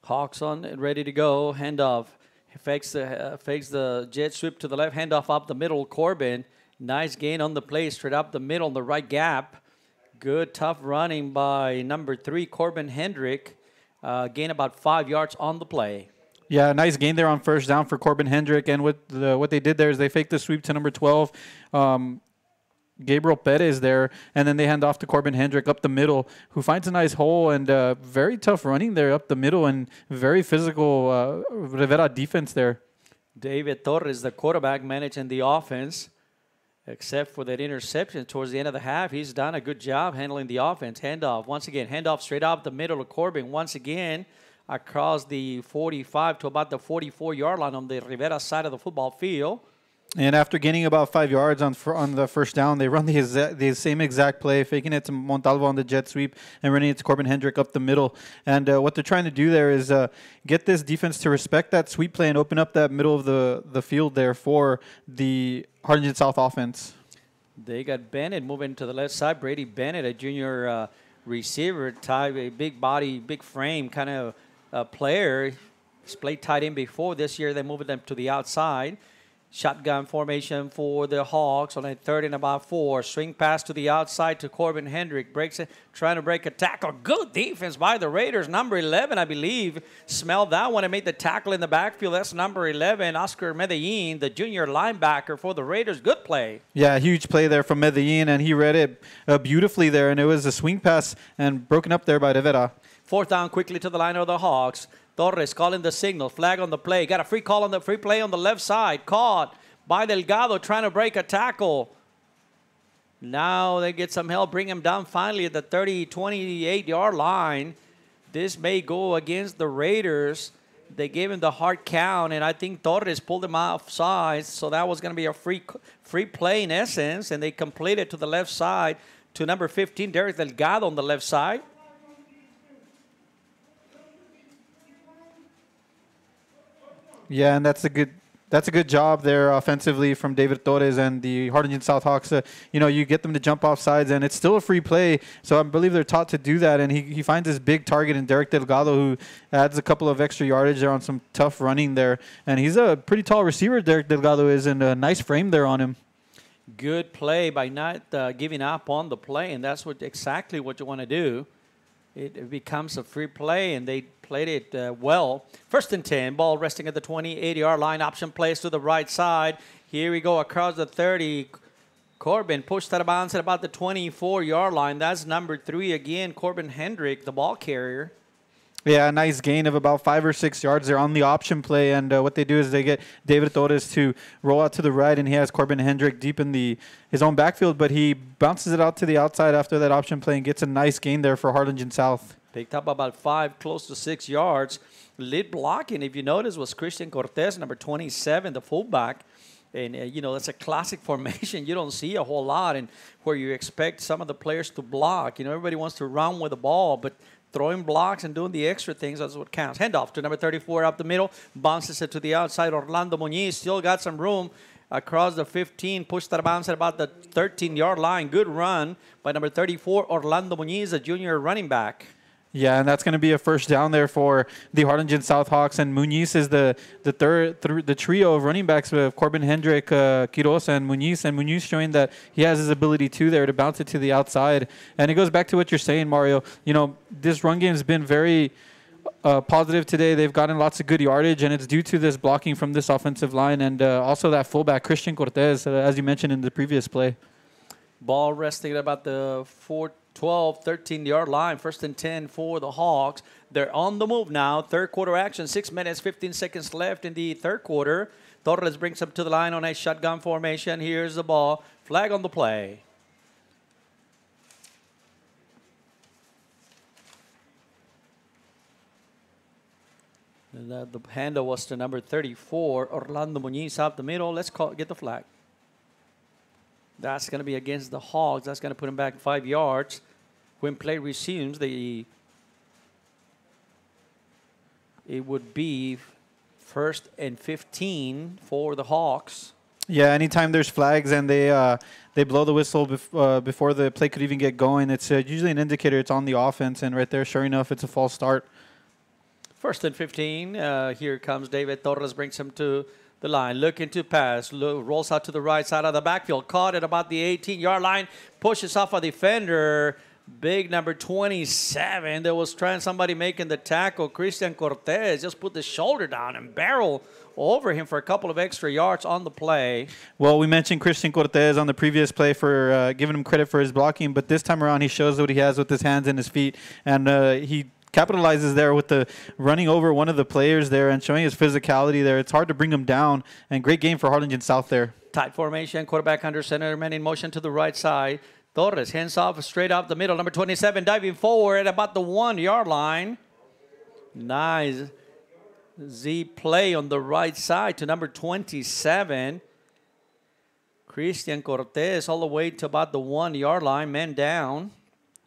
Hawks on and ready to go. Handoff. Fakes the jet sweep to the left. Handoff up the middle. Corbin. Nice gain on the play, straight up the middle, the right gap. Good, tough running by number 3, Corbin Hendrick. Gain about 5 yards on the play. Yeah, nice gain there on first down for Corbin Hendrick. And what they did there is they faked the sweep to number 12, Gabriel Perez there. And then they hand off to Corbin Hendrick up the middle, who finds a nice hole. And very tough running there up the middle and very physical Rivera defense there. David Torres, the quarterback, managing the offense. Except for that interception towards the end of the half, he's done a good job handling the offense. Handoff, once again, handoff straight up the middle of Corbin. Once again, across the 45 to about the 44-yard line on the Rivera side of the football field. And after gaining about 5 yards on the first down, they run the same exact play, faking it to Montalvo on the jet sweep and running it to Corbin Hendrick up the middle. And what they're trying to do there is get this defense to respect that sweep play and open up that middle of the field there for the Harlingen South offense. They got Bennett moving to the left side. Brady Bennett, a junior receiver type, a big body, big frame kind of player. He's played tight end before. This year they moved them to the outside. Shotgun formation for the Hawks on a 3rd and about 4. Swing pass to the outside to Corbin Hendrick. Breaks it, trying to break a tackle. Good defense by the Raiders. Number 11, I believe, smelled that one and made the tackle in the backfield. That's number 11, Oscar Medellin, the junior linebacker for the Raiders. Good play. Yeah, huge play there from Medellin, and he read it beautifully there, and it was a swing pass and broken up there by Rivera. 4th down quickly to the line of the Hawks. Torres calling the signal. Flag on the play. Got a free call on the free play on the left side. Caught by Delgado trying to break a tackle. Now they get some help. Bring him down finally at the 28-yard line. This may go against the Raiders. They gave him the hard count, and I think Torres pulled him offside. So that was going to be a free play in essence, and they completed to the left side to number 15, Derek Delgado on the left side. Yeah, and that's a good job there offensively from David Torres and the Harlingen South Hawks. You get them to jump off sides, and it's still a free play. So I believe they're taught to do that, and he finds this big target in Derek Delgado, who adds a couple of extra yardage there on some tough running there. And he's a pretty tall receiver, Derek Delgado is, and a nice frame there on him. Good play by not giving up on the play, and that's exactly what you want to do. It becomes a free play, and they played it well. 1st and 10, ball resting at the 28-yard line. Option plays to the right side. Here we go across the 30. Corbin pushed out of bounds at about the 24-yard line. That's number 3 again, Corbin Hendrick, the ball carrier. Yeah, a nice gain of about 5 or 6 yards there on the option play. And what they do is they get David Torres to roll out to the right, and he has Corbin Hendrick deep in his own backfield, but he bounces it out to the outside after that option play and gets a nice gain there for Harlingen South. Picked up about 5, close to 6 yards. Lead blocking, if you notice, was Christian Cortez, number 27, the fullback. And, that's a classic formation. You don't see a whole lot, and where you expect some of the players to block. Everybody wants to run with the ball, but throwing blocks and doing the extra things, that's what counts. Handoff to number 34 up the middle. Bounces it to the outside. Orlando Muñiz still got some room across the 15. Pushed out of bounds at about the 13-yard line. Good run by number 34, Orlando Muñiz, a junior running back. Yeah, and that's going to be a first down there for the Harlingen South Hawks. And Muñiz is the trio of running backs with Corbin Hendrick, Quiroz, and Muñiz. And Muñiz showing that he has his ability too there to bounce it to the outside. And it goes back to what you're saying, Mario. This run game has been very positive today. They've gotten lots of good yardage, and it's due to this blocking from this offensive line and also that fullback, Christian Cortez, as you mentioned in the previous play. Ball resting at about the 13-yard line. 1st and 10 for the Hawks. They're on the move now. Third quarter action. 6 minutes, 15 seconds left in the third quarter. Torres brings up to the line on a shotgun formation. Here's the ball. Flag on the play. And the handle was to number 34, Orlando Muñiz out the middle. Let's get the flag. That's going to be against the Hogs. That's going to put him back 5 yards. When play resumes, it would be 1st and 15 for the Hawks. Yeah, anytime there's flags and they blow the whistle before the play could even get going, it's usually an indicator it's on the offense. And right there, sure enough, it's a false start. 1st and 15. Here comes David Torres, brings him to the line, looking to pass, rolls out to the right side of the backfield, caught at about the 18-yard line, pushes off a defender, big number 27. There was somebody making the tackle. Christian Cortez just put the shoulder down and barrel over him for a couple of extra yards on the play. Well, we mentioned Christian Cortez on the previous play for giving him credit for his blocking, but this time around he shows what he has with his hands and his feet, and he capitalizes there with the running over one of the players there and showing his physicality there. It's hard to bring him down, and great game for Harlingen South there. Tight formation, quarterback under center, man in motion to the right side. Torres hands off straight up the middle. Number 27 diving forward at about the 1-yard line. Nice Z play on the right side to number 27. Christian Cortez all the way to about the 1-yard line, man down.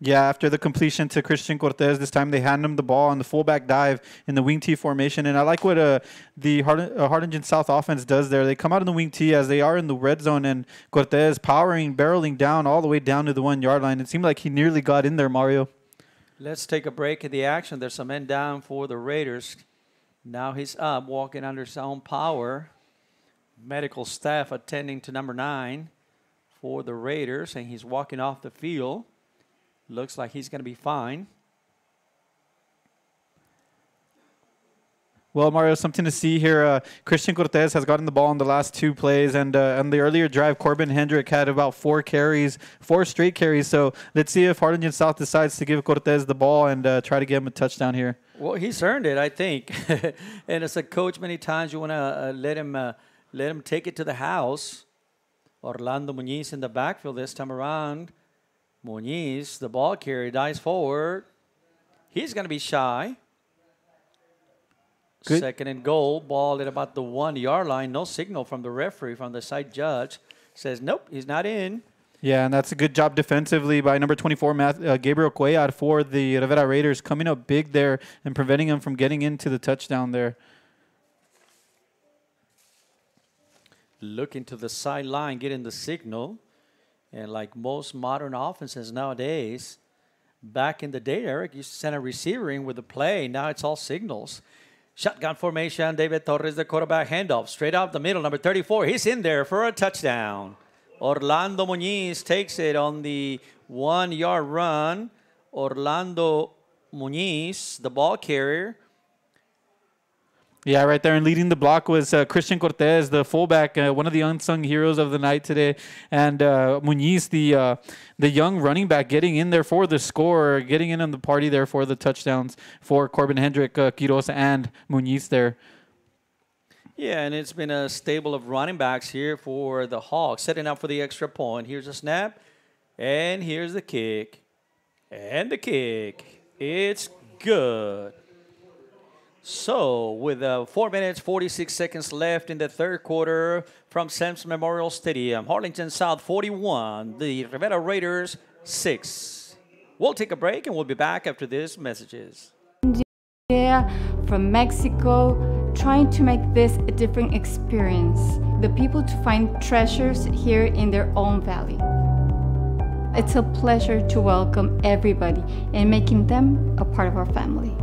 Yeah, after the completion to Christian Cortez, this time they hand him the ball on the fullback dive in the wing T formation. And I like what the Harlingen South offense does there. They come out in the wing T as they are in the red zone, and Cortez barreling down all the way down to the 1-yard line. It seemed like he nearly got in there, Mario. Let's take a break in the action. There's some men down for the Raiders. Now he's up, walking under his own power. Medical staff attending to number 9 for the Raiders, and he's walking off the field. Looks like he's going to be fine. Well, Mario, something to see here. Christian Cortez has gotten the ball in the last 2 plays, and on the earlier drive, Corbin Hendrick had about 4 straight carries. So let's see if Harlingen South decides to give Cortez the ball and try to get him a touchdown here. Well, he's earned it, I think. And as a coach, many times you want to let him take it to the house. Orlando Muñiz in the backfield this time around. Muñiz, the ball carrier, dives forward. He's going to be shy. Good. 2nd and goal, ball at about the 1-yard line. No signal from the referee, from the side judge. Says, nope, he's not in. Yeah, and that's a good job defensively by number 24, Gabriel Cuellar for the Rivera Raiders, coming up big there and preventing him from getting into the touchdown there. Looking to the sideline, getting the signal. And like most modern offenses nowadays, back in the day, Eric, you sent a receiver in with a play. Now it's all signals. Shotgun formation, David Torres, the quarterback, handoff. Straight out the middle, number 34. He's in there for a touchdown. Orlando Muñiz takes it on the 1-yard run. Orlando Muñiz, the ball carrier. Yeah, right there. And leading the block was Christian Cortez, the fullback, one of the unsung heroes of the night today. And Muñiz, the young running back, getting in there for the score, getting in on the party there for the touchdowns for Corbin Hendrick, Quiroz, and Muñiz there. Yeah, and it's been a stable of running backs here for the Hawks, setting up for the extra point. Here's a snap, and here's the kick. And the kick. It's good. So, with 4 minutes, 46 seconds left in the third quarter from Sam's Memorial Stadium, Harlingen South 41, the Rivera Raiders 6. We'll take a break, and we'll be back after these messages. From Mexico, trying to make this a different experience. The people to find treasures here in their own valley. It's a pleasure to welcome everybody and making them a part of our family.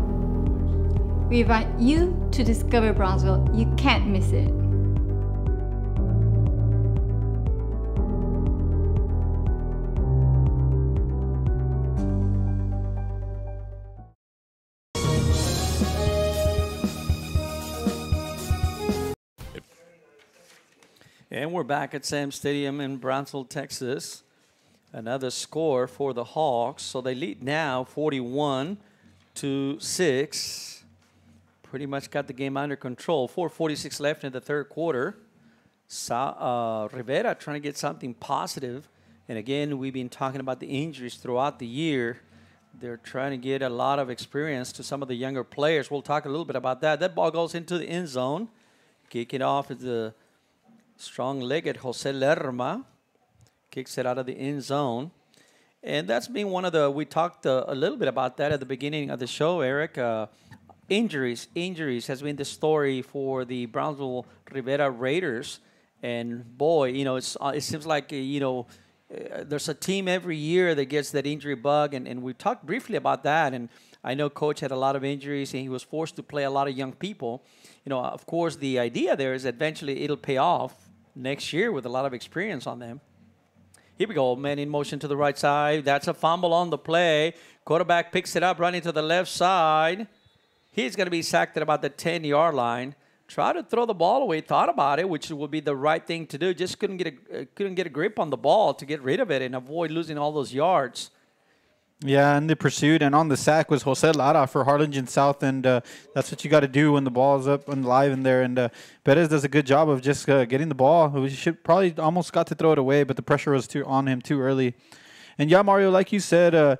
We invite you to discover Brownsville. You can't miss it. And we're back at Sam's Stadium in Brownsville, Texas. Another score for the Hawks. So they lead now 41-6. Pretty much got the game under control. 4:46 left in the third quarter. Rivera trying to get something positive. And again, we've been talking about the injuries throughout the year. They're trying to get a lot of experience to some of the younger players. We'll talk a little bit about that. That ball goes into the end zone. Kicking off is the strong-legged Jose Lerma. Kicks it out of the end zone. And that's been one of the, we talked a little bit about that at the beginning of the show, Eric. Injuries has been the story for the Brownsville Rivera Raiders. And boy, you know, it seems like, there's a team every year that gets that injury bug. And we talked briefly about that. And I know Coach had a lot of injuries and he was forced to play a lot of young people. You know, of course, the idea there is eventually it'll pay off next year with a lot of experience on them. Here we go, man in motion to the right side. That's a fumble on the play. Quarterback picks it up, running to the left side. He's going to be sacked at about the 10-yard line. Try to throw the ball away. Thought about it, which would be the right thing to do. Just couldn't get a grip on the ball to get rid of it and avoid losing all those yards. Yeah, and the pursuit and on the sack was Jose Lara for Harlingen South, and that's what you got to do when the ball is up and live in there. And Perez does a good job of just getting the ball. We should probably almost got to throw it away, but the pressure was on him too early. And yeah, Mario, like you said,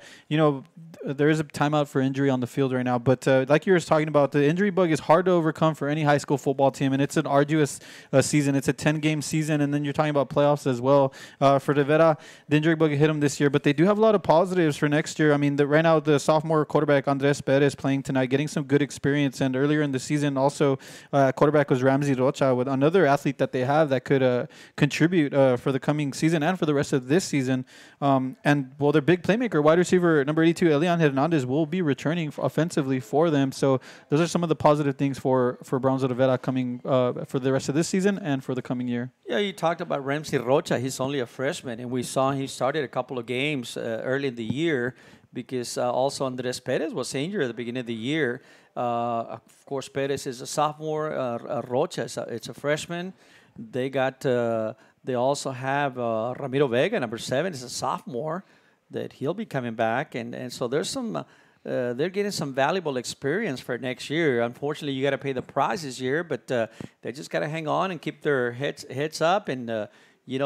there is a timeout for injury on the field right now. But like you were talking about, the injury bug is hard to overcome for any high school football team. And it's an arduous season. It's a 10-game season. And then you're talking about playoffs as well. For Rivera, the injury bug hit them this year. But they do have a lot of positives for next year. I mean, right now, the sophomore quarterback, Andres Perez, playing tonight, getting some good experience. And earlier in the season, also, quarterback was Ramsey Rocha, with another athlete that they have that could contribute for the coming season and for the rest of this season. And, well, their big playmaker, wide receiver number 82, Elian Elian Hernandez will be returning offensively for them. So those are some of the positive things for Brownsville Rivera coming for the rest of this season and for the coming year. Yeah, you talked about Ramsey Rocha. He's only a freshman, and we saw he started a couple of games early in the year because also Andres Perez was injured at the beginning of the year. Of course, Perez is a sophomore. Rocha it's a freshman. They got. They also have Ramiro Vega, number 7, is a sophomore. That he'll be coming back, and so there's some. They're getting some valuable experience for next year. Unfortunately, you got to pay the price this year, but they just got to hang on and keep their heads up, and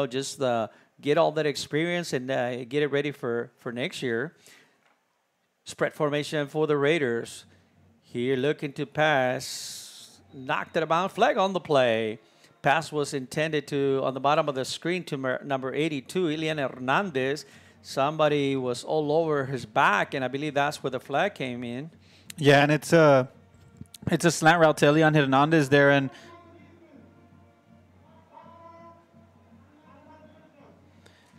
just get all that experience and get it ready for next year. Spread formation for the Raiders. Here looking to pass. Knocked it about. Flag on the play. Pass was intended to, on the bottom of the screen, to number 82, Elian Hernandez. Somebody was all over his back, and I believe that's where the flag came in. Yeah, and it's a slant route to Elian Hernandez there, and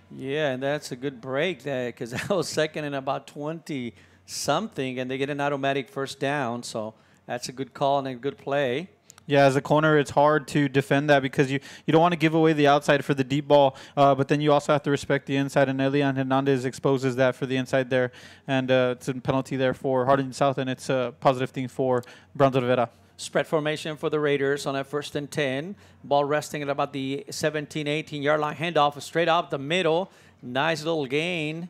yeah, and that's a good break there because that was second and about 20-something, and they get an automatic first down. So that's a good call and a good play. Yeah, as a corner, it's hard to defend that because you don't want to give away the outside for the deep ball, but then you also have to respect the inside, and Elian Hernandez exposes that for the inside there, and it's a penalty there for Harlingen South, and it's a positive thing for Brownsville Rivera. Spread formation for the Raiders on a 1st and 10. Ball resting at about the 17, 18-yard line. Handoff straight up the middle. Nice little gain.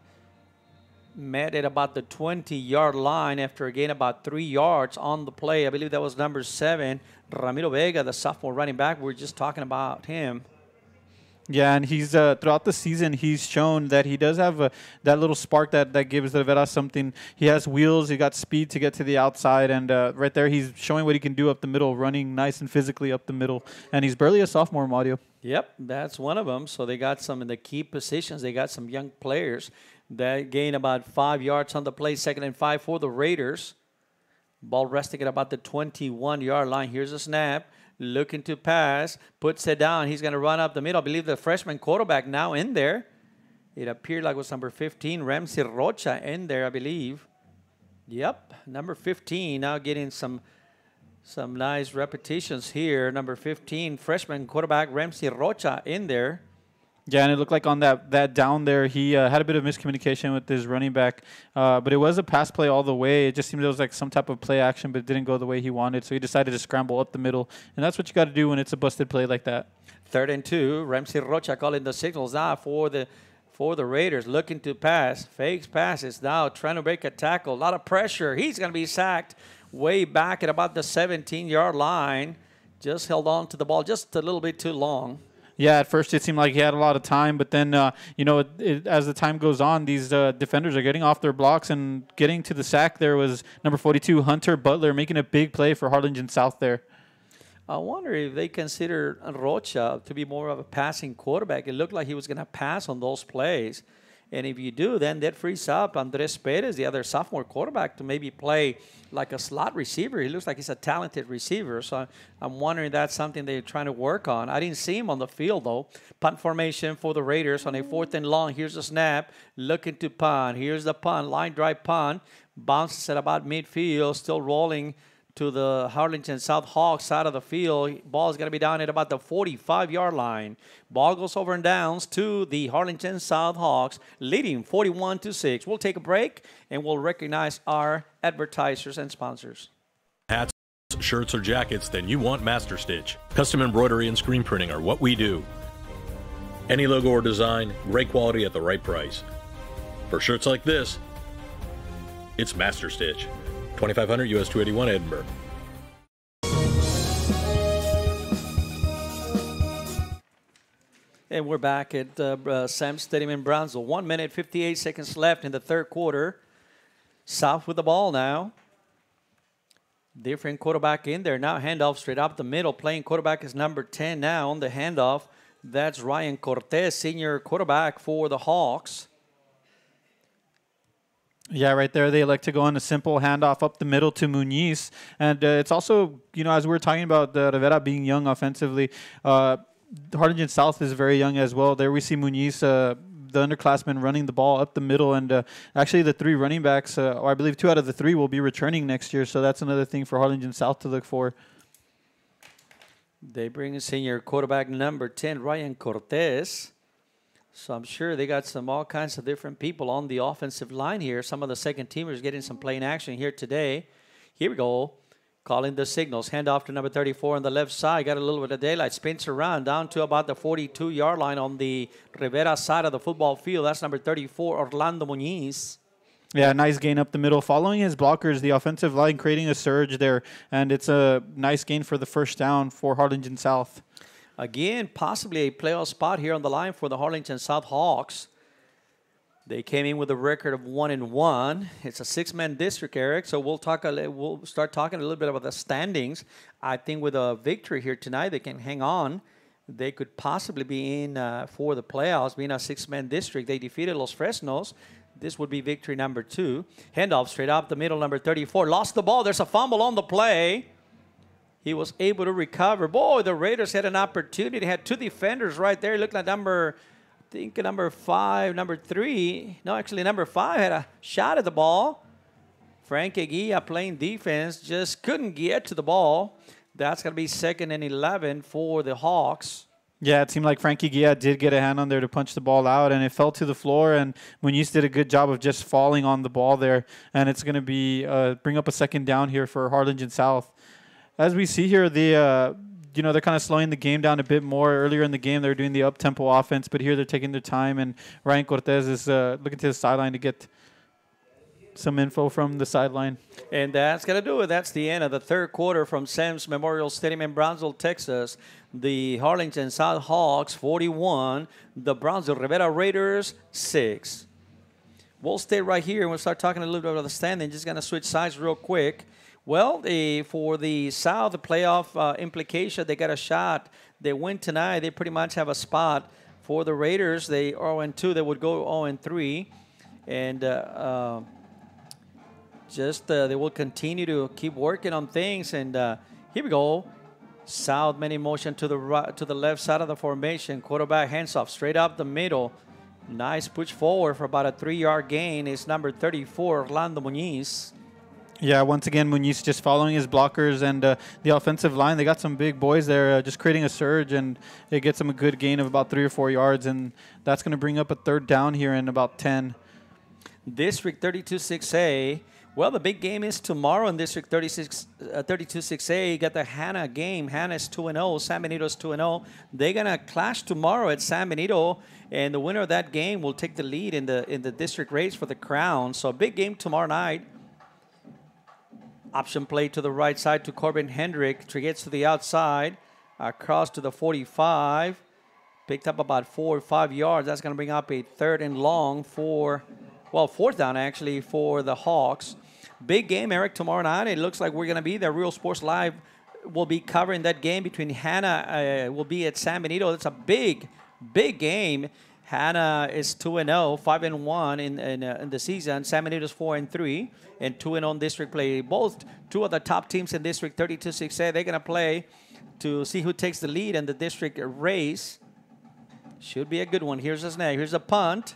Met at about the 20-yard line after a gain about 3 yards on the play. I believe that was number 7, Ramiro Vega, the sophomore running back. We were just talking about him. Yeah, and he's throughout the season, he's shown that he does have that little spark that gives Rivera something. He has wheels, he got speed to get to the outside, and right there he's showing what he can do up the middle, running nice and physically up the middle. And he's barely a sophomore, Mario. Yep, that's one of them. So they got some in the key positions. They got some young players that gain about 5 yards on the play. 2nd and 5 for the Raiders. Ball resting at about the 21-yard line. Here's a snap. Looking to pass. Puts it down. He's going to run up the middle. I believe the freshman quarterback now in there. It appeared like it was number 15, Ramsey Rocha, in there, I believe. Yep, number 15 now getting some nice repetitions here. Number 15, freshman quarterback Ramsey Rocha in there. Yeah, and it looked like on that down there, he had a bit of miscommunication with his running back. But it was a pass play all the way. It just seemed it was like some type of play action, but it didn't go the way he wanted. So he decided to scramble up the middle. And that's what you got to do when it's a busted play like that. 3rd and 2. Ramsey Rocha calling the signals now for the Raiders. Looking to pass. Fakes passes now. Trying to break a tackle. A lot of pressure. He's going to be sacked way back at about the 17-yard line. Just held on to the ball just a little bit too long. Yeah, at first it seemed like he had a lot of time, but then, as the time goes on, these defenders are getting off their blocks and getting to the sack. There was number 42, Hunter Butler, making a big play for Harlingen South there. I wonder if they consider Rocha to be more of a passing quarterback. It looked like he was going to pass on those plays. And if you do, then that frees up Andres Perez, the other sophomore quarterback, to maybe play like a slot receiver. He looks like he's a talented receiver. So I'm wondering if that's something they're trying to work on. I didn't see him on the field, though. Punt formation for the Raiders on a 4th and long. Here's the snap. Looking to punt. Here's the punt. Line drive punt. Bounces at about midfield. Still rolling to the Harlingen South Hawks side of the field. Ball is going to be down at about the 45-yard line. Ball goes over and downs to the Harlingen South Hawks, leading 41-6. We'll take a break, and we'll recognize our advertisers and sponsors. Hats, shirts, or jackets, then you want Master Stitch. Custom embroidery and screen printing are what we do. Any logo or design, great quality at the right price. For shirts like this, it's Master Stitch. 2500 US 281 Edinburgh. And we're back at Sam Stadium in Brownsville. 1 minute, 58 seconds left in the 3rd quarter. South with the ball now. Different quarterback in there. Now handoff straight up the middle. Playing quarterback is number 10 now on the handoff. That's Ryan Cortez, senior quarterback for the Hawks. Yeah, right there, they elect to go on a simple handoff up the middle to Muniz. And it's also, as we were talking about Rivera being young offensively, Harlingen South is very young as well. There we see Muniz, the underclassmen running the ball up the middle. And actually the 3 running backs, or I believe 2 out of the 3 will be returning next year. So that's another thing for Harlingen South to look for. They bring in senior quarterback number 10, Ryan Cortez. So I'm sure they got all kinds of different people on the offensive line here. Some of the second teamers getting some playing action here today. Here we go. Calling the signals. Hand off to number 34 on the left side. Got a little bit of daylight. Spins around down to about the 42-yard line on the Rivera side of the football field. That's number 34, Orlando Muñiz. Yeah, nice gain up the middle. Following his blockers, the offensive line creating a surge there. And it's a nice gain for the first down for Harlingen South. Again, possibly a playoff spot here on the line for the Harlingen South Hawks. They came in with a record of 1-1. It's a 6-man district, Eric. So we'll start talking a little bit about the standings. I think with a victory here tonight, they can hang on. They could possibly be in for the playoffs, being a 6-man district. They defeated Los Fresnos. This would be victory number 2. Handoff straight up the middle, number 34. Lost the ball. There's a fumble on the play. He was able to recover. Boy, the Raiders had an opportunity. They had 2 defenders right there. Looked like number 5, number 3. No, actually number 5 had a shot at the ball. Frank Eguia playing defense just couldn't get to the ball. That's going to be 2nd and 11 for the Hawks. Yeah, it seemed like Frankie Gia did get a hand on there to punch the ball out, and it fell to the floor, and Muñiz did a good job of just falling on the ball there, and it's going to be bring up a 2nd down here for Harlingen South. As we see here, they're kind of slowing the game down a bit more. Earlier in the game, they were doing the up-tempo offense, but here they're taking their time, and Ryan Cortez is looking to the sideline to get some info from the sideline. And that's going to do it. That's the end of the 3rd quarter from Sam's Memorial Stadium in Brownsville, Texas. The Harlingen South Hawks 41, the Brownsville Rivera Raiders 6. We'll stay right here and we'll start talking a little bit about the standing. Just going to switch sides real quick. Well, for the South, the playoff implication, they got a shot. They win tonight. They pretty much have a spot. For the Raiders, they 0-2. They would go 0-3. And they will continue to keep working on things. And here we go. South man in motion to the right, to the left side of the formation. Quarterback hands off straight up the middle. Nice push forward for about a 3-yard gain. It's number 34, Orlando Muñiz. Yeah, once again, Muñiz just following his blockers and the offensive line. They got some big boys there just creating a surge, and it gets them a good gain of about 3 or 4 yards, and that's going to bring up a 3rd down here in about 10. District 32-6A. Well, the big game is tomorrow in District 32-6A. You got the Hanna game. Hanna is 2-0. San Benito is 2-0. They're going to clash tomorrow at San Benito, and the winner of that game will take the lead in the district race for the crown. So a big game tomorrow night. Option play to the right side to Corbin Hendrick. Gets to the outside. Across to the 45. Picked up about 4 or 5 yards. That's going to bring up a 3rd and long for, 4th down actually for the Hawks. Big game, Eric, tomorrow night. It looks like we're going to be there. Real Sports Live will be covering that game between Hanna. Will be at San Benito. It's a big game. Hanna is 2-0, 5-1 in the season. San Benito is 4-3, and 2-0 in district play. Both 2 of the top teams in District 32-6A. They're going to play to see who takes the lead in the district race. Should be a good one. Here's the snag. Here's a punt.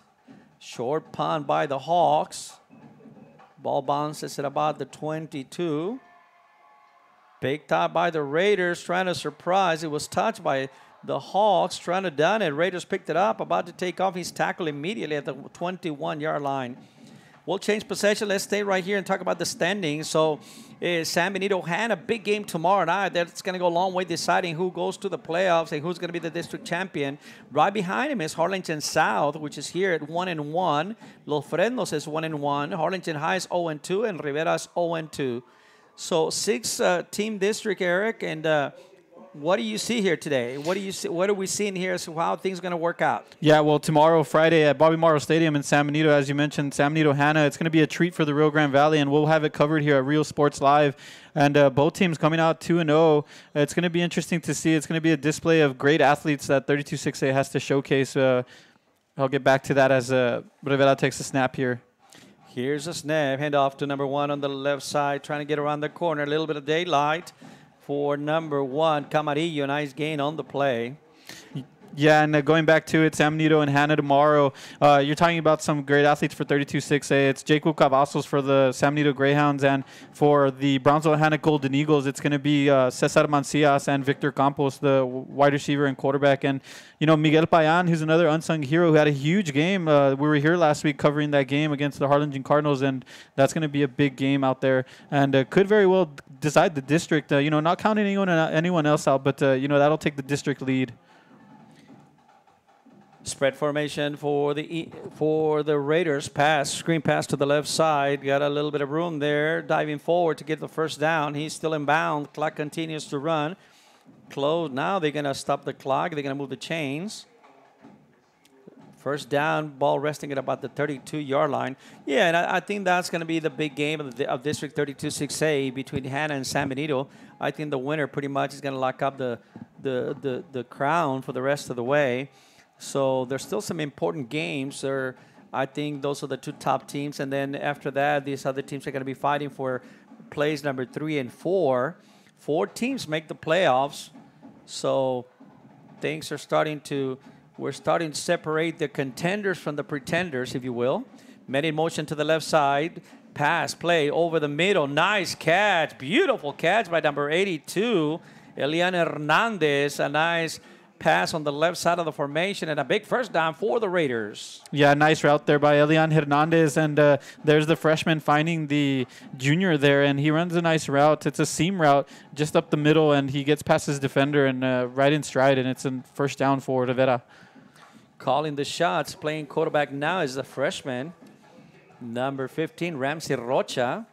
Short punt by the Hawks. Ball bounces at about the 22. Picked up by the Raiders, trying to surprise. It was touched by the Hawks, trying to done it. Raiders picked it up, about to take off. He's tackled immediately at the 21-yard line. We'll change possession. Let's stay right here and talk about the standings. So San Benito had a big game tomorrow night. That's going to go a long way deciding who goes to the playoffs and who's going to be the district champion. Right behind him is Harlingen South, which is here at 1-1. Los Fresnos is 1-1. Harlingen High is 0-2, and Rivera is 0-2. So 6-team district, Eric, and what do you see here today? What do you see? What are we seeing here? So how things are going to work out? Yeah, well, tomorrow, Friday, at Bobby Morrow Stadium in San Benito, as you mentioned, San Benito Hanna. It's going to be a treat for the Rio Grande Valley, and we'll have it covered here at Real Sports Live. And both teams coming out 2-0. It's going to be interesting to see. It's going to be a display of great athletes that 32-6A has to showcase. I'll get back to that as Rivera takes a snap here. Here's a snap. Hand off to number 1 on the left side, trying to get around the corner. A little bit of daylight for number 1, Camarillo. Nice gain on the play. Yeah, and going back to it, San Benito and Hannah tomorrow. You're talking about some great athletes for 32-6A. It's Jacob Cavazos for the San Benito Greyhounds, and for the Brownsville Hannah Golden Eagles, it's going to be Cesar Mancias and Victor Campos, the wide receiver and quarterback. And, you know, Miguel Payan, who's another unsung hero who had a huge game. We were here last week covering that game against the Harlingen Cardinals, and that's going to be a big game out there and could very well decide the district. You know, not counting anyone else out, but, you know, that'll take the district lead. Spread formation for the Raiders. Screen pass to the left side. Got a little bit of room there. Diving forward to get the first down. He's still in bounds. Clock continues to run. Close. Now they're going to stop the clock. They're going to move the chains. First down, ball resting at about the 32-yard line. Yeah, and I think that's going to be the big game of District 32-6A between Hannah and San Benito. I think the winner pretty much is going to lock up the crown for the rest of the way. So there's still some important games. I think those are the two top teams. And then after that, these other teams are going to be fighting for plays number 3 and 4. 4 teams make the playoffs. So things are we're starting to separate the contenders from the pretenders, if you will. Men in motion to the left side. Pass, play over the middle. Nice catch. Beautiful catch by number 82, Elian Hernandez. A nice pass on the left side of the formation and a big first down for the Raiders. Yeah, nice route there by Elian Hernandez, and there's the freshman finding the junior there, and he runs a nice route. It's a seam route just up the middle, and he gets past his defender and right in stride, and it's a first down for Rivera. Calling the shots, playing quarterback now is the freshman, number 15, Ramsey Rocha.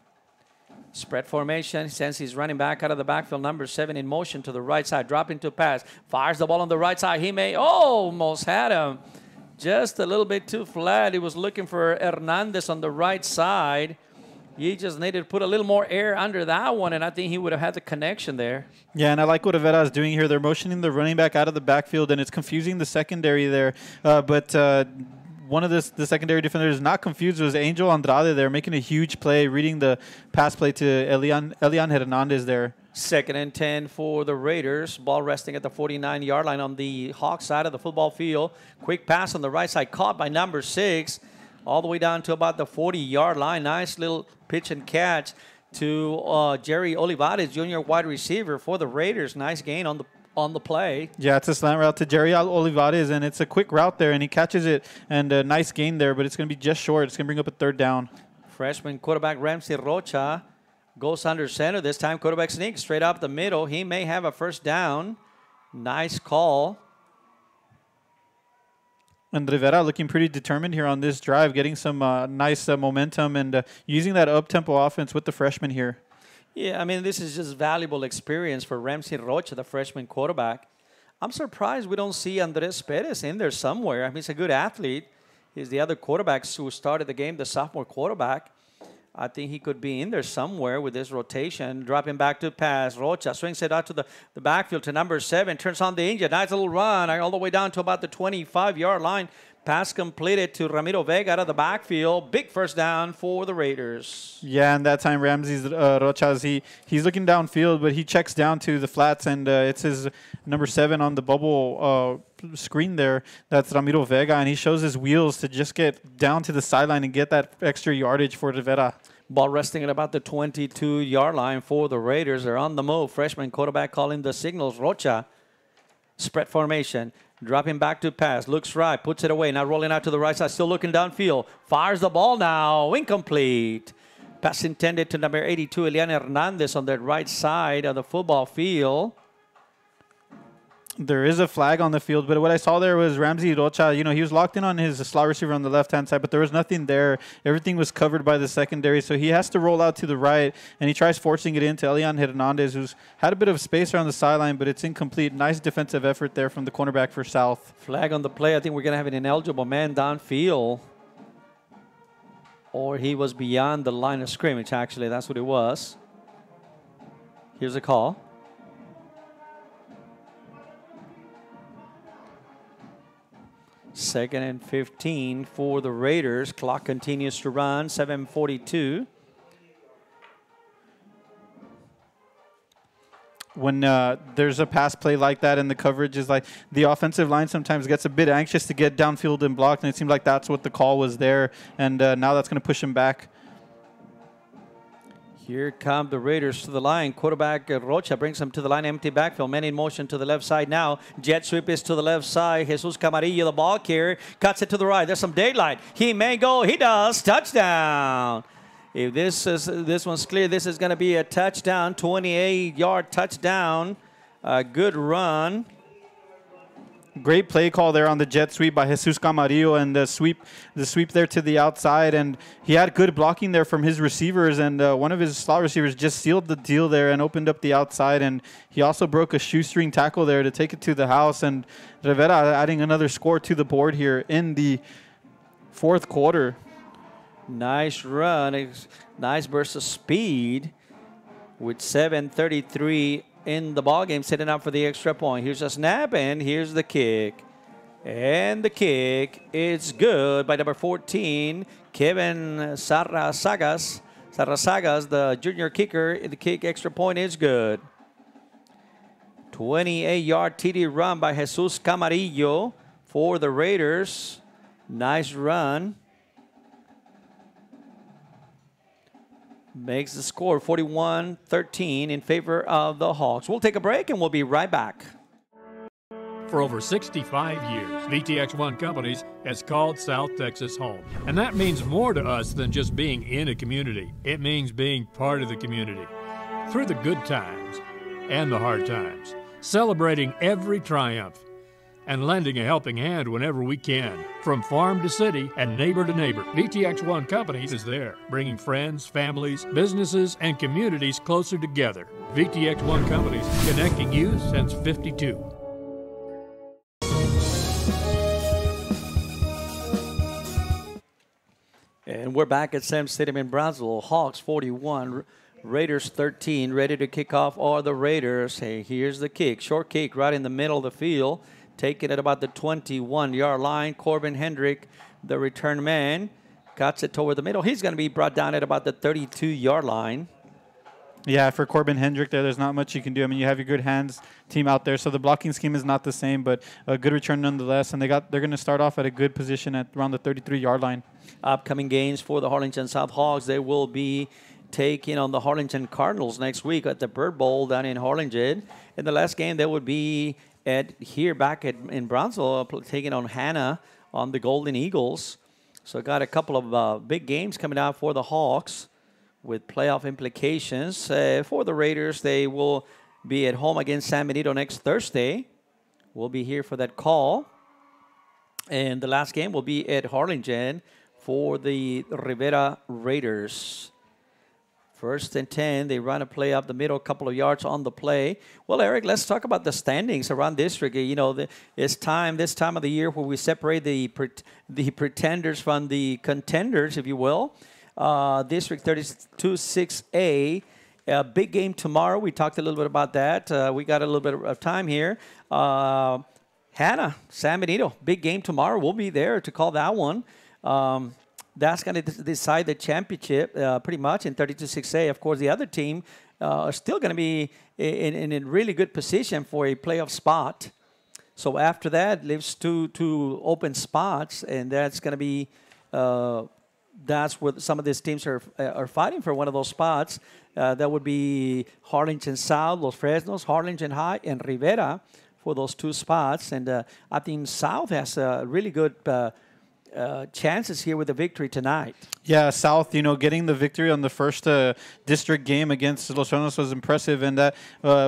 Spread formation, since he's running back out of the backfield. Number 7 in motion to the right side, dropping to pass. Fires the ball on the right side. He may almost had him. Just a little bit too flat. He was looking for Hernandez on the right side. He just needed to put a little more air under that one, and I think he would have had the connection there. Yeah, and I like what Rivera is doing here. They're motioning the running back out of the backfield, and it's confusing the secondary there. But one of the secondary defenders not confused was Angel Andrade there, making a huge play, reading the pass play to Elian Hernandez there. 2nd and 10 for the Raiders. Ball resting at the 49-yard line on the Hawk side of the football field. Quick pass on the right side, caught by number 6, all the way down to about the 40-yard line. Nice little pitch and catch to Jerry Olivares, junior wide receiver for the Raiders. Nice gain on the play. Yeah, it's a slant route to Jerry Olivares, and it's a quick route there, and he catches it, and a nice gain there, but it's going to be just short. It's going to bring up a 3rd down. Freshman quarterback Ramsey Rocha goes under center. This time quarterback sneaks straight up the middle. He may have a first down. Nice call. And Rivera looking pretty determined here on this drive, getting some nice momentum and using that up-tempo offense with the freshman here. Yeah, I mean, this is just valuable experience for Ramsey Rocha, the freshman quarterback. I'm surprised we don't see Andres Perez in there somewhere. I mean, he's a good athlete. He's the other quarterback who started the game, the sophomore quarterback. I think he could be in there somewhere with this rotation. Dropping back to pass. Rocha swings it out to the backfield to number 7. Turns on the engine. Nice little run all the way down to about the 25-yard line. Pass completed to Ramiro Vega out of the backfield. Big first down for the Raiders. Yeah, and that time Ramsey Rochas, he's looking downfield, but he checks down to the flats, and it's his number 7 on the bubble screen there. That's Ramiro Vega, and he shows his wheels to just get down to the sideline and get that extra yardage for Rivera. Ball resting at about the 22-yard line for the Raiders. They're on the move. Freshman quarterback calling the signals. Rocha. Spread formation. Dropping back to pass. Looks right. Puts it away. Now rolling out to the right side. Still looking downfield. Fires the ball now. Incomplete. Pass intended to number 82, Elian Hernandez on the right side of the football field. There is a flag on the field, but what I saw there was Ramsey Rocha. You know, he was locked in on his slot receiver on the left-hand side, but there was nothing there. Everything was covered by the secondary, so he has to roll out to the right, and he tries forcing it into Elian Hernandez, who's had a bit of space around the sideline, but it's incomplete. Nice defensive effort there from the cornerback for South. Flag on the play. I think we're going to have an ineligible man downfield. Or he was beyond the line of scrimmage, actually. That's what it was. Here's a call. Second and 15 for the Raiders. Clock continues to run. 7:42. when there's a pass play like that and the coverage is like the offensive line sometimes gets a bit anxious to get downfield and blocked, and it seemed like that's what the call was there, and now that's going to push him back. Here come the Raiders to the line. Quarterback Rocha brings them to the line, empty backfield. Men in motion to the left side now. Jet sweep is to the left side. Jesus Camarillo, the ball carrier, cuts it to the right. There's some daylight. He may go. He does. Touchdown. If this one's clear, this is going to be a touchdown, 28-yard touchdown. A good run. Great play call there on the jet sweep by Jesus Camarillo, and the sweep there to the outside, and he had good blocking there from his receivers, and one of his slot receivers just sealed the deal there and opened up the outside, and he also broke a shoestring tackle there to take it to the house, and Rivera adding another score to the board here in the fourth quarter. Nice run, nice burst of speed with 7:33 in the ball game, setting up for the extra point. Here's a snap, and here's the kick. And the kick is good by number 14, Kevin Sarrasagas, the junior kicker. The kick extra point is good. 28-yard TD run by Jesus Camarillo for the Raiders. Nice run. Makes the score 41-13 in favor of the Hawks. We'll take a break, and we'll be right back. For over 65 years, VTX1 Companies has called South Texas home. And that means more to us than just being in a community. It means being part of the community. Through the good times and the hard times, celebrating every triumph, and lending a helping hand whenever we can. From farm to city and neighbor to neighbor, VTX1 Companies is there, bringing friends, families, businesses, and communities closer together. VTX1 Companies, connecting you since '52. And we're back at Sam Stadium in Brownsville. Hawks 41, Raiders 13, ready to kick off are the Raiders. Hey, here's the kick. Short kick right in the middle of the field. Taken at about the 21-yard line. Corbin Hendrick, the return man, cuts it toward the middle. He's going to be brought down at about the 32-yard line. Yeah, for Corbin Hendrick there's not much you can do. I mean, you have your good hands team out there, so the blocking scheme is not the same, but a good return nonetheless. And they're going to start off at a good position at around the 33-yard line. Upcoming games for the Harlingen South Hawks. They will be taking on the Harlingen Cardinals next week at the Bird Bowl down in Harlingen. In the last game, they would be back in Brownsville, taking on Hannah on the Golden Eagles. So got a couple of big games coming out for the Hawks with playoff implications. For the Raiders, they will be at home against San Benito next Thursday. We'll be here for that call. And the last game will be at Harlingen for the Rivera Raiders. 1st and 10, they run a play up the middle, a couple of yards on the play. Well, Eric, let's talk about the standings around district. You know, it's this time of the year where we separate the pretenders from the contenders, if you will. District 32-6A, a big game tomorrow. We talked a little bit about that. We got a little bit of time here. Hannah, San Benito, big game tomorrow. We'll be there to call that one. That's going to decide the championship pretty much in 32-6A. Of course, the other team are still going to be in a really good position for a playoff spot. So after that, leaves two open spots, and that's going to be that's where some of these teams are fighting for one of those spots. That would be Harlingen South, Los Fresnos, Harlingen High, and Rivera for those two spots. And I think South has a really good chances here with the victory tonight. Yeah, South, getting the victory on the first district game against Los Fresnos was impressive, and that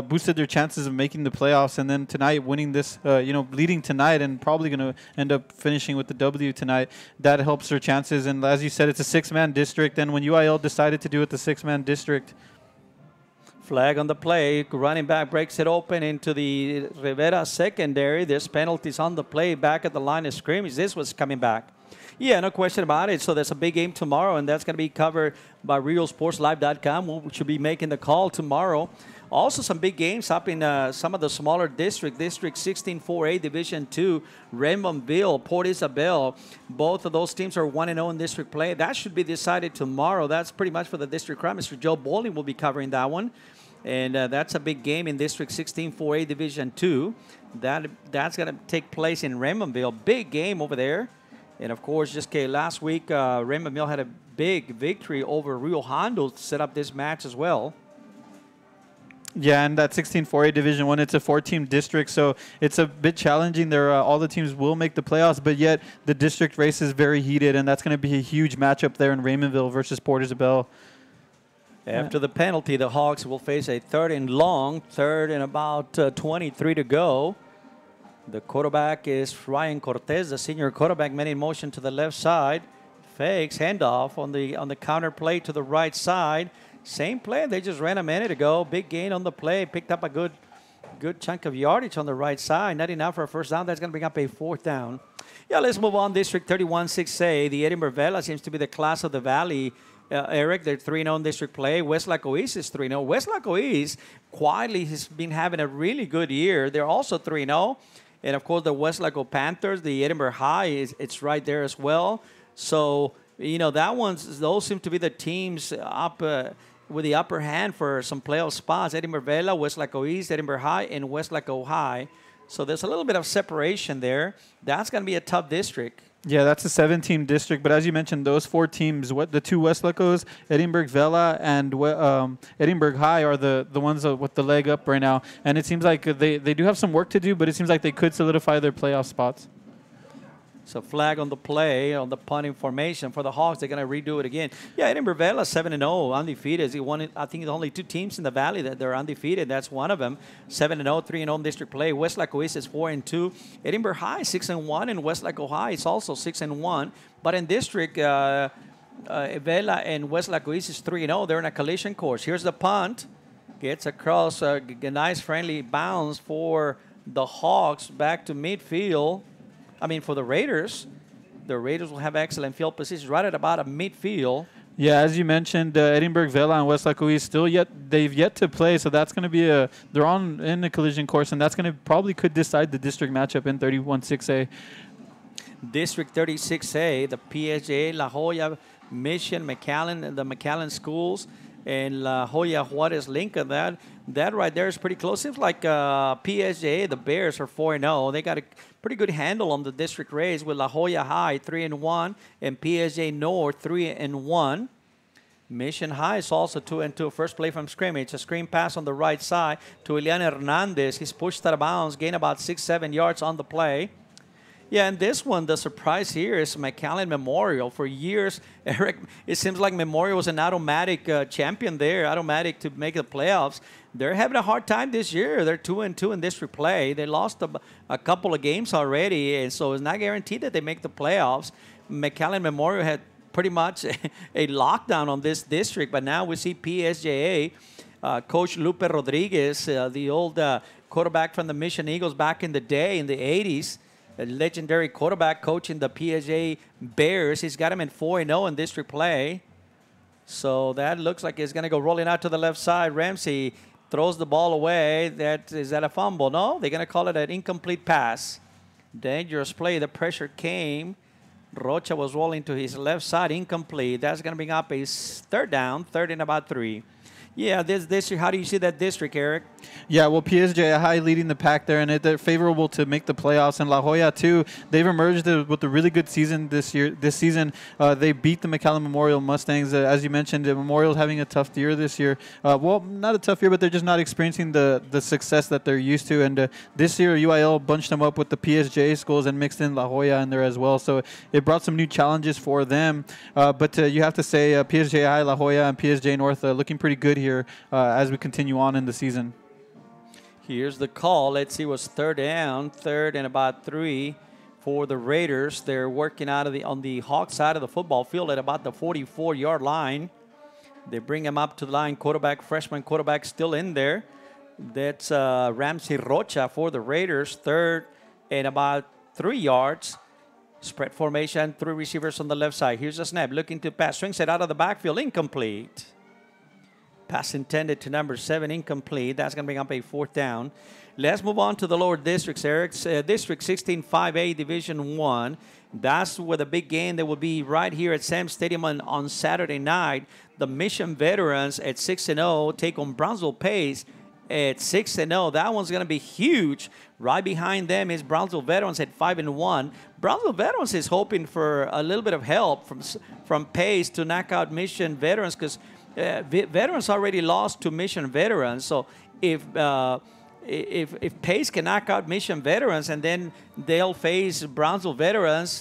boosted their chances of making the playoffs. And then tonight, winning this, leading tonight and probably going to end up finishing with the W tonight, that helps their chances. And as you said, it's a six-man district, and when UIL decided to do it the six-man district. Flag on the play. Running back breaks it open into the Rivera secondary. There's penalties on the play back at the line of scrimmage. This was coming back. Yeah, no question about it. So there's a big game tomorrow, and that's going to be covered by RealSportsLive.com. We should be making the call tomorrow. Also, some big games up in some of the smaller districts. District 16-4A, Division 2, Raymondville, Port Isabel. Both of those teams are 1-0 in district play. That should be decided tomorrow. That's pretty much for the district crowd. Mr. Joe Bowling will be covering that one. And that's a big game in District 16 4A Division 2. That's going to take place in Raymondville. Big game over there. And, of course, just last week, Raymondville had a big victory over Rio Hondo to set up this match as well. Yeah, and that 16 4A Division 1, it's a 4-team district, so it's a bit challenging. All the teams will make the playoffs, but yet the district race is very heated, and that's going to be a huge matchup there in Raymondville versus Port Isabel. After the penalty, the Hawks will face a 3rd and long, 3rd and about 23 to go. The quarterback is Ryan Cortez, the senior quarterback, man in motion to the left side. Fakes, handoff on the counter play to the right side. Same play they just ran a minute ago. Big gain on the play. Picked up a good chunk of yardage on the right side. Not enough for a first down. That's going to bring up a 4th down. Yeah, let's move on. District 31 6A. The Edinburgh Vela seems to be the class of the valley. Eric, they're 3-0 in district play. West Laco East is 3-0. West Laco East quietly has been having a really good year. They're also 3-0. And, of course, the West Laco Panthers, the Edinburgh High, it's right there as well. So, those seem to be the teams up with the upper hand for some playoff spots. Edinburgh Vela, West Laco East, Edinburgh High, and West Laco High. So there's a little bit of separation there. That's going to be a tough district. Yeah, that's a 7-team district. But as you mentioned, those 4 teams, the 2 West Lacos, Edinburgh Vela and Edinburgh High are the ones with the leg up right now. And it seems like they do have some work to do, but it seems like they could solidify their playoff spots. So flag on the play, on the punting formation for the Hawks. They're going to redo it again. Yeah, Edinburgh Vela 7-0, undefeated. I think there's only 2 teams in the valley that they're undefeated. That's one of them. 7-0, 3-0 in district play. West Laco East is 4-2. Edinburgh High 6-1, and West Laco High is also 6-1. But in district, Vela and West Laco East is 3-0. They're in a collision course. Here's the punt. Gets across a nice friendly bounce for the Hawks back to midfield. For the Raiders will have excellent field position right at about a midfield. Yeah, as you mentioned, Edinburgh Vela and West Laco East they've yet to play, so that's going to be they're in the collision course, and that's going to probably could decide the district matchup in 31-6A. District 36A, the PSJA, La Jolla, Mission, McAllen, the McAllen schools, and La Jolla Juarez Lincoln. That right there is pretty close. Seems like PSJA, the Bears, are 4-0. They got a pretty good handle on the district race with La Jolla High 3-1 and PSJA North 3-1. Mission High is also 2-2. First play from scrimmage, a screen pass on the right side to Elian Hernandez. He's pushed out of bounds, gained about 6-7 yards on the play. Yeah, and this one, the surprise here is McAllen Memorial. For years, Eric, it seems like Memorial was an automatic champion there, automatic to make the playoffs. They're having a hard time this year. They're 2-2 in district play. They lost a couple of games already, and so it's not guaranteed that they make the playoffs. McAllen Memorial had pretty much a lockdown on this district, but now we see PSJA. Coach Lupe Rodriguez, the old quarterback from the Mission Eagles back in the day, in the 80s, a legendary quarterback coaching the PSJA Bears. He's got him in 4-0 in district play. So that looks like it's going to go rolling out to the left side. Ramsey throws the ball away. Is that a fumble? No, they're going to call it an incomplete pass. Dangerous play. The pressure came. Rocha was rolling to his left side. Incomplete. That's going to bring up a 3rd down, 3rd and about 3. Yeah, this district, how do you see that district, Eric? Yeah, well, PSJ High leading the pack there, and they're favorable to make the playoffs. And La Jolla, too, they've emerged with a really good season this season. They beat the McAllen Memorial Mustangs. As you mentioned, the Memorial's having a tough year this year. Well, not a tough year, but they're just not experiencing the success that they're used to. And this year, UIL bunched them up with the PSJ schools and mixed in La Jolla in there as well. So it brought some new challenges for them. But you have to say PSJ High, La Jolla, and PSJ North looking pretty good here as we continue on in the season. Here's the call. Let's see, it was 3rd down, 3rd and about 3 for the Raiders. They're working out of on the Hawk side of the football field at about the 44-yard line. They bring him up to the line. Freshman quarterback still in there. That's Ramsey Rocha for the Raiders. 3rd and about 3 yards. Spread formation, 3 receivers on the left side. Here's the snap. Looking to pass. Swings it out of the backfield. Incomplete. Pass intended to number 7, incomplete. That's going to bring up a 4th down. Let's move on to the lower districts, Eric. District 16, 5A, Division 1. That's where the big game that will be right here at Sam Stadium on Saturday night. The Mission Veterans at 6-0 take on Brownsville Pace at 6-0. That one's going to be huge. Right behind them is Brownsville Veterans at 5-1. Brownsville Veterans is hoping for a little bit of help from Pace to knock out Mission Veterans, because Veterans already lost to Mission Veterans. So if Pace can knock out Mission Veterans and then they'll face Brownsville Veterans,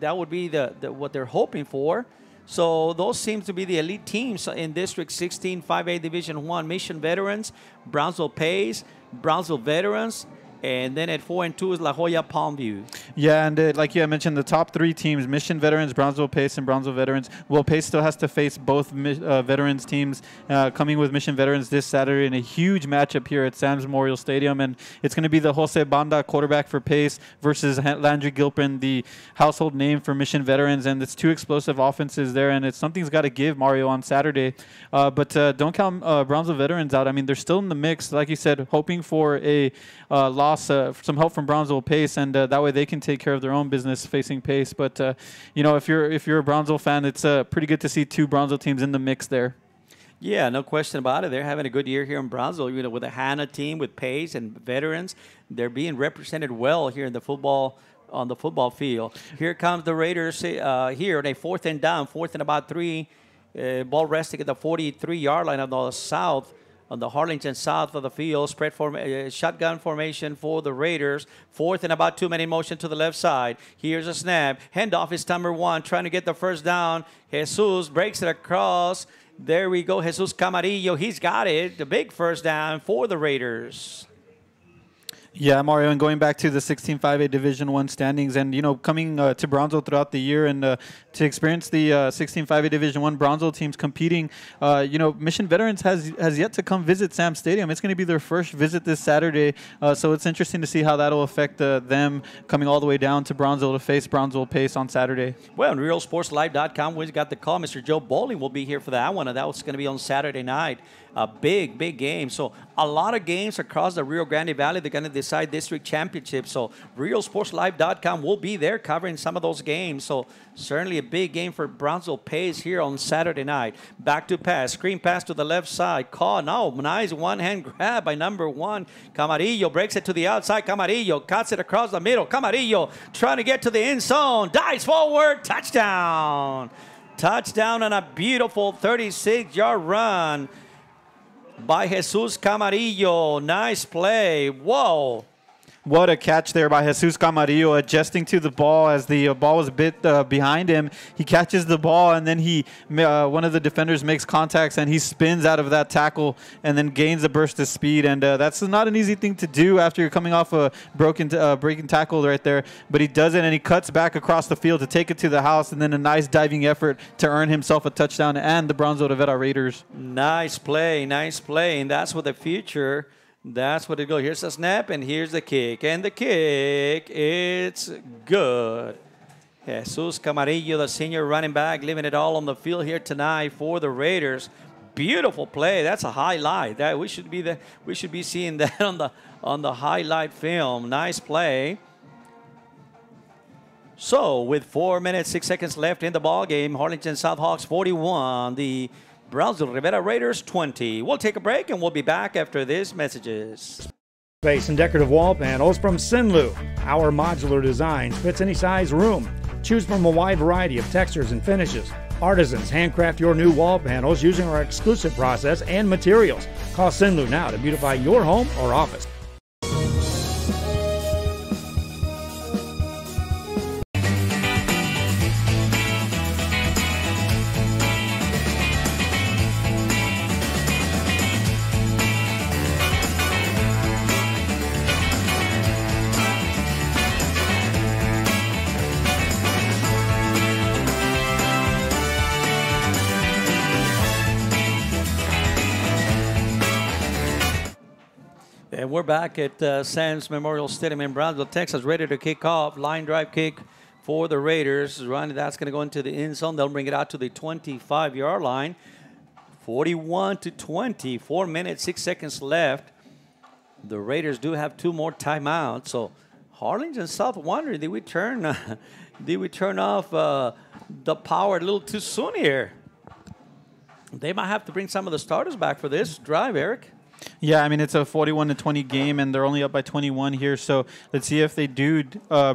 that would be what they're hoping for. So those seem to be the elite teams in District 16, 5A Division 1. Mission Veterans, Brownsville Pace, Brownsville Veterans, and then at 4 and 2 is La Jolla Palmview. Yeah, and like you mentioned, the top 3 teams, Mission Veterans, Brownsville Pace, and Brownsville Veterans. Well, Pace still has to face both Veterans teams, coming with Mission Veterans this Saturday in a huge matchup here at Sam's Memorial Stadium. And it's going to be the Jose Banda, quarterback for Pace, versus Landry Gilpin, the household name for Mission Veterans. And it's 2 explosive offenses there, and something's got to give, Mario, on Saturday. But don't count Brownsville Veterans out. I mean, they're still in the mix, like you said, hoping for a loss, some help from Brownsville Pace, and that way they can take care of their own business facing Pace. But you know, if you're a Brownsville fan, it's pretty good to see 2 Brownsville teams in the mix there. Yeah, no question about it. They're having a good year here in Brownsville. You know, with the Hannah team, with Pace and Veterans, they're being represented well here in the football field. Here comes the Raiders here on a 4th and down, 4th and about 3. Ball resting at the 43-yard line on the south. On the Harlingen south of the field, shotgun formation for the Raiders. 4th and about 2 men in motion to the left side. Here's a snap. Handoff is number 1, trying to get the first down. Jesus breaks it across. There we go, Jesus Camarillo. He's got it. The big first down for the Raiders. Yeah, Mario, and going back to the 16-5A Division 1 standings, and, you know, coming to Brownsville throughout the year and to experience the 16-5A Division 1 Brownsville teams competing, you know, Mission Veterans has yet to come visit Sam Stadium. It's going to be their first visit this Saturday, so it's interesting to see how that'll affect them coming all the way down to Brownsville to face Brownsville Pace on Saturday. Well, on RealSportsLive.com, we got the call. Mr. Joe Bowling will be here for that one, and that was going to be on Saturday night. A big, big game. So a lot of games across the Rio Grande Valley. They're going to decide district championships. So RealSportsLive.com will be there covering some of those games. So certainly a big game for Brownsville Pace here on Saturday night. Back to pass. Screen pass to the left side. Call. No, nice one-hand grab by number 1. Camarillo breaks it to the outside. Camarillo cuts it across the middle. Camarillo trying to get to the end zone. Dives forward. Touchdown. Touchdown on a beautiful 36-yard run by Jesus Camarillo. Nice play. Whoa. What a catch there by Jesus Camarillo, adjusting to the ball as the ball was a bit behind him. He catches the ball, and then one of the defenders makes contacts, and he spins out of that tackle and then gains a burst of speed. And that's not an easy thing to do after you're coming off a breaking tackle right there. But he does it, and he cuts back across the field to take it to the house, and then a nice diving effort to earn himself a touchdown and the Brownsville Rivera Raiders. Nice play, and that's what the future. That's what it goes. Here's the snap, and here's the kick. And the kick, it's good. Jesus Camarillo, the senior running back, leaving it all on the field here tonight for the Raiders. Beautiful play. That's a highlight. That we should be seeing that on the highlight film. Nice play. So with 4 minutes, 6 seconds left in the ball game, Harlingen Southhawks 41. The Brownsville Rivera Raiders 20. We'll take a break, and we'll be back after these messages. Space and decorative wall panels from Sinlu. Our modular designs fits any size room. Choose from a wide variety of textures and finishes. Artisans handcraft your new wall panels using our exclusive process and materials. Call Sinlu now to beautify your home or office. And we're back at Sam's Memorial Stadium in Brownsville, Texas, ready to kick off. Line drive kick for the Raiders. Ronnie, that's going to go into the end zone. They'll bring it out to the 25-yard line. 41-20. 4 minutes, 6 seconds left. The Raiders do have 2 more timeouts. So Harlingen South wondering, did we turn off the power a little too soon here? They might have to bring some of the starters back for this drive, Eric. Yeah, I mean, it's a 41-20 game, and they're only up by 21 here. So let's see if they do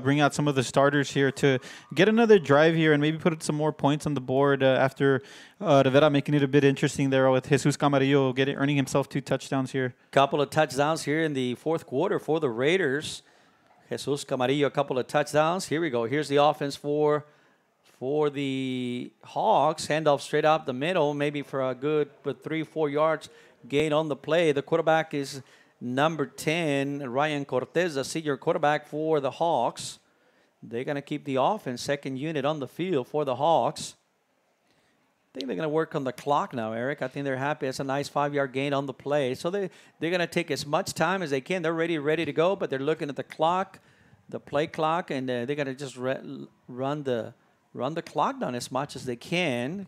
bring out some of the starters here to get another drive here and maybe put some more points on the board after Rivera making it a bit interesting there with Jesus Camarillo earning himself 2 touchdowns here. Couple of touchdowns here in the fourth quarter for the Raiders. Jesus Camarillo, a couple of touchdowns. Here we go. Here's the offense for the Hawks. Handoff straight up the middle, maybe for a good 3-4 yards gain on the play. The quarterback is number 10, Ryan Cortez, the senior quarterback for the Hawks. They're going to keep the offense, second unit on the field for the Hawks. I think they're going to work on the clock now, Eric. I think they're happy. It's a nice 5-yard gain on the play. So they're going to take as much time as they can. They're ready to go, but they're looking at the clock, the play clock, and they're going to just run the clock down as much as they can.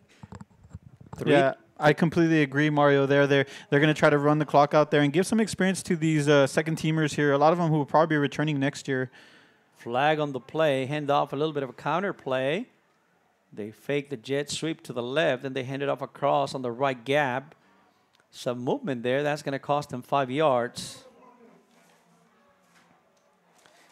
Yeah, I completely agree, Mario. They're going to try to run the clock out there and give some experience to these second teamers here. A lot of them who will probably be returning next year. Flag on the play, hand off a little bit of a counter play. They fake the jet sweep to the left, and they hand it off across on the right gap. Some movement there. That's going to cost them 5 yards.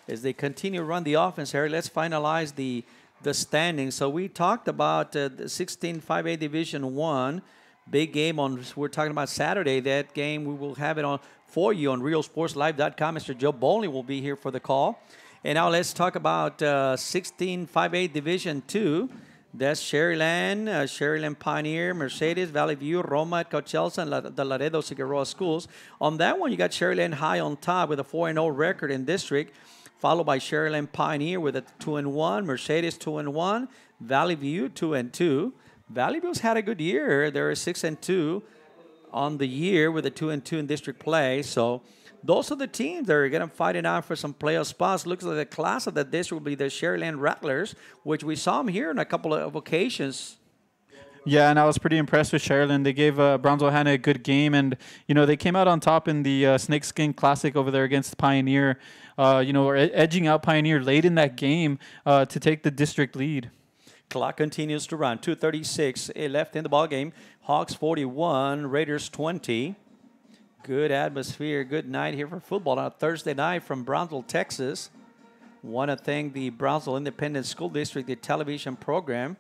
As they continue to run the offense, Harry, let's finalize the standings. So we talked about the 16 5A Division 1 big game we're talking about Saturday. That game, we will have it on for you on realsportslive.com. Mr. Joe Bowling will be here for the call. And now let's talk about 16 5A Division 2. That's Sherryland, Sherryland Pioneer, Mercedes, Valley View, Roma, Coachelsa, and the Laredo Figueroa schools. On that one, you got Sherryland High on top with a 4-0 record in district, followed by Sherryland Pioneer with a 2-1, Mercedes 2-1, Valley View 2-2. Valley View's had a good year. They're 6-2 on the year with a 2-2 in district play. So those are the teams that are going to fight it out for some playoff spots. Looks like the class of the district will be the Sherryland Rattlers, which we saw them here on a couple of occasions. Yeah, and I was pretty impressed with Sherryland. They gave Brownsville Hannah a good game, and they came out on top in the Snakeskin Classic over there against Pioneer. Edging out Pioneer late in that game to take the district lead. Clock continues to run. 2:36 left in the ball game. Hawks 41, Raiders 20. Good atmosphere, good night here for football on a Thursday night from Brownsville, Texas. Want to thank the Brownsville Independent School District, the television program,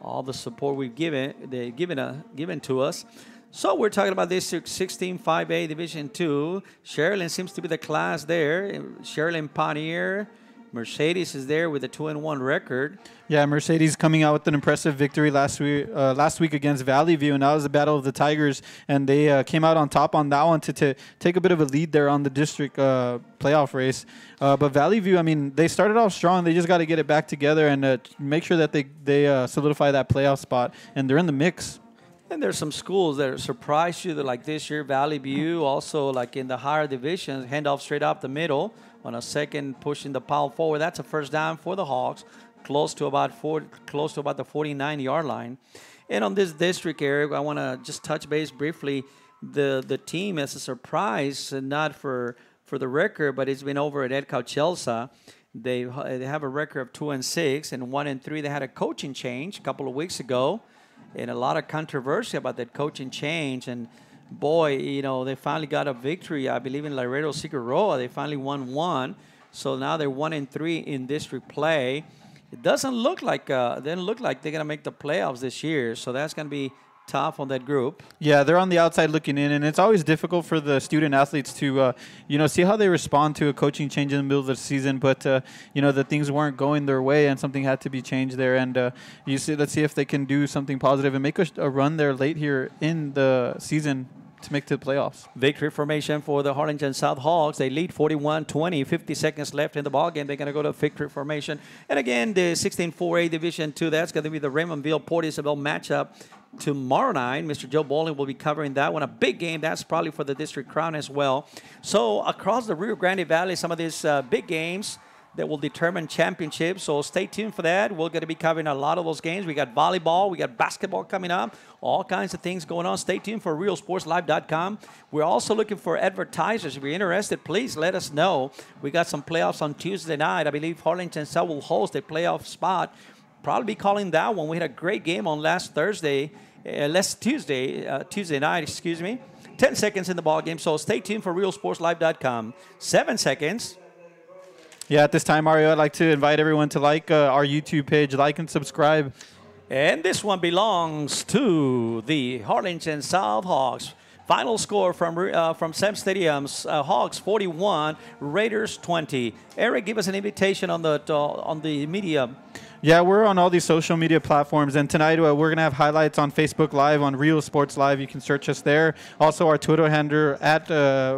all the support they've given to us. So we're talking about District 16 5A Division 2. Sherryland seems to be the class there. Sherryland Pioneer. Mercedes is there with a 2-1 record. Yeah, Mercedes coming out with an impressive victory last week against Valley View, and that was the Battle of the Tigers, and they came out on top on that one to take a bit of a lead there on the district playoff race. But Valley View, I mean, they started off strong. They just got to get it back together and make sure that they solidify that playoff spot, and they're in the mix. And there's some schools that surprised you, that like this year, Valley View, also like in the higher divisions, handoff straight up the middle on a second, pushing the pile forward. That's a first down for the Hawks, close to about the 49-yard line. And on this district, Eric, I want to just touch base briefly. The team as a surprise, not for the record, but it's been over at Ed Coachelsa. They have a record of 2-6 and 1-3. They had a coaching change a couple of weeks ago, and a lot of controversy about that coaching change. And boy, they finally got a victory. I believe in Laredo Figueroa, they finally won one. So now they're 1-3 in district play. It doesn't look like they're gonna make the playoffs this year. So that's gonna be tough on that group. Yeah, they're on the outside looking in, and it's always difficult for the student athletes to see how they respond to a coaching change in the middle of the season. But the things weren't going their way, and something had to be changed there. And let's see if they can do something positive and make a run there late here in the season to make to the playoffs. Victory formation for the Harlingen South Hawks. They lead 41-20. 50 seconds left in the ballgame. They're going to go to victory formation. And again, the 16-4A Division 2, that's going to be the Raymondville-Port Isabel matchup tomorrow night. Mr. Joe Bowling will be covering that one. A big game. That's probably for the district crown as well. So across the Rio Grande Valley, some of these big games that will determine championships. So stay tuned for that. We're going to be covering a lot of those games. We got volleyball. We got basketball coming up. All kinds of things going on. Stay tuned for realsportslive.com. We're also looking for advertisers. If you're interested, please let us know. We got some playoffs on Tuesday night. I believe Harlingen South will host a playoff spot. Probably be calling that one. We had a great game on Tuesday night, excuse me. 10 seconds in the ball game. So stay tuned for realsportslive.com. 7 seconds. Yeah, at this time, Mario, I'd like to invite everyone to like our YouTube page, like and subscribe. And this one belongs to the Harlingen South Hawks. Final score from Sam Stadium's Hawks 41, Raiders 20. Eric, give us an invitation on the media. Yeah, we're on all these social media platforms, and tonight we're going to have highlights on Facebook Live, on Real Sports Live. You can search us there. Also, our Twitter handle at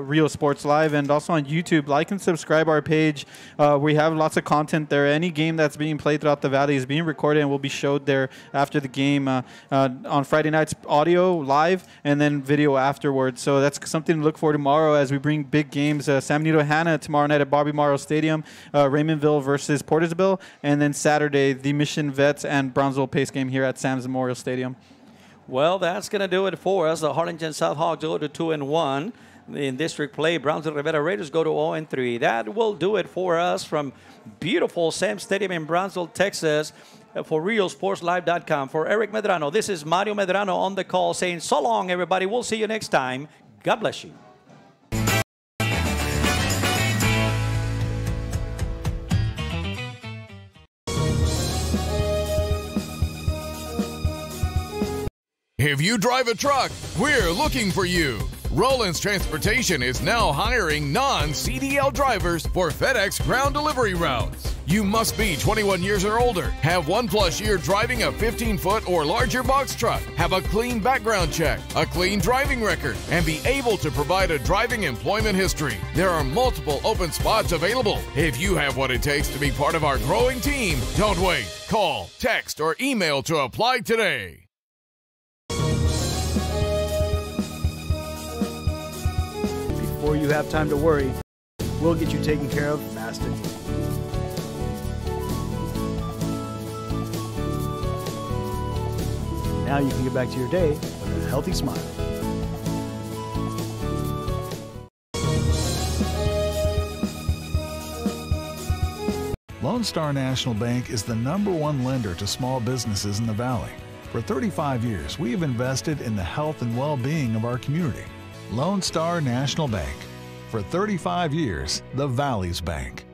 Real Sports Live, and also on YouTube. Like and subscribe our page. We have lots of content there. Any game that's being played throughout the Valley is being recorded and will be showed there after the game on Friday nights, audio live, and then video afterwards. So that's something to look for tomorrow as we bring big games. San Benito Hanna tomorrow night at Bobby Morrow Stadium, Raymondville versus Portersville, and then Saturday, the Mission Vets and Brownsville Pace game here at Sam's Memorial Stadium. Well, that's going to do it for us. The Harlingen South Hawks go to 2-1 in district play. Brownsville Rivera Raiders go to 0-3. That will do it for us from beautiful Sam Stadium in Brownsville, Texas. For realsportslive.com. For Eric Medrano, this is Mario Medrano on the call saying so long, everybody. We'll see you next time. God bless you. If you drive a truck, we're looking for you. Rollins Transportation is now hiring non-CDL drivers for FedEx ground delivery routes. You must be 21 years or older, have 1+ year driving a 15-foot or larger box truck, have a clean background check, a clean driving record, and be able to provide a driving employment history. There are multiple open spots available. If you have what it takes to be part of our growing team, don't wait. Call, text, or email to apply today. Before you have time to worry, we'll get you taken care of fast and easy. Now you can get back to your day with a healthy smile. Lone Star National Bank is the #1 lender to small businesses in the Valley. For 35 years, we have invested in the health and well-being of our community. Lone Star National Bank. For 35 years, the Valley's Bank.